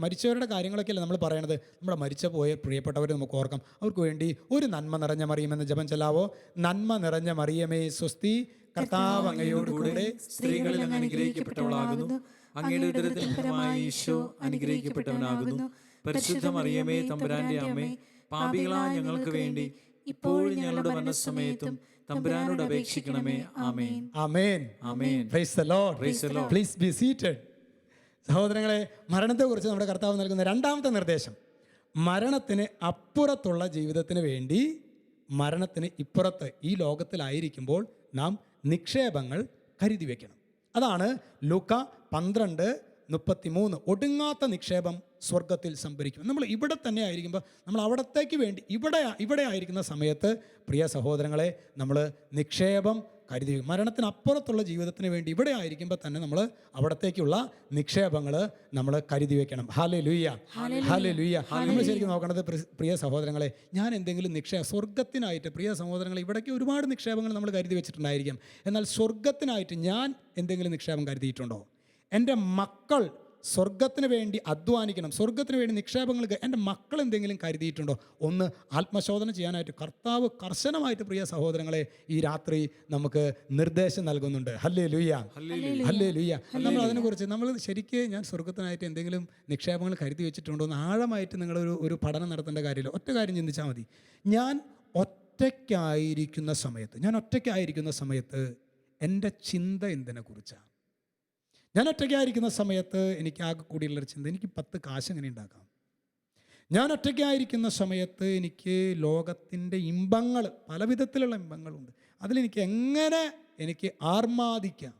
S2: മരിച്ചവരുടെ കാര്യങ്ങളൊക്കെയല്ലേ നമ്മൾ പറയണത്, നമ്മുടെ മരിച്ചു പോയ പ്രിയപ്പെട്ടവരെ നമുക്ക് ഓർക്കാം. അവർക്ക് വേണ്ടി ഒരു നന്മ നിറഞ്ഞ മറിയമെന്ന ജപം ചൊല്ലാവോ? നന്മ നിറഞ്ഞ മറിയമേ സ്വസ്തി, കർത്താവ് അങ്ങയോടുകൂടെ
S3: സ്ത്രീകളിൽ അങ്ങ് അനുഗ്രഹിക്കപ്പെട്ടവളാകുന്നു. അങ്ങയുടെ ഉദരത്തിൻ ഫലമായ ഈശോ അനുഗ്രഹിക്കപ്പെട്ടവനാകുന്നു. പരിശുദ്ധ മറിയമേ തമ്പുരാന്റെ അമ്മേ, പാപികളായ ഞങ്ങൾക്ക് വേണ്ടി ഇപ്പോഴും ഞങ്ങളുടെ മരണസമയത്തും തമ്പുരാനോട് അപേക്ഷിക്കണമേ. ആമേൻ,
S2: ആമേൻ,
S3: ആമേൻ.
S2: Praise the lord,
S3: praise the lord.
S2: Please be seated. സഹോദരങ്ങളെ, മരണത്തെക്കുറിച്ച് നമ്മുടെ കർത്താവ് നൽകുന്ന രണ്ടാമത്തെ നിർദ്ദേശം, മരണത്തിന് അപ്പുറത്തുള്ള ജീവിതത്തിന് വേണ്ടി, മരണത്തിന് ഇപ്പുറത്ത് ഈ ലോകത്തിലായിരിക്കുമ്പോൾ നാം നിക്ഷേപങ്ങൾ കരുതി വയ്ക്കണം. അതാണ് ലൂക്ക 12:33. ഒടുങ്ങാത്ത നിക്ഷേപം സ്വർഗത്തിൽ സംഭരിക്കും. നമ്മൾ ഇവിടെ തന്നെ ആയിരിക്കുമ്പോൾ, നമ്മൾ അവിടത്തേക്ക് വേണ്ടി ഇവിടെ ആയിരിക്കുന്ന സമയത്ത് പ്രിയ സഹോദരങ്ങളെ നമ്മൾ നിക്ഷേപം കരുതി. മരണത്തിനപ്പുറത്തുള്ള ജീവിതത്തിന് വേണ്ടി ഇവിടെ ആയിരിക്കുമ്പോൾ തന്നെ നമ്മൾ അവിടത്തേക്കുള്ള നിക്ഷേപങ്ങൾ നമ്മൾ കരുതി വെക്കണം. Hallelujah, hallelujah. നമ്മൾ ശരിക്കും നോക്കേണ്ടത് പ്രിയ സഹോദരങ്ങളെ, ഞാൻ എന്തെങ്കിലും സ്വർഗത്തിനായിട്ട്, പ്രിയ സഹോദരങ്ങളെ, ഇവിടേക്ക് ഒരുപാട് നിക്ഷേപങ്ങൾ നമ്മൾ കരുതി വെച്ചിട്ടുണ്ടായിരിക്കും. എന്നാൽ സ്വർഗത്തിനായിട്ട് ഞാൻ എന്തെങ്കിലും നിക്ഷേപം കരുതിയിട്ടുണ്ടോ? എൻ്റെ മക്കൾ സ്വർഗത്തിന് വേണ്ടി അധ്വാനിക്കണം, സ്വർഗത്തിന് വേണ്ടി നിക്ഷേപങ്ങൾ എൻ്റെ മക്കൾ എന്തെങ്കിലും കരുതിയിട്ടുണ്ടോ? ഒന്ന് ആത്മശോധന ചെയ്യാനായിട്ട് കർത്താവ് കർശനമായിട്ട് പ്രിയ സഹോദരങ്ങളെ ഈ രാത്രി നമുക്ക് നിർദ്ദേശം നൽകുന്നുണ്ട്. Hallelujah, hallelujah. നമ്മൾ അതിനെക്കുറിച്ച് നമ്മൾ ശരിക്ക് ഞാൻ സ്വർഗത്തിനായിട്ട് എന്തെങ്കിലും നിക്ഷേപങ്ങൾ കരുതി വെച്ചിട്ടുണ്ടോ എന്ന് ആഴമായിട്ട് നിങ്ങളൊരു പഠനം നടത്തേണ്ട കാര്യമില്ല. ഒറ്റ കാര്യം ചിന്തിച്ചാൽ മതി. ഞാൻ ഒറ്റയ്ക്കായിരിക്കുന്ന സമയത്ത് എൻ്റെ ചിന്ത എന്തിനെക്കുറിച്ചാണ്? ഞാൻ ഒറ്റയ്ക്കായിരിക്കുന്ന സമയത്ത് എനിക്ക് ആകെ കൂടിയുള്ളൊരു ചിന്ത, എനിക്ക് 10 കാശ് എങ്ങനെ ഉണ്ടാക്കാം? ഞാൻ ഒറ്റയ്ക്കായിരിക്കുന്ന സമയത്ത് എനിക്ക് ലോകത്തിൻ്റെ ഇമ്പങ്ങൾ, പല വിധത്തിലുള്ള ഇമ്പങ്ങളുണ്ട്, അതിലെനിക്ക് എങ്ങനെ ആർമാദിക്കാം?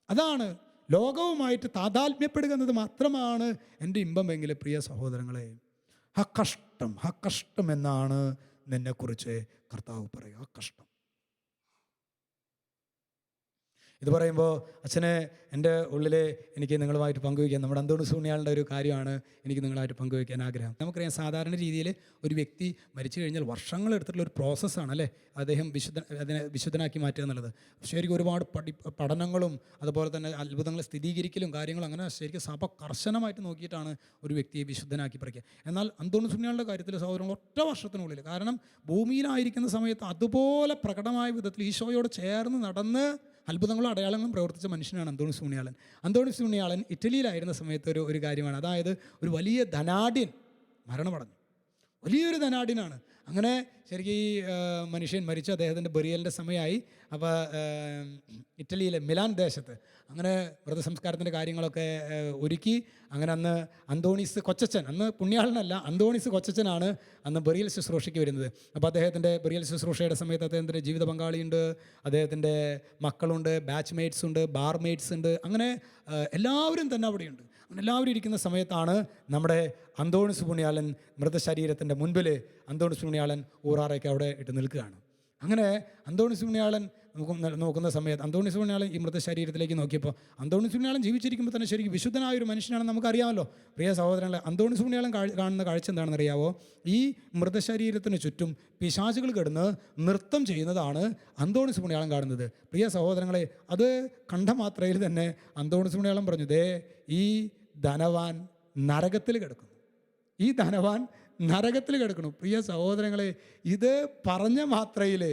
S2: അതാണ് ലോകവുമായിട്ട് താതാത്മ്യപ്പെടുക എന്നത് മാത്രമാണ് എൻ്റെ ഇമ്പമെങ്കിൽ പ്രിയ സഹോദരങ്ങളെ, ആ കഷ്ടം എന്നാണ് നിന്നെക്കുറിച്ച് കർത്താവ് പറയുക. ആ കഷ്ടം. ഇത് പറയുമ്പോൾ അച്ഛനെ എൻ്റെ ഉള്ളിൽ എനിക്ക് നിങ്ങളുമായിട്ട് പങ്കുവയ്ക്കാൻ, നമ്മുടെ അന്തോണീസ് പുണ്യാളൻ്റെ ഒരു കാര്യമാണ് എനിക്ക് നിങ്ങളായിട്ട് പങ്കുവയ്ക്കാൻ ആഗ്രഹം. നമുക്കറിയാം, സാധാരണ രീതിയിൽ ഒരു വ്യക്തി മരിച്ചു കഴിഞ്ഞാൽ വർഷങ്ങളെടുത്തിട്ടുള്ള ഒരു പ്രോസസ്സാണ് അല്ലേ അദ്ദേഹം അതിനെ വിശുദ്ധനാക്കി മാറ്റുക എന്നുള്ളത്. ശരിക്കും ഒരുപാട് പഠനങ്ങളും അതുപോലെ തന്നെ അത്ഭുതങ്ങളെ സ്ഥിരീകരിക്കലും കാര്യങ്ങളും അങ്ങനെ ശരിക്കും സഭ കർശനമായിട്ട് നോക്കിയിട്ടാണ് ഒരു വ്യക്തിയെ വിശുദ്ധനാക്കി പറയുക. എന്നാൽ അന്തോണീസ് പുണ്യാളൻ്റെ കാര്യത്തിൽ സഹോദരങ്ങൾ 1 വർഷത്തിനുള്ളിൽ, കാരണം ഭൂമിയിലായിരിക്കുന്ന സമയത്ത് അതുപോലെ പ്രകടമായ വിധത്തിൽ ഈശോയോട് ചേർന്ന് നടന്ന് അത്ഭുതങ്ങളും അടയാളങ്ങളും പ്രവർത്തിച്ച മനുഷ്യനാണ് അന്തോണീസ് പുണ്യാളൻ. അന്തോണീസ് പുണ്യാളൻ ഇറ്റലിയിലായിരുന്ന സമയത്ത് ഒരു കാര്യമാണ്, അതായത് ഒരു വലിയ ധനാഢ്യൻ മരണമടഞ്ഞു. വലിയൊരു ധനാഢ്യനാണ്. അങ്ങനെ ശരിക്കും ഈ മനുഷ്യൻ മരിച്ചു, അദ്ദേഹത്തിൻ്റെ ബെറിയലിൻ്റെ സമയമായി. അപ്പോൾ ഇറ്റലിയിലെ മിലാൻ ദേശത്ത് അങ്ങനെ മൃതസംസ്കാരത്തിൻ്റെ കാര്യങ്ങളൊക്കെ ഒരുക്കി. അങ്ങനെ അന്ന് അന്തോണീസ് കൊച്ചച്ചൻ, അന്ന് പുണ്യാളനല്ല, അന്തോണീസ് കൊച്ചച്ചനാണ് അന്ന് ബെറിയൽ ശുശ്രൂഷയ്ക്ക് വരുന്നത്. അപ്പോൾ അദ്ദേഹത്തിൻ്റെ ബെറിയൽ ശുശ്രൂഷയുടെ സമയത്ത് അദ്ദേഹത്തിൻ്റെ ജീവിത പങ്കാളിയുണ്ട്, അദ്ദേഹത്തിൻ്റെ മക്കളുണ്ട്, ബാച്ച് മേറ്റ്സ് ഉണ്ട്, ബാർ മേറ്റ്സ് ഉണ്ട്, അങ്ങനെ എല്ലാവരും തന്നെ അവിടെയുണ്ട്. അങ്ങനെ എല്ലാവരും ഇരിക്കുന്ന സമയത്താണ് നമ്മുടെ അന്തോണീസ് പുണ്യാളൻ മൃതശരീരത്തിൻ്റെ മുൻപിൽ അന്തോണീസ് പുണ്യാളൻ ഊറാറൊക്കെ അവിടെ ഇട്ട് നിൽക്കുകയാണ്. അങ്ങനെ അന്തോണീസ് പുണ്യാളൻ നോക്കുന്ന സമയത്ത് അന്തോണീസ് പുണ്യാളൻ ഈ മൃതശരീരത്തിലേക്ക് നോക്കിയപ്പോൾ, അന്തോണീസ് പുണ്യാളൻ ജീവിച്ചിരിക്കുമ്പോൾ തന്നെ ശരിക്കും വിശുദ്ധനായ ഒരു മനുഷ്യനാണെന്ന് നമുക്കറിയാമല്ലോ പ്രിയ സഹോദരങ്ങളെ. അന്തോണീസ് പുണ്യാളൻ കാണുന്ന കാഴ്ച എന്താണെന്ന് അറിയാവോ? ഈ മൃതശരീരത്തിന് ചുറ്റും പിശാചുകൾ കിടന്ന് നൃത്തം ചെയ്യുന്നതാണ് അന്തോണീസ് പുണ്യാളൻ കാണുന്നത്. പ്രിയ സഹോദരങ്ങളെ, അത് കണ്ട മാത്രയിൽ തന്നെ അന്തോണീസ് പുണ്യാളൻ പറഞ്ഞു, ദേ ഈ ധനവാൻ നരകത്തിൽ കിടക്കുന്നു, ഈ ധനവാൻ നരകത്തിൽ കിടക്കണം. പ്രിയ സഹോദരങ്ങളെ, ഇത് പറഞ്ഞ മാത്രയിൽ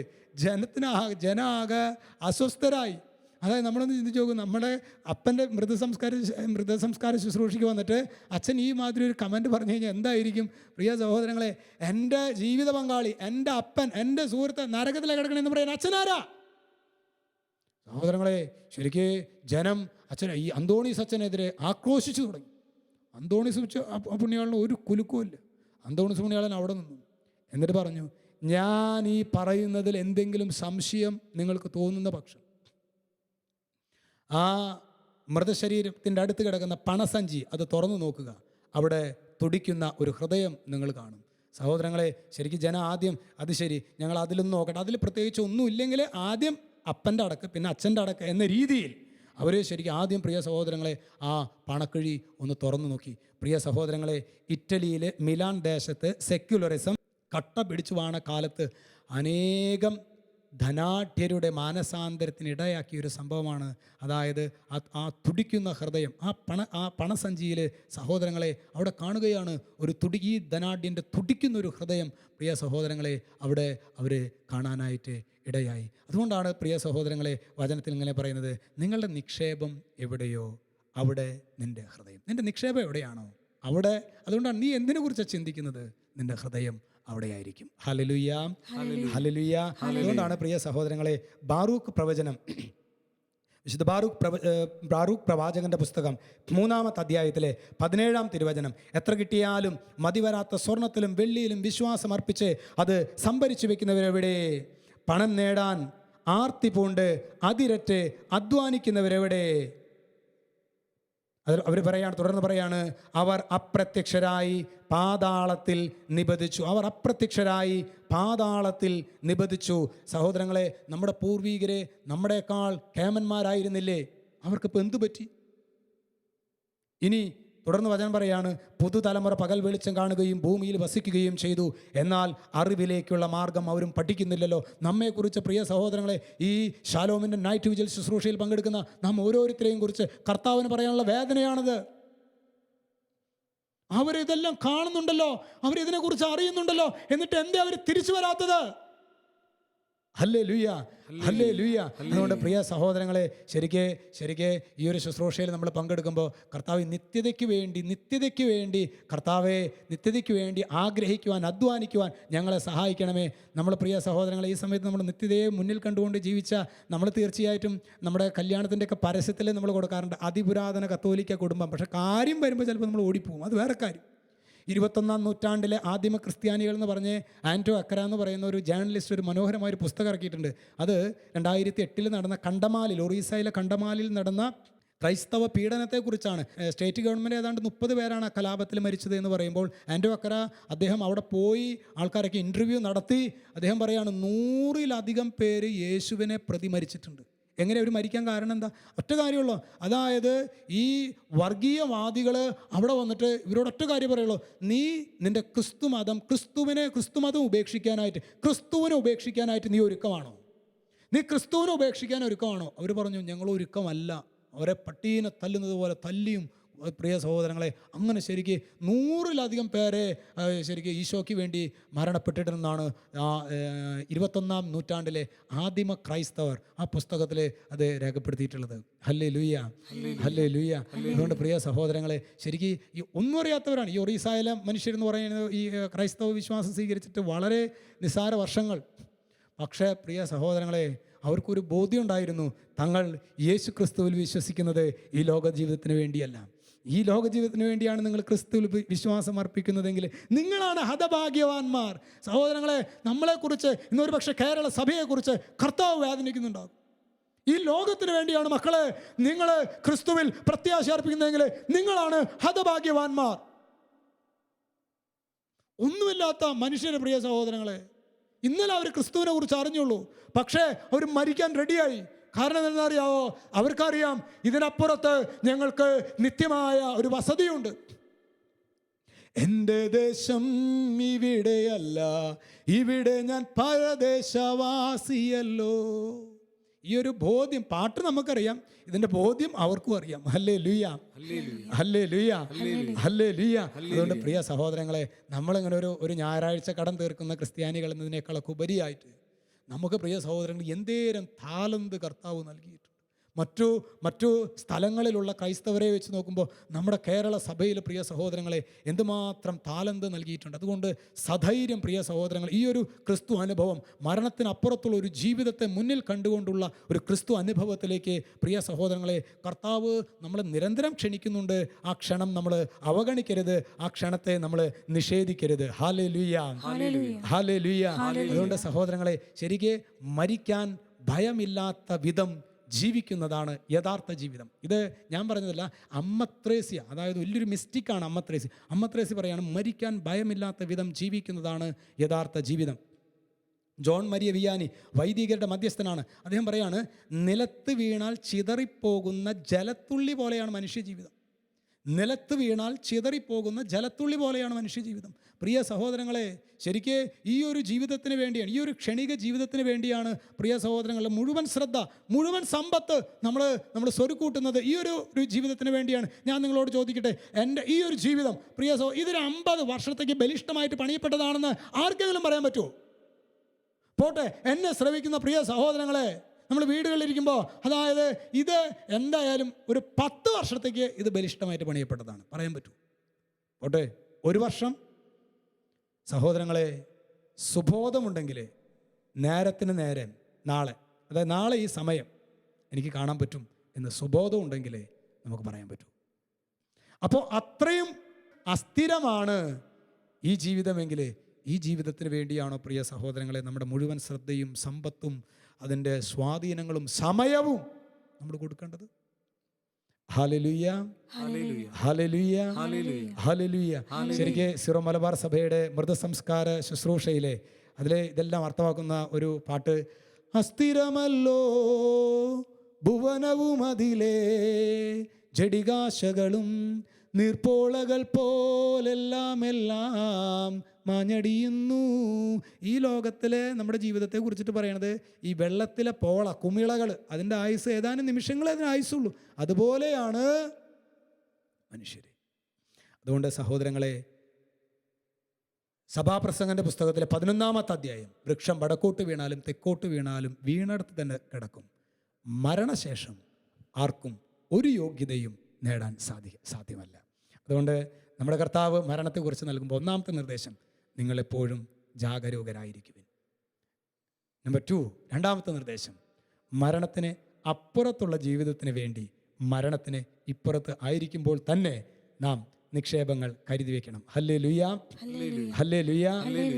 S2: ജനാകെ അസ്വസ്ഥരായി. അതായത് നമ്മളൊന്ന് ചിന്തിച്ച് നോക്കും, നമ്മുടെ അപ്പൻ്റെ മൃതസംസ്കാര ശുശ്രൂഷയ്ക്ക് വന്നിട്ട് അച്ഛൻ ഈ മാതിരി ഒരു കമൻറ്റ് പറഞ്ഞു കഴിഞ്ഞാൽ എന്തായിരിക്കും? പ്രിയ സഹോദരങ്ങളെ, എൻ്റെ ജീവിത പങ്കാളി, എൻ്റെ അപ്പൻ, എൻ്റെ സുഹൃത്ത് നരകത്തിലെ കിടക്കണമെന്ന് പറയാൻ അച്ഛനാരാ? സഹോദരങ്ങളെ, ശരിക്ക് ജനം ഈ അന്തോണീസ് അച്ഛനെതിരെ ആക്രോശിച്ചു തുടങ്ങി. അന്തോണീസ് പുണ്യാളന് ഒരു കുലുക്കുമില്ല. അന്തോണീസ് പുണ്യാളൻ അവിടെ നിന്നു. എന്നിട്ട് പറഞ്ഞു, ഞാൻ ഈ പറയുന്നതിൽ എന്തെങ്കിലും സംശയം നിങ്ങൾക്ക് തോന്നുന്ന പക്ഷം ആ മൃതശരീരത്തിൻ്റെ അടുത്ത് കിടക്കുന്ന പണസഞ്ചി അത് തുറന്നു നോക്കുക. അവിടെ തുടിക്കുന്ന ഒരു ഹൃദയം നിങ്ങൾ കാണും. സഹോദരങ്ങളെ, ശരിക്കും ജനം ആദ്യം അത് ശരി, ഞങ്ങൾ അതിലൊന്നും നോക്കട്ടെ, അതിൽ പ്രത്യേകിച്ച് ഒന്നും ഇല്ലെങ്കിൽ ആദ്യം അപ്പൻ്റെ അടക്ക് പിന്നെ അച്ഛൻ്റെ അടക്ക് എന്ന രീതിയിൽ അവർ ശരിക്കും ആദ്യം, പ്രിയ സഹോദരങ്ങളെ, ആ പണക്കിഴി ഒന്ന് തുറന്നു നോക്കി. പ്രിയ സഹോദരങ്ങളെ, ഇറ്റലിയിലെ മിലാൻ ദേശത്ത് സെക്യുലറിസം കട്ട പിടിച്ചു വാണ കാലത്ത് അനേകം ധനാഢ്യരുടെ മാനസാന്തരത്തിനിടയാക്കിയ ഒരു സംഭവമാണ്. അതായത് ആ തുടിക്കുന്ന ഹൃദയം, ആ പണസഞ്ചിയിൽ സഹോദരങ്ങളെ അവിടെ കാണുകയാണ്. ഈ ധനാഢ്യൻ്റെ തുടിക്കുന്ന ഒരു ഹൃദയം, പ്രിയ സഹോദരങ്ങളെ, അവിടെ അവർ കാണാനായിട്ട് ഇടയായി. അതുകൊണ്ടാണ് പ്രിയ സഹോദരങ്ങളെ വചനത്തിൽ ഇങ്ങനെ പറയുന്നത്, നിങ്ങളുടെ നിക്ഷേപം എവിടെയോ അവിടെ നിൻ്റെ ഹൃദയം. നിൻ്റെ നിക്ഷേപം എവിടെയാണോ അവിടെ. അതുകൊണ്ടാണ് നീ എന്തിനെ കുറിച്ചാണ് ചിന്തിക്കുന്നത്, നിൻ്റെ ഹൃദയം അവിടെയായിരിക്കും. Hallelujah, hallelujah. അതുകൊണ്ടാണ് പ്രിയ സഹോദരങ്ങളെ ബാറൂക്ക് പ്രവചനം, വിശുദ്ധ ബാറൂക്ക് പ്രവാചകന്റെ പുസ്തകം 3-ാമത്തെ അധ്യായത്തിലെ 17-ാം തിരുവചനം, എത്ര കിട്ടിയാലും മതിവരാത്ത സ്വർണത്തിലും വെള്ളിയിലും വിശ്വാസം അർപ്പിച്ച് അത് സംഭരിച്ചു വെക്കുന്നവരെവിടെ? പണം നേടാൻ ആർത്തി പൂണ്ട് അതിരറ്റ് അധ്വാനിക്കുന്നവരെവിടെ? അവർ തുടർന്ന് പറയാണ്, അവർ അപ്രത്യക്ഷരായി പാതാളത്തിൽ നിബദിച്ചു. അവർ അപ്രത്യക്ഷരായി പാതാളത്തിൽ നിബദിച്ചു. സഹോദരങ്ങളെ, നമ്മുടെ പൂർവീകരെ നമ്മുടേക്കാൾ കേമന്മാരായിരുന്നില്ലേ? അവർക്കിപ്പോൾ എന്തു പറ്റി? ഇനി തുടർന്ന് വചനം പറയാണ്, പുതുതലമുറ പകൽ വെളിച്ചം കാണുകയും ഭൂമിയിൽ വസിക്കുകയും ചെയ്തു, എന്നാൽ അറിവിലേക്കുള്ള മാർഗം അവരും പഠിക്കുന്നില്ലല്ലോ. നമ്മെക്കുറിച്ച് പ്രിയ സഹോദരങ്ങളെ, ഈ ഷാലോമിൻ്റെ നൈറ്റ് വിജിൽ ശുശ്രൂഷയിൽ പങ്കെടുക്കുന്ന നാം ഓരോരുത്തരെയും കുറിച്ച് കർത്താവിന് പറയാനുള്ള വേദനയാണത്. അവരിതെല്ലാം കാണുന്നുണ്ടല്ലോ, അവരിതിനെക്കുറിച്ച് അറിയുന്നുണ്ടല്ലോ, എന്നിട്ട് എന്തേ അവർ തിരിച്ചു വരാത്തത്? ഹല്ലേലൂയ, ഹല്ലേലൂയ. അതുകൊണ്ട് പ്രിയ സഹോദരങ്ങളെ, ശരിക്ക് ഈ ഒരു ശുശ്രൂഷയിൽ നമ്മൾ പങ്കെടുക്കുമ്പോൾ കർത്താവ് നിത്യതയ്ക്ക് വേണ്ടി കർത്താവെ നിത്യതയ്ക്ക് വേണ്ടി ആഗ്രഹിക്കുവാൻ, അധ്വാനിക്കുവാൻ ഞങ്ങളെ സഹായിക്കണമേ. നമ്മൾ പ്രിയ സഹോദരങ്ങളെ, ഈ സമയത്ത് നമ്മൾ നിത്യതയെ മുന്നിൽ കണ്ടുകൊണ്ട് ജീവിച്ച നമ്മൾ തീർച്ചയായിട്ടും നമ്മുടെ കല്യാണത്തിൻ്റെയൊക്കെ പരസ്യത്തിൽ നമ്മൾ കൊടുക്കാറുണ്ട് അതിപുരാതന കത്തോലിക്ക കുടുംബം. പക്ഷേ കാര്യം വരുമ്പോൾ ചിലപ്പോൾ നമ്മൾ ഓടിപ്പോവും, അത് വേറെ കാര്യം. 21-ാം നൂറ്റാണ്ടിലെ ആദിമ ക്രിസ്ത്യാനികൾ എന്ന് പറഞ്ഞ് ആൻറ്റോ അക്കര എന്ന് പറയുന്ന ഒരു ജേർണലിസ്റ്റ് ഒരു മനോഹരമായ ഒരു പുസ്തകം ഇറക്കിയിട്ടുണ്ട്. അത് 2008 നടന്ന കണ്ടമാലിൽ, ഒറീസയിലെ കണ്ടമാലിൽ നടന്ന ക്രൈസ്തവ പീഡനത്തെക്കുറിച്ചാണ്. സ്റ്റേറ്റ് ഗവൺമെൻറ് ഏതാണ്ട് 30 പേരാണ് ആ കലാപത്തിൽ മരിച്ചത് എന്ന് പറയുമ്പോൾ ആൻറ്റോ അക്കര അദ്ദേഹം അവിടെ പോയി ആൾക്കാരൊക്കെ ഇൻ്റർവ്യൂ നടത്തി. അദ്ദേഹം പറയുകയാണ്, 100-ലധികം പേര് യേശുവിനെ പ്രതി മരിച്ചിട്ടുണ്ട്. എങ്ങനെ അവർ മരിക്കാൻ കാരണം എന്താ? ഒറ്റ കാര്യമുള്ളൂ, അതായത് ഈ വർഗീയവാദികൾ അവിടെ വന്നിട്ട് ഇവരോട് ഒറ്റ കാര്യം പറയുള്ളൂ, നീ നിൻ്റെ ക്രിസ്തുമതം ഉപേക്ഷിക്കാനായിട്ട് നീ ഒരുക്കമാണോ? നീ ക്രിസ്തുവിനെ ഉപേക്ഷിക്കാൻ ഒരുക്കമാണോ? അവർ പറഞ്ഞു, ഞങ്ങൾ ഒരുക്കമല്ല. അവരെ പട്ടീനെ തല്ലുന്നത് പോലെ തല്ലിയും. പ്രിയ സഹോദരങ്ങളെ, അങ്ങനെ ശരിക്ക് 100-ലധികം പേരെ ശരിക്ക് ഈശോയ്ക്ക് വേണ്ടി മരണപ്പെട്ടിട്ടുണ്ടെന്നാണ് 21-ാം നൂറ്റാണ്ടിലെ ആദിമ ക്രൈസ്തവർ ആ പുസ്തകത്തിൽ അത് രേഖപ്പെടുത്തിയിട്ടുള്ളത്. ഹല്ലേലൂയ, ഹല്ലേലൂയ. അതുകൊണ്ട് പ്രിയ സഹോദരങ്ങളെ, ശരിക്ക് ഈ ഒന്നും അറിയാത്തവരാണ് ഈ ഒറീസയിലെ മനുഷ്യരെന്ന് പറയുന്നത്. ഈ ക്രൈസ്തവ വിശ്വാസം സ്വീകരിച്ചിട്ട് വളരെ നിസ്സാര വർഷങ്ങൾ. പക്ഷേ പ്രിയ സഹോദരങ്ങളെ, അവർക്കൊരു ബോധ്യം ഉണ്ടായിരുന്നു, തങ്ങൾ യേശു ക്രിസ്തുവിൽ വിശ്വസിക്കുന്നത് ഈ ലോക ജീവിതത്തിന് വേണ്ടിയല്ല. ഈ ലോക ജീവിതത്തിന് വേണ്ടിയാണ് നിങ്ങൾ ക്രിസ്തുവിൽ വിശ്വാസം അർപ്പിക്കുന്നതെങ്കിൽ നിങ്ങളാണ് ഹതഭാഗ്യവാന്മാർ. സഹോദരങ്ങളെ, നമ്മളെക്കുറിച്ച് ഇന്നൊരു പക്ഷേ കേരള സഭയെക്കുറിച്ച് കർത്താവ് വേദനിക്കുന്നുണ്ടാകും. ഈ ലോകത്തിന് വേണ്ടിയാണ് മക്കളെ നിങ്ങൾ ക്രിസ്തുവിൽ പ്രത്യാശ അർപ്പിക്കുന്നതെങ്കിൽ നിങ്ങളാണ് ഹതഭാഗ്യവാന്മാർ. ഒന്നുമില്ലാത്ത മനുഷ്യരെ, പ്രിയ സഹോദരങ്ങളെ, ഇന്നലെ അവർ ക്രിസ്തുവിനെ കുറിച്ച് അറിഞ്ഞുള്ളൂ, പക്ഷേ അവർ മരിക്കാൻ റെഡിയായി. കാരണം എന്താണെന്നറിയാവോ? അവർക്കറിയാം ഇതിനപ്പുറത്ത് ഞങ്ങൾക്ക് നിത്യമായ ഒരു വസതിയുണ്ട്. എൻ്റെ ദേശം ഇവിടെയല്ല, ഇവിടെ ഞാൻ പരദേശവാസിയല്ലോ. ഈ ഒരു ബോധ്യം, പാട്ട് നമുക്കറിയാം, ഇതിൻ്റെ ബോധ്യം അവർക്കും അറിയാം. ഹല്ലേലൂയ, ഹല്ലേലൂയ, ഹല്ലേലൂയ. അതുകൊണ്ട് പ്രിയ സഹോദരങ്ങളെ, നമ്മളിങ്ങനെ ഒരു ഞായറാഴ്ച കടം തീർക്കുന്ന ക്രിസ്ത്യാനികൾ എന്നതിനേക്കാളൊക്കെ ഉപരിയായിട്ട് നമുക്ക് പ്രിയ സഹോദരങ്ങൾ എന്തേരം താലന്ത് കർത്താവ് നൽകിയിട്ടുണ്ട്. മറ്റു സ്ഥലങ്ങളിലുള്ള ക്രൈസ്തവരെ വെച്ച് നോക്കുമ്പോൾ നമ്മുടെ കേരള സഭയിൽ പ്രിയ സഹോദരങ്ങളെ എന്തുമാത്രം താലന്ത് നൽകിയിട്ടുണ്ട്. അതുകൊണ്ട് സധൈര്യം പ്രിയ സഹോദരങ്ങൾ, ഈ ഒരു ക്രിസ്തു അനുഭവം, മരണത്തിനപ്പുറത്തുള്ള ഒരു ജീവിതത്തെ മുന്നിൽ കണ്ടുകൊണ്ടുള്ള ഒരു ക്രിസ്തു അനുഭവത്തിലേക്ക് പ്രിയ സഹോദരങ്ങളെ കർത്താവ് നമ്മളെ നിരന്തരം ക്ഷണിക്കുന്നുണ്ട്. ആ ക്ഷണം നമ്മൾ അവഗണിക്കരുത്, ആ ക്ഷണത്തെ നമ്മൾ നിഷേധിക്കരുത്. ഹല്ലേലൂയ, ഹല്ലേലൂയ. അതുകൊണ്ട് സഹോദരങ്ങളെ, ശരിക്ക് മരിക്കാൻ ഭയമില്ലാത്ത വിധം ജീവിക്കുന്നതാണ് യഥാർത്ഥ ജീവിതം. ഇത് ഞാൻ പറഞ്ഞതല്ല, അമ്മത്രേസ്യ, അതായത് വലിയൊരു മിസ്റ്റിക്കാണ് അമ്മത്രേസ്യ. അമ്മത്രേസ്യ പറയാണ് മരിക്കാൻ ഭയമില്ലാത്ത വിധം ജീവിക്കുന്നതാണ് യഥാർത്ഥ ജീവിതം. ജോൺ മരിയ വിയാനി വൈദികരുടെ മധ്യസ്ഥനാണ്. അദ്ദേഹം പറയാണ്, നിലത്ത് വീണാൽ ചിതറിപ്പോകുന്ന ജലത്തുള്ളി പോലെയാണ് മനുഷ്യജീവിതം. നിലത്ത് വീണാൽ ചിതറിപ്പോകുന്ന ജലത്തുള്ളി പോലെയാണ് മനുഷ്യജീവിതം. പ്രിയ സഹോദരങ്ങളെ, ശരിക്ക് ഈ ഒരു ജീവിതത്തിന് വേണ്ടിയാണ്, ഈ ഒരു ക്ഷണിക ജീവിതത്തിന് വേണ്ടിയാണ് പ്രിയ സഹോദരങ്ങളുടെ മുഴുവൻ ശ്രദ്ധ, മുഴുവൻ സമ്പത്ത് നമ്മൾ സ്വരുക്കൂട്ടുന്നത് ഈ ഒരു ജീവിതത്തിന് വേണ്ടിയാണ്. ഞാൻ നിങ്ങളോട് ചോദിക്കട്ടെ, എൻ്റെ ഈ ഒരു ജീവിതം പ്രിയ ഇതൊരു 50 വർഷത്തേക്ക് ബലിഷ്ഠമായിട്ട് പണിയപ്പെട്ടതാണെന്ന് ആർക്കെങ്കിലും പറയാൻ പറ്റുമോ? പോട്ടെ, എന്നെ ശ്രവിക്കുന്ന പ്രിയ സഹോദരങ്ങളെ, നമ്മൾ വീടുകളിലിരിക്കുമ്പോൾ, അതായത് ഇത് എന്തായാലും ഒരു 10 വർഷത്തേക്ക് ഇത് ബലിഷ്ഠമായിട്ട് പണിയപ്പെട്ടതാണ് പറയാൻ പറ്റൂ. പോട്ടെ, 1 വർഷം. സഹോദരങ്ങളെ, സുബോധമുണ്ടെങ്കിൽ നേരത്തിന് നേരം നാളെ, അതായത് നാളെ ഈ സമയം എനിക്ക് കാണാൻ പറ്റും എന്ന് സുബോധം ഉണ്ടെങ്കിലേ നമുക്ക് പറയാൻ പറ്റൂ. അപ്പോൾ അത്രയും അസ്ഥിരമാണ് ഈ ജീവിതമെങ്കിൽ ഈ ജീവിതത്തിന് വേണ്ടിയാണോ പ്രിയ സഹോദരങ്ങളെ നമ്മുടെ മുഴുവൻ ശ്രദ്ധയും സമ്പത്തും അതിൻ്റെ സ്വാധീനങ്ങളും സമയവും നമ്മൾ കൊടുക്കേണ്ടത്? ഹല്ലേലൂയ, ഹല്ലേലൂയ, ഹല്ലേലൂയ. ശരിക്ക് സിറോ മലബാർ സഭയുടെ മൃതസംസ്കാര ശുശ്രൂഷയിലെ അതിലെ ഇതെല്ലാം അർത്ഥമാക്കുന്ന ഒരു പാട്ട്, അസ്ഥിരമല്ലോ ഭുവനവും അതിലെ ജഡികാശകളും നീർപ്പോളകൾ പോലെല്ലാം എല്ലാം മാഞ്ഞടിയുന്നു. ഈ ലോകത്തിലെ നമ്മുടെ ജീവിതത്തെ കുറിച്ചിട്ട് പറയണത് ഈ വെള്ളത്തിലെ പോള കുമിളകൾ, അതിൻ്റെ ആയുസ് ഏതാനും നിമിഷങ്ങളെ അതിന് ആയുസുള്ളൂ. അതുപോലെയാണ് മനുഷ്യർ. അതുകൊണ്ട് സഹോദരങ്ങളെ, സഭാപ്രസംഗൻ്റെ പുസ്തകത്തിലെ 11-ാമത്തെ അധ്യായം, വൃക്ഷം വടക്കോട്ട് വീണാലും തെക്കോട്ട് വീണാലും വീണടത്ത് തന്നെ കിടക്കും, മരണശേഷം ആർക്കും ഒരു യോഗ്യതയും നേടാൻ സാധ്യമല്ല. അതുകൊണ്ട് നമ്മുടെ കർത്താവ് മരണത്തെക്കുറിച്ച് നൽകുമ്പോൾ 1-ാമത്തെ നിർദ്ദേശം, നിങ്ങളെപ്പോഴും ജാഗരൂകരായിരിക്കുവിൻ. നമ്പർ 2, 2-ാമത്തെ നിർദ്ദേശം, മരണത്തിന് അപ്പുറത്തുള്ള ജീവിതത്തിന് വേണ്ടി മരണത്തിന് ഇപ്പുറത്ത് ആയിരിക്കുമ്പോൾ തന്നെ നാം നിക്ഷേപങ്ങൾ കരുതി വെക്കണം. Hallelujah, hallelujah.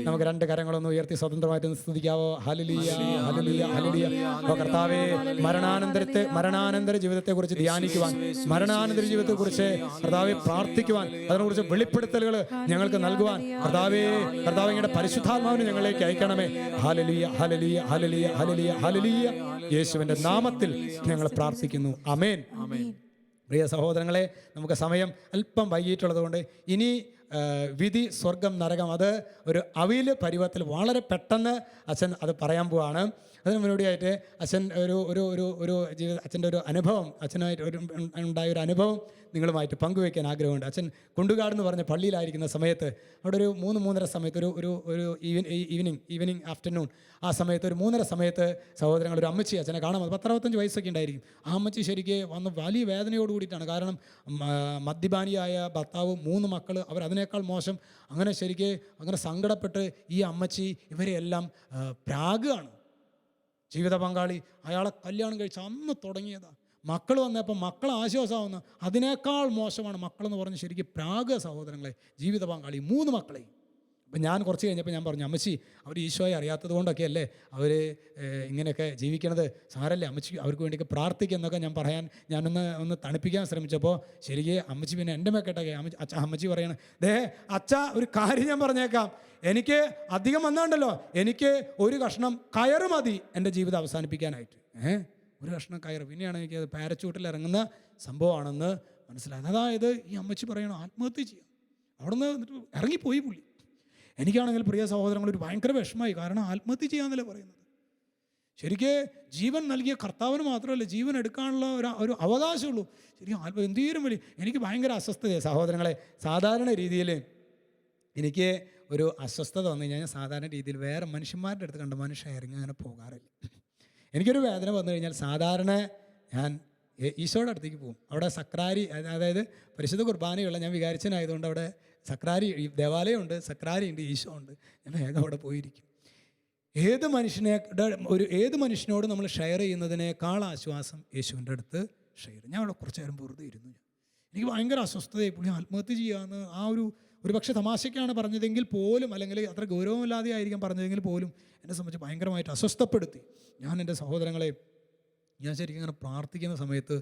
S2: നമുക്ക് 2 കരങ്ങളൊന്ന് ഉയർത്തി സ്വതന്ത്രമായിട്ട് സ്തുതിക്കാവോ? ഹല്ലേലൂയ, ഹല്ലേലൂയ, ഹല്ലേലൂയ. അപ്പോൾ കർത്താവേ, മരണാനന്തര ജീവിതത്തെക്കുറിച്ച് ധ്യാനിക്കുവാൻ, മരണാനന്തര ജീവിതത്തെക്കുറിച്ച് കർത്താവെ പ്രാർത്ഥിക്കുവാൻ, അതിനെക്കുറിച്ച് വെളിപ്പെടുത്തലുകൾ ഞങ്ങൾക്ക് നൽകുവാൻ കർത്താവേ ഇങ്ങയുടെ പരിശുദ്ധാത്മാവിനെ ഞങ്ങളിലേക്ക് അയക്കണമേ. ഹല്ലേലൂയ, ഹല്ലേലൂയ, ഹല്ലേലൂയ, ഹല്ലേലൂയ, ഹല്ലേലൂയ. യേശുവിൻ്റെ നാമത്തിൽ ഞങ്ങൾ പ്രാർത്ഥിക്കുന്നു. ആമേൻ. പ്രിയ സഹോദരങ്ങളെ, നമുക്ക് സമയം അല്പം വൈകിട്ടുള്ളത് കൊണ്ട് ഇനി വിധി, സ്വർഗം, നരകം, അത് ഒരു അവിയൽ പരുവത്തിൽ വളരെ പെട്ടെന്ന് അച്ഛൻ അത് പറയാൻ പോവാണ്. അതിന് മുന്നോടിയായിട്ട് അച്ഛൻ അച്ഛൻ്റെ ഒരു അനുഭവം, അച്ഛനായിട്ട് ഉണ്ടായ ഒരു അനുഭവം നിങ്ങളുമായിട്ട് പങ്കുവയ്ക്കാൻ ആഗ്രഹമുണ്ട്. അച്ഛൻ കുണ്ടുകാട് എന്ന് പറഞ്ഞ പള്ളിയിലായിരിക്കുന്ന സമയത്ത് അവിടെ ഒരു 3-3:30 സമയത്ത് ഒരു ഈവനിങ് ആഫ്റ്റർനൂൺ, ആ സമയത്ത് ഒരു 3:30 സമയത്ത് സഹോദരങ്ങൾ ഒരു അമ്മച്ചി അച്ഛനെ കാണാൻ 10-65 വയസ്സൊക്കെ ഉണ്ടായിരിക്കും. ആ അമ്മച്ചി ശരിക്ക് വന്ന് വലിയ വേദനയോട് കൂടിയിട്ടാണ്. കാരണം മദ്യപാനിയായ ഭർത്താവ്, 3 മക്കൾ, അവർ അതിനേക്കാൾ മോശം. അങ്ങനെ ശരിക്ക് അങ്ങനെ സങ്കടപ്പെട്ട് ഈ അമ്മച്ചി ഇവരെല്ലാം പ്രാഗാണ്. ജീവിത പങ്കാളി അയാളെ കല്യാണം കഴിച്ച് അന്ന് തുടങ്ങിയതാണ്. മക്കൾ വന്നപ്പോൾ മക്കൾ ആശ്വാസമാവുന്ന അതിനേക്കാൾ മോശമാണ് മക്കളെന്ന് പറഞ്ഞ് ശരിക്കും പ്രാഗ സഹോദരങ്ങളെ, ജീവിത പങ്കാളി 3 മക്കളെയും. അപ്പം ഞാൻ കുറച്ച് കഴിഞ്ഞപ്പോൾ ഞാൻ പറഞ്ഞു, അമ്മച്ചി അവർ ഈശോയെ അറിയാത്തത് കൊണ്ടൊക്കെ അല്ലേ അവർ ഇങ്ങനെയൊക്കെ ജീവിക്കണത്, സാരല്ലേ അമ്മച്ചി അവർക്ക് വേണ്ടിയൊക്കെ പ്രാർത്ഥിക്കുന്നൊക്കെ ഞാനൊന്ന് തണുപ്പിക്കാൻ ശ്രമിച്ചപ്പോൾ ശരിക്കും അമ്മച്ചി പിന്നെ എൻ്റെ മേക്കേട്ടൊക്കെ അമ്മച്ചി പറയാണ്, അച്ഛ ഒരു കാര്യം ഞാൻ പറഞ്ഞേക്കാം, എനിക്ക് അധികം വന്നാണ്ടല്ലോ, എനിക്ക് ഒരു കഷ്ണം കയറ് മതി എൻ്റെ ജീവിതം അവസാനിപ്പിക്കാനായിട്ട്. ഒരു കഷ്ണം കയറ്, പിന്നെയാണ് എനിക്കത് പാരച്ചൂട്ടിൽ ഇറങ്ങുന്ന സംഭവമാണെന്ന് മനസ്സിലായത്. അതായത് ഈ അമ്മച്ചി പറയണം ആത്മഹത്യ ചെയ്യാം. അവിടെ നിന്ന് ഇറങ്ങിപ്പോയി പുള്ളി. എനിക്കാണെങ്കിൽ പ്രിയ സഹോദരങ്ങൾ ഒരു ഭയങ്കര വിഷമമായി. കാരണം ആത്മഹത്യ ചെയ്യാന്നല്ലേ പറയുന്നത്. ശരിക്ക് ജീവൻ നൽകിയ കർത്താവിന് മാത്രമല്ല ജീവൻ എടുക്കാനുള്ള ഒരു അവകാശമുള്ളൂ. ശരിക്കും എന്തേലും വലിയ എനിക്ക് ഭയങ്കര അസ്വസ്ഥതയാണ് സഹോദരങ്ങളെ. സാധാരണ രീതിയിൽ എനിക്ക് ഒരു അസ്വസ്ഥത വന്നു കഴിഞ്ഞാൽ സാധാരണ രീതിയിൽ വേറെ മനുഷ്യന്മാരുടെ അടുത്ത് കണ്ട മനുഷ്യരിങ്ങ് അങ്ങനെ പോകാറില്ല. എനിക്കൊരു വേദന വന്നു കഴിഞ്ഞാൽ സാധാരണ ഞാൻ ഈശോയുടെ അടുത്തേക്ക് പോകും. അവിടെ സക്രാരി, അതായത് പരിശുദ്ധ കുർബാനയുള്ള, ഞാൻ വികാരിച്ചനായതുകൊണ്ട് അവിടെ സക്രാരി ദേവാലയമുണ്ട്, സക്രാരി ഉണ്ട്, ഈശോ ഉണ്ട്. ഞാൻ വേഗം അവിടെ പോയിരിക്കും. ഏത് മനുഷ്യനോട് നമ്മൾ ഷെയർ ചെയ്യുന്നതിനേക്കാൾ ആശ്വാസം യേശുവിൻ്റെ അടുത്ത് ഷെയർ. ഞാൻ അവിടെ കുറച്ച് നേരം വെറുതെ ഇരുന്നു. എനിക്ക് ഭയങ്കര അസ്വസ്ഥതയായി. പുള്ളി ആത്മഹത്യ ചെയ്യാമെന്ന് ഒരു പക്ഷേ തമാശയ്ക്കാണ് പറഞ്ഞതെങ്കിൽ പോലും, അല്ലെങ്കിൽ അത്ര ഗൗരവമില്ലാതെ ആയിരിക്കാം പറഞ്ഞതെങ്കിൽ പോലും എന്നെ സംബന്ധിച്ച് ഭയങ്കരമായിട്ട് അസ്വസ്ഥപ്പെടുത്തി. ഞാൻ എൻ്റെ സഹോദരങ്ങളെ, ഞാൻ ശരിക്കും അങ്ങനെ പ്രാർത്ഥിക്കുന്ന സമയത്ത്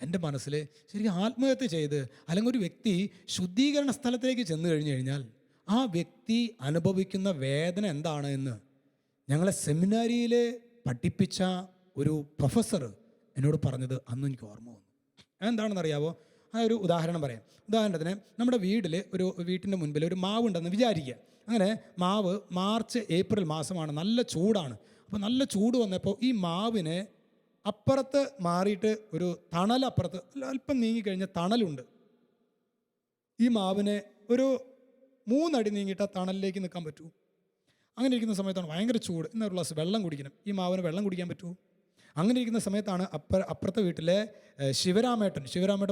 S2: എൻ്റെ മനസ്സിൽ ശരിക്കും ആത്മഹത്യ ചെയ്ത് അല്ലെങ്കിൽ ഒരു വ്യക്തി ശുദ്ധീകരണ സ്ഥലത്തേക്ക് ചെന്ന് കഴിഞ്ഞു കഴിഞ്ഞാൽ ആ വ്യക്തി അനുഭവിക്കുന്ന വേദന എന്താണ് എന്ന് ഞങ്ങളെ സെമിനാരിയിൽ പഠിപ്പിച്ച ഒരു പ്രൊഫസർ എന്നോട് പറഞ്ഞത് അന്ന് എനിക്ക് ഓർമ്മ വന്നു. എന്താണെന്നറിയാവോ? ആ ഒരു ഉദാഹരണം പറയാം. ഉദാഹരണത്തിന് നമ്മുടെ വീട്ടിൻ്റെ മുൻപിൽ ഒരു മാവ് ഉണ്ടെന്ന് വിചാരിക്കുക. അങ്ങനെ മാവ് മാർച്ച് ഏപ്രിൽ മാസമാണ്, നല്ല ചൂടാണ്. അപ്പോൾ നല്ല ചൂട് വന്നപ്പോൾ ഈ മാവിനെ അപ്പുറത്ത് മാറിയിട്ട് ഒരു തണലപ്പുറത്ത് അല്പം നീങ്ങിക്കഴിഞ്ഞ തണലുണ്ട്. ഈ മാവിനെ ഒരു 3 അടി നീങ്ങിയിട്ട് ആ തണലിലേക്ക് നിൽക്കാൻ പറ്റൂ? അങ്ങനെ ഇരിക്കുന്ന സമയത്താണ് ഭയങ്കര ചൂട്. ഇന്നൊരു ഗ്ലാസ് വെള്ളം കുടിക്കണം. ഈ മാവിന് വെള്ളം കുടിക്കാൻ പറ്റുമോ? അങ്ങനെ ഇരിക്കുന്ന സമയത്താണ് അപ്പുറത്തെ വീട്ടിലെ ശിവരാമേട്ടൻ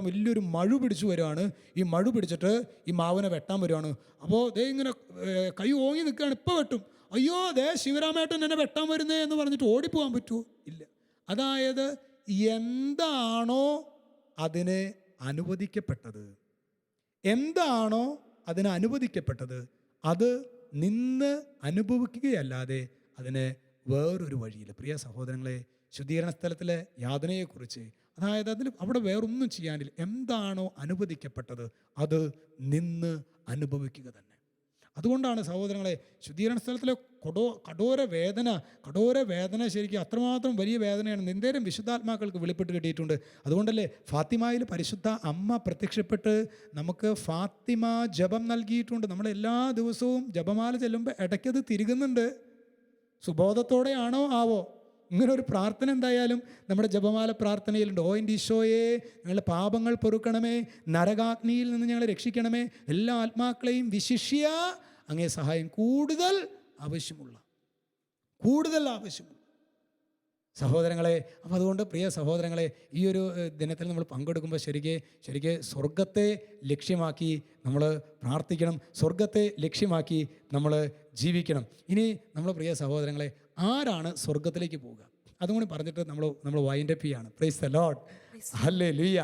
S2: വലിയൊരു മഴു പിടിച്ചു വരുവാണ്. ഈ മഴു പിടിച്ചിട്ട് ഈ മാവിനെ വെട്ടാൻ വരുവാണ്. അപ്പോൾ ദേ ഇങ്ങനെ കൈ ഓങ്ങി നിൽക്കുകയാണ്, ഇപ്പോൾ വെട്ടും. അയ്യോ ദേ ശിവരാമേട്ടൻ എന്നെ വെട്ടാൻ വരുന്നേ എന്ന് പറഞ്ഞിട്ട് ഓടിപ്പോകാൻ പറ്റുമോ? ഇല്ല. അതായത് എന്താണോ അതിന് അനുവദിക്കപ്പെട്ടത്, അത് നിന്ന് അനുഭവിക്കുകയല്ലാതെ അതിന് വേറൊരു വഴിയില്ല. പ്രിയ സഹോദരങ്ങളെ, ശുദ്ധീകരണ സ്ഥലത്തിലെ യാതനയെക്കുറിച്ച്, അതായത് അവിടെ വേറൊന്നും ചെയ്യാനില്ല. എന്താണോ അനുവദിക്കപ്പെട്ടത് അത് നിന്ന് അനുഭവിക്കുക തന്നെ. അതുകൊണ്ടാണ് സഹോദരങ്ങളെ, ശുദ്ധീകരണ സ്ഥലത്തിലെ കഠോര വേദന ശരിക്കും അത്രമാത്രം വലിയ വേദനയാണ്. നിന്തേരം വിശുദ്ധാത്മാക്കൾക്ക് വെളിപ്പെട്ട് കിട്ടിയിട്ടുണ്ട്. അതുകൊണ്ടല്ലേ ഫാത്തിമയിൽ പരിശുദ്ധ അമ്മ പ്രത്യക്ഷപ്പെട്ട് നമുക്ക് ഫാത്തിമ ജപം നൽകിയിട്ടുണ്ട്. നമ്മൾ എല്ലാ ദിവസവും ജപമാല ചെല്ലുമ്പോൾ ഇടയ്ക്കത് തിരുകുന്നുണ്ട്. സുബോധത്തോടെയാണോ ആവോ? ഇങ്ങനെ ഒരു പ്രാർത്ഥന എന്തായാലും നമ്മുടെ ജപമാല പ്രാർത്ഥനയിലുണ്ട്. ഓ എൻ്റെ ഈശോയെ, ഞങ്ങളുടെ പാപങ്ങൾ പൊറുക്കണമേ, നരകാഗ്നിയിൽ നിന്ന് ഞങ്ങളെ രക്ഷിക്കണമേ, എല്ലാ ആത്മാക്കളെയും വിശിഷ്യ അങ്ങേ സഹായം കൂടുതൽ ആവശ്യമുള്ള സഹോദരങ്ങളെ. അപ്പോൾ അതുകൊണ്ട് പ്രിയ സഹോദരങ്ങളെ, ഈ ഒരു ദിനത്തിൽ നമ്മൾ പങ്കെടുക്കുമ്പോൾ ശരിക്ക് സ്വർഗത്തെ ലക്ഷ്യമാക്കി നമ്മൾ പ്രാർത്ഥിക്കണം, സ്വർഗത്തെ ലക്ഷ്യമാക്കി നമ്മൾ ജീവിക്കണം. ഇനി നമ്മൾ പ്രിയ സഹോദരങ്ങളെ, ആരാണ് സ്വർഗത്തിലേക്ക് പോവുക? അതും കൂടി പറഞ്ഞിട്ട് നമ്മൾ വൈൻഡ് അപ്പ് ചെയ്യാണ്. Price the lord, hallelujah.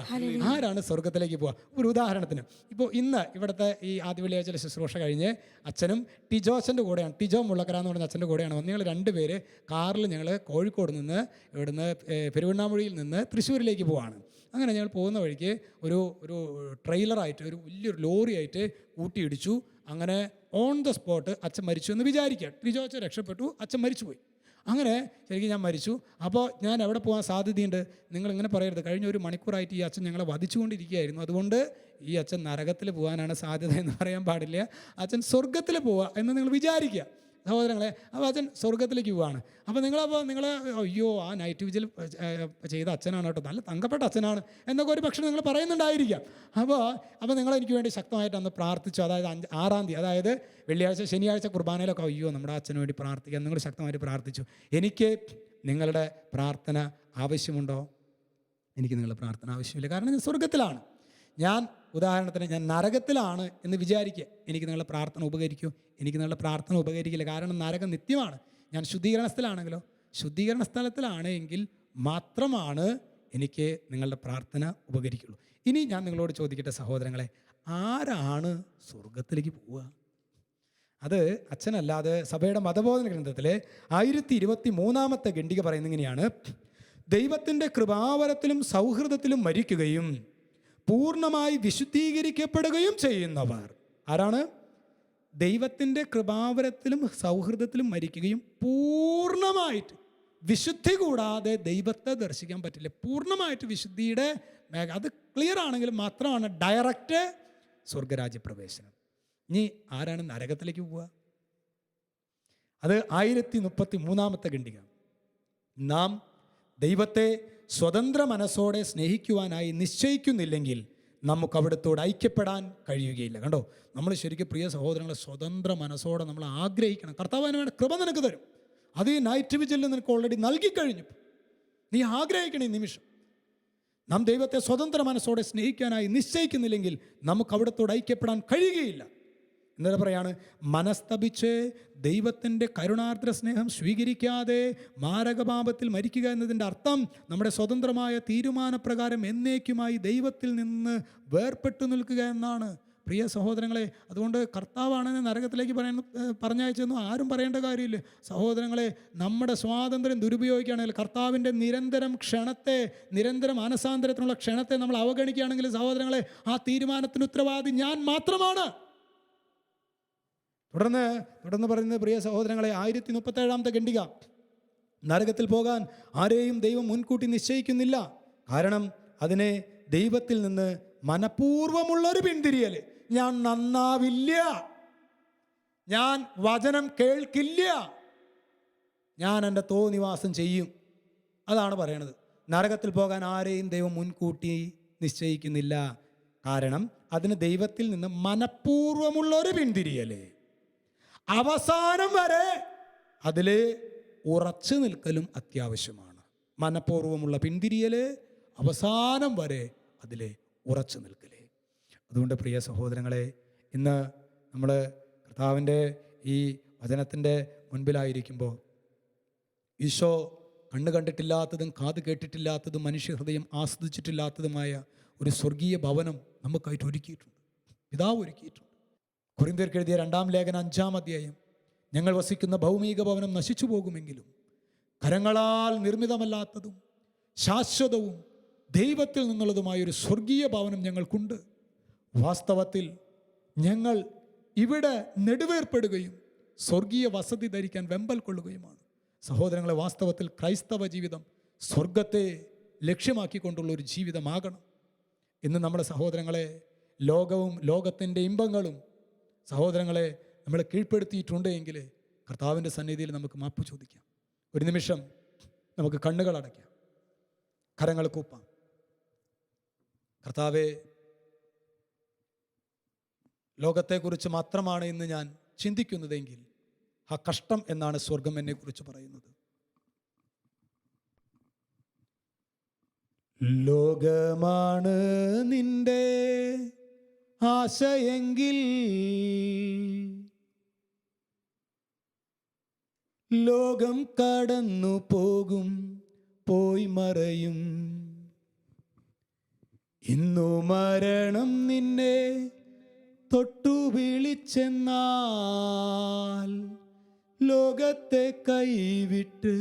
S2: ആരാണ് സ്വർഗത്തിലേക്ക് പോവുക? ഒരു ഉദാഹരണത്തിന് ഇപ്പോൾ ഇന്ന് ഇവിടുത്തെ ഈ ആദ്യ വെള്ളിയാഴ്ച ശുശ്രൂഷ കഴിഞ്ഞ് അച്ഛനും ടിജോച്ചൻ്റെ കൂടെയാണ്, ടിജോ മുള്ളക്കര എന്ന് പറഞ്ഞ അച്ഛൻ്റെ കൂടെയാണ് വന്ന്. ഞങ്ങൾ 2 പേര് കാറിൽ ഞങ്ങൾ കോഴിക്കോട് നിന്ന് ഇവിടുന്ന് പെരുവണ്ണാമൊഴിയിൽ നിന്ന് തൃശ്ശൂരിലേക്ക് പോവാണ്. അങ്ങനെ ഞങ്ങൾ പോകുന്ന വഴിക്ക് ഒരു ട്രെയിലറായിട്ട് ഒരു വലിയൊരു ലോറിയായിട്ട് കൂട്ടിയിടിച്ചു. അങ്ങനെ ഓൺ ദ സ്പോട്ട് അച്ഛൻ മരിച്ചു എന്ന് വിചാരിക്കുക. ടിജോച്ച രക്ഷപ്പെട്ടു, അച്ഛൻ മരിച്ചുപോയി. അങ്ങനെ ശരിക്കും ഞാൻ മരിച്ചു. അപ്പോൾ ഞാൻ എവിടെ പോകാൻ സാധ്യതയുണ്ട്? നിങ്ങളിങ്ങനെ പറയരുത്. കഴിഞ്ഞ 1 മണിക്കൂറായിട്ട് ഈ അച്ഛൻ ഞങ്ങളെ വധിച്ചുകൊണ്ടിരിക്കുകയായിരുന്നു, അതുകൊണ്ട് ഈ അച്ഛൻ നരകത്തിൽ പോകാനാണ് സാധ്യത എന്ന് പറയാൻ പാടില്ല. അച്ഛൻ സ്വർഗത്തിൽ പോവുക എന്ന് നിങ്ങൾ വിചാരിക്കുക സഹോദരങ്ങളെ. അപ്പോൾ അച്ഛൻ സ്വർഗത്തിലേക്ക് പോവുകയാണ്. അപ്പോൾ നിങ്ങൾ അയ്യോ ആ നൈറ്റ് വിജിൽ ചെയ്ത അച്ഛനാണ് കേട്ടോ, നല്ല തങ്കപ്പെട്ട അച്ഛനാണ് എന്നൊക്കെ ഒരു പക്ഷേ നിങ്ങൾ പറയുന്നുണ്ടായിരിക്കാം. അപ്പോൾ നിങ്ങൾ എനിക്ക് വേണ്ടി ശക്തമായിട്ട് അന്ന് പ്രാർത്ഥിച്ചു. അതായത് 6-ാം തീയതി, അതായത് വെള്ളിയാഴ്ച ശനിയാഴ്ച കുർബാനയിലൊക്കെ അയ്യോ നമ്മുടെ അച്ഛന് വേണ്ടി പ്രാർത്ഥിക്കാൻ നിങ്ങൾ ശക്തമായിട്ട് പ്രാർത്ഥിച്ചു. എനിക്ക് നിങ്ങളുടെ പ്രാർത്ഥന ആവശ്യമുണ്ടോ? എനിക്ക് നിങ്ങളുടെ പ്രാർത്ഥന ആവശ്യമില്ല. കാരണം ഞാൻ സ്വർഗത്തിലാണ്. ഞാൻ ഉദാഹരണത്തിന് ഞാൻ നരകത്തിലാണ് എന്ന് വിചാരിക്കുക, എനിക്ക് നിങ്ങളുടെ പ്രാർത്ഥന ഉപകരിക്കൂ? എനിക്ക് നിങ്ങളുടെ പ്രാർത്ഥന ഉപകരിക്കില്ല. കാരണം നരകം നിത്യമാണ്. ഞാൻ ശുദ്ധീകരണ സ്ഥലത്തിലാണെങ്കിൽ മാത്രമാണ് എനിക്ക് നിങ്ങളുടെ പ്രാർത്ഥന ഉപകരിക്കുള്ളൂ. ഇനി ഞാൻ നിങ്ങളോട് ചോദിക്കട്ടെ സഹോദരങ്ങളെ, ആരാണ് സ്വർഗത്തിലേക്ക് പോവുക? അത് അച്ഛനല്ലാതെ സഭയുടെ മതബോധന ഗ്രന്ഥത്തിലെ 1023 ഖണ്ഡിക പറയുന്നത് ഇങ്ങനെയാണ്: ദൈവത്തിൻ്റെ കൃപാവരത്തിലും സൗഹൃദത്തിലും മരിക്കുകയും പൂർണ്ണമായി വിശുദ്ധീകരിക്കപ്പെടുകയും ചെയ്യുന്നവർ. ആരാണ്? ദൈവത്തിൻ്റെ കൃപാവരത്തിലും സൗഹൃദത്തിലും മരിക്കുകയും പൂർണ്ണമായിട്ട്, വിശുദ്ധി കൂടാതെ ദൈവത്തെ ദർശിക്കാൻ പറ്റില്ല. പൂർണ്ണമായിട്ട് വിശുദ്ധിയുടെ അത് ക്ലിയർ ആണെങ്കിൽ മാത്രമാണ് ഡയറക്റ്റ് സ്വർഗരാജ്യപ്രവേശനം. ഇനി ആരാണ് നരകത്തിലേക്ക് പോവുക? അത് 1033 ഖണ്ഡിക. നാം ദൈവത്തെ സ്വതന്ത്ര മനസ്സോടെ സ്നേഹിക്കുവാനായി നിശ്ചയിക്കുന്നില്ലെങ്കിൽ നമുക്ക് അവിടുത്തോട് ഐക്യപ്പെടാൻ കഴിയുകയില്ല. കണ്ടോ, നമ്മൾ ശരിക്കും പ്രിയ സഹോദരങ്ങളെ സ്വതന്ത്ര മനസ്സോടെ നമ്മൾ ആഗ്രഹിക്കണം. കർത്താവിന് വേണ്ട കൃപ നിനക്ക് തരും. അത് ഈ നൈറ്റ് വിജിലിൽ നിനക്ക് ഓൾറെഡി നൽകിക്കഴിഞ്ഞു. നീ ആഗ്രഹിക്കണം ഈ നിമിഷം. നാം ദൈവത്തെ സ്വതന്ത്ര മനസ്സോടെ സ്നേഹിക്കാനായി നിശ്ചയിക്കുന്നില്ലെങ്കിൽ നമുക്ക് അവിടത്തോട് ഐക്യപ്പെടാൻ കഴിയുകയില്ല. എന്നിട്ട് പറയാണ്, മനസ്തപിച്ച് ദൈവത്തിൻ്റെ കരുണാർദ്ര സ്നേഹം സ്വീകരിക്കാതെ മാരകപാപത്തിൽ മരിക്കുക എന്നതിൻ്റെ അർത്ഥം നമ്മുടെ സ്വതന്ത്രമായ തീരുമാനപ്രകാരം എന്നേക്കുമായി ദൈവത്തിൽ നിന്ന് വേർപെട്ടു നിൽക്കുക എന്നാണ്. പ്രിയ സഹോദരങ്ങളെ, അതുകൊണ്ട് കർത്താവാണ് നരകത്തിലേക്ക് പറഞ്ഞയച്ചെന്നും ആരും പറയേണ്ട കാര്യമില്ല. സഹോദരങ്ങളെ, നമ്മുടെ സ്വാതന്ത്ര്യം ദുരുപയോഗിക്കുകയാണെങ്കിൽ, കർത്താവിൻ്റെ നിരന്തരം മാനസാന്തരത്തിനുള്ള ക്ഷണത്തെ നമ്മൾ അവഗണിക്കുകയാണെങ്കിൽ, സഹോദരങ്ങളെ, ആ തീരുമാനത്തിന് ഉത്തരവാദി ഞാൻ മാത്രമാണ്. തുടർന്ന് പറയുന്നത്, പ്രിയ സഹോദരങ്ങളെ, 1037 ഖണ്ഡിക, നരകത്തിൽ പോകാൻ ആരെയും ദൈവം മുൻകൂട്ടി നിശ്ചയിക്കുന്നില്ല. കാരണം അതിനെ ദൈവത്തിൽ നിന്ന് മനഃപൂർവ്വമുള്ളൊരു പിന്തിരിയൽ. ഞാൻ നന്നാവില്ല, ഞാൻ വചനം കേൾക്കില്ല, ഞാൻ എൻ്റെ തോന്നിവാസം ചെയ്യും, അതാണ് പറയണത്. നരകത്തിൽ പോകാൻ ആരെയും ദൈവം മുൻകൂട്ടി നിശ്ചയിക്കുന്നില്ല. കാരണം അതിന് ദൈവത്തിൽ നിന്ന് മനഃപൂർവ്വമുള്ളൊരു പിന്തിരിയൽ. അവസാനം വരെ അതിൽ ഉറച്ചു നിൽക്കലും അത്യാവശ്യമാണ്. മനഃപൂർവ്വമുള്ള പിന്തിരിയൽ, അവസാനം വരെ അതിൽ ഉറച്ചു നിൽക്കൽ. അതുകൊണ്ട് പ്രിയ സഹോദരങ്ങളെ, ഇന്ന് നമ്മൾ കർത്താവിൻ്റെ ഈ വചനത്തിൻ്റെ മുൻപിലായിരിക്കുമ്പോൾ, ഈശോ കണ്ണ് കണ്ടിട്ടില്ലാത്തതും കാത് കേട്ടിട്ടില്ലാത്തതും മനുഷ്യഹൃദയം ആസ്വദിച്ചിട്ടില്ലാത്തതുമായ ഒരു സ്വർഗീയ ഭവനം നമുക്കായിട്ട് ഒരുക്കിയിട്ടുണ്ട്, പിതാവ് ഒരുക്കിയിട്ടുണ്ട്. കൊരിന്ത്യർക്ക് എഴുതിയ 2-ാം ലേഖനം 5-ാം അധ്യായം, ഞങ്ങൾ വസിക്കുന്ന ഭൗമിക ഭവനം നശിച്ചു പോകുമെങ്കിലും കരങ്ങളാൽ നിർമ്മിതമല്ലാത്തതും ശാശ്വതവും ദൈവത്തിൽ നിന്നുള്ളതുമായൊരു സ്വർഗീയ ഭവനം ഞങ്ങൾക്കുണ്ട്. വാസ്തവത്തിൽ ഞങ്ങൾ ഇവിടെ നെടുവേർപ്പെടുകയും സ്വർഗീയ വസതി ധരിക്കാൻ വെമ്പൽ കൊള്ളുകയുമാണ്. സഹോദരങ്ങളെ, വാസ്തവത്തിൽ ക്രൈസ്തവ ജീവിതം സ്വർഗത്തെ ലക്ഷ്യമാക്കിക്കൊണ്ടുള്ള ഒരു ജീവിതമാകണം. ഇന്ന് നമ്മുടെ സഹോദരങ്ങളെ, ലോകവും ലോകത്തിൻ്റെ ഇമ്പങ്ങളും സഹോദരങ്ങളെ നമ്മളെ കീഴ്പ്പെടുത്തിയിട്ടുണ്ട് എങ്കിൽ കർത്താവിൻ്റെ സന്നിധിയിൽ നമുക്ക് മാപ്പ് ചോദിക്കാം. ഒരു നിമിഷം നമുക്ക് കണ്ണുകൾ അടയ്ക്കാം, കരങ്ങൾ കൂപ്പാം. കർത്താവേ, ലോകത്തെക്കുറിച്ച് മാത്രമാണ് ഇന്ന് ഞാൻ ചിന്തിക്കുന്നതെങ്കിൽ ആ കഷ്ടം എന്നാണ് സ്വർഗം എന്നെക്കുറിച്ച് പറയുന്നത്. ലോകമാണ് നിന്റെ ആശയെങ്കിൽ ലോകം കടന്നു പോകും, പോയി മറയും. ഇന്നു മരണം നിന്നെ തൊട്ടു വിളിച്ചെന്നാൽ ലോകത്തെ കൈവിട്ട്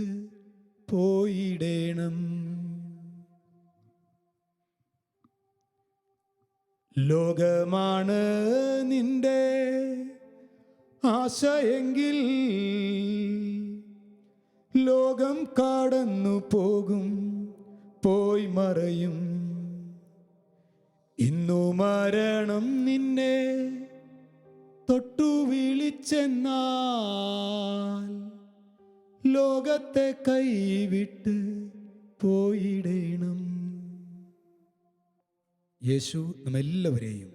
S2: പോയിടേണം. ലോകമാണ് നിന്റെ ആശയെങ്കിൽ ലോകം കടന്നു പോകും, പോയി മറയും. ഇന്നു മരണം നിന്നെ തൊട്ടു വിളിച്ചെന്നാൽ ലോകത്തെ കൈവിട്ട് പോയിടേണം. യേശു നമ്മെല്ലാവരെയും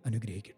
S2: അനുഗ്രഹിക്കട്ടെ.